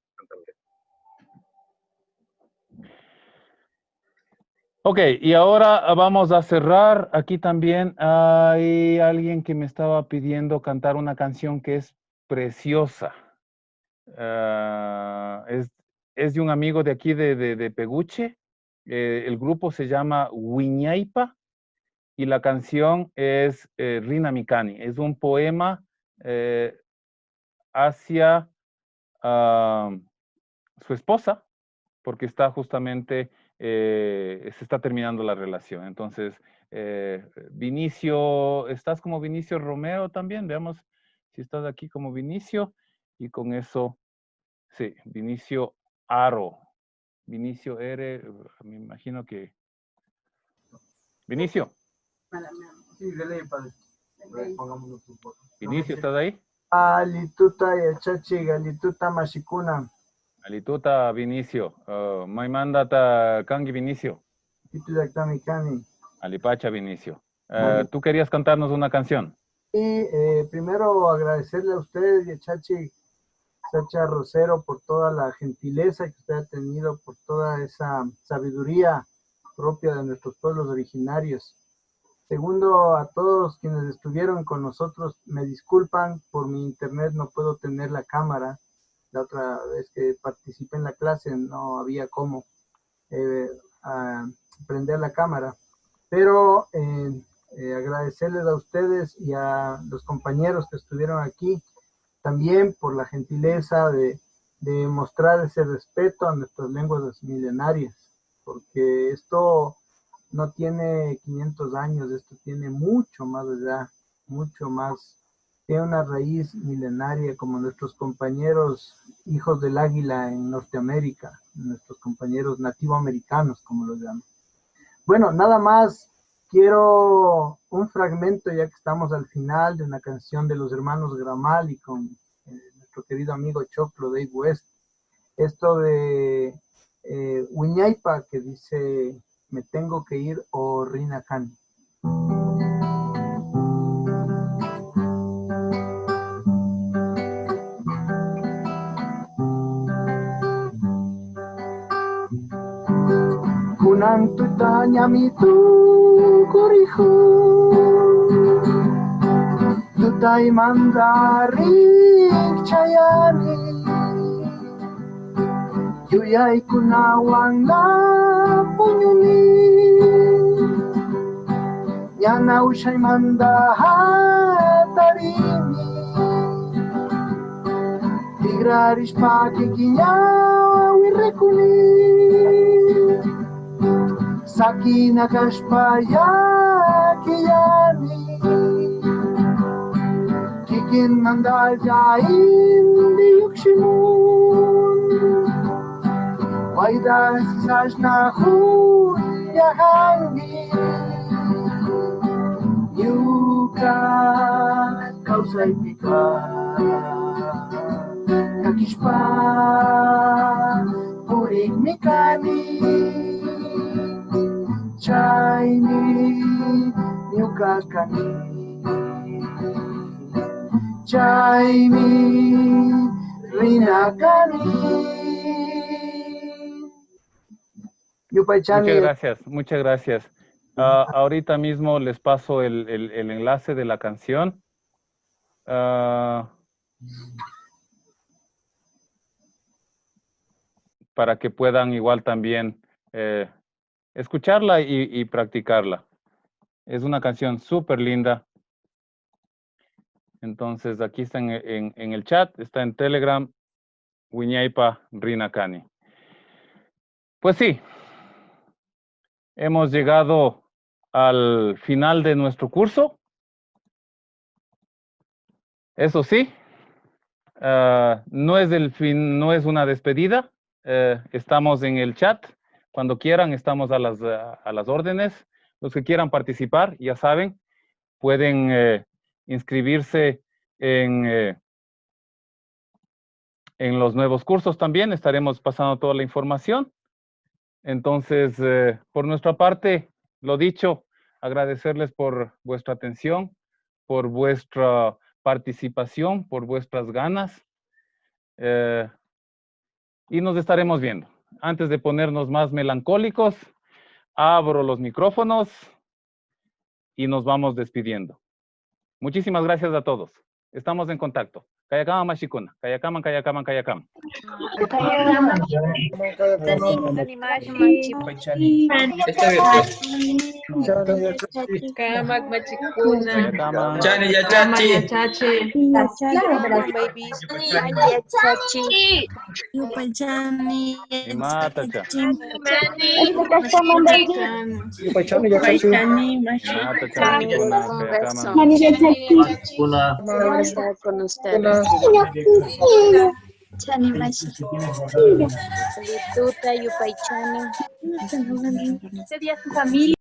A: Ok, y ahora vamos a cerrar. Aquí también hay alguien que me estaba pidiendo cantar una canción que es preciosa. Es de un amigo de aquí de Peguche. El grupo se llama Wiñaipa y la canción es Rina Mikani. Es un poema hacia su esposa, porque está justamente, se está terminando la relación. Entonces, Vinicio, ¿estás como Vinicio Romeo también? Veamos si estás aquí como Vinicio. Y con eso, sí, Vinicio Aro. Vinicio R, me imagino que... Vinicio.
B: Sí, dele, padre.
A: Vinicio, ¿estás ahí?
B: Alituta yachachi, alituta mashikuna.
A: Alituta Vinicio. Maimandata Kangi Vinicio.
B: Itudaktamikani.
A: Alipacha Vinicio. ¿Tú querías cantarnos una canción?
B: Y primero agradecerle a usted, Yachachi Sacha Rosero, por toda la gentileza que usted ha tenido, por toda esa sabiduría propia de nuestros pueblos originarios. Segundo, a todos quienes estuvieron con nosotros, me disculpan, por mi internet no puedo tener la cámara. La otra vez que participé en la clase no había cómo prender la cámara. Pero agradecerles a ustedes y a los compañeros que estuvieron aquí, también por la gentileza de mostrar ese respeto a nuestras lenguas milenarias, porque esto no tiene 500 años, esto tiene mucho más allá, mucho más, tiene una raíz milenaria como nuestros compañeros hijos del águila en Norteamérica, nuestros compañeros nativoamericanos, como los llaman. Bueno, nada más, quiero un fragmento, ya que estamos al final, de una canción de los hermanos Gramali con nuestro querido amigo Choclo Dave West. Esto de Wiñaipa, que dice, me tengo que ir, o Rina Khan. Kunang tutanya mitu kurihu tutai mandarik chayani yuyay kunawang na punyuni yana ushay mandahatarimi tigrarish pakikinyawi rekuni Sakina Kashpaya Kiyani Kikin Mandal Jain Diukshimun Waida Sisashna Huya Hangi Yuka Kausai Pika Kakishpa Purik Mikani Chaini Nyukakani Chaini Rinakani Yupaychani.
A: Muchas gracias, muchas gracias. Ahorita mismo les paso el enlace de la canción. Para que puedan igual también escucharla y practicarla. Es una canción súper linda. Entonces aquí está en el chat, está en Telegram, Wiñaypa Rinacani. Pues sí, hemos llegado al final de nuestro curso. Eso sí, no es el fin, no es una despedida. Estamos en el chat. Cuando quieran, estamos a las órdenes. Los que quieran participar, ya saben, pueden inscribirse en los nuevos cursos también. Estaremos pasando toda la información. Entonces, por nuestra parte, lo dicho, agradecerles por vuestra atención, por vuestra participación, por vuestras ganas. Y nos estaremos viendo. Antes de ponernos más melancólicos, abro los micrófonos y nos vamos despidiendo. Muchísimas gracias a todos. Estamos en contacto. Kayakama Mashikuna. Kayakaman, kayakaman, kayakam.
R: Con ustedes. Chani Mashi. Salituta, Yupaychani. Sería tu familia.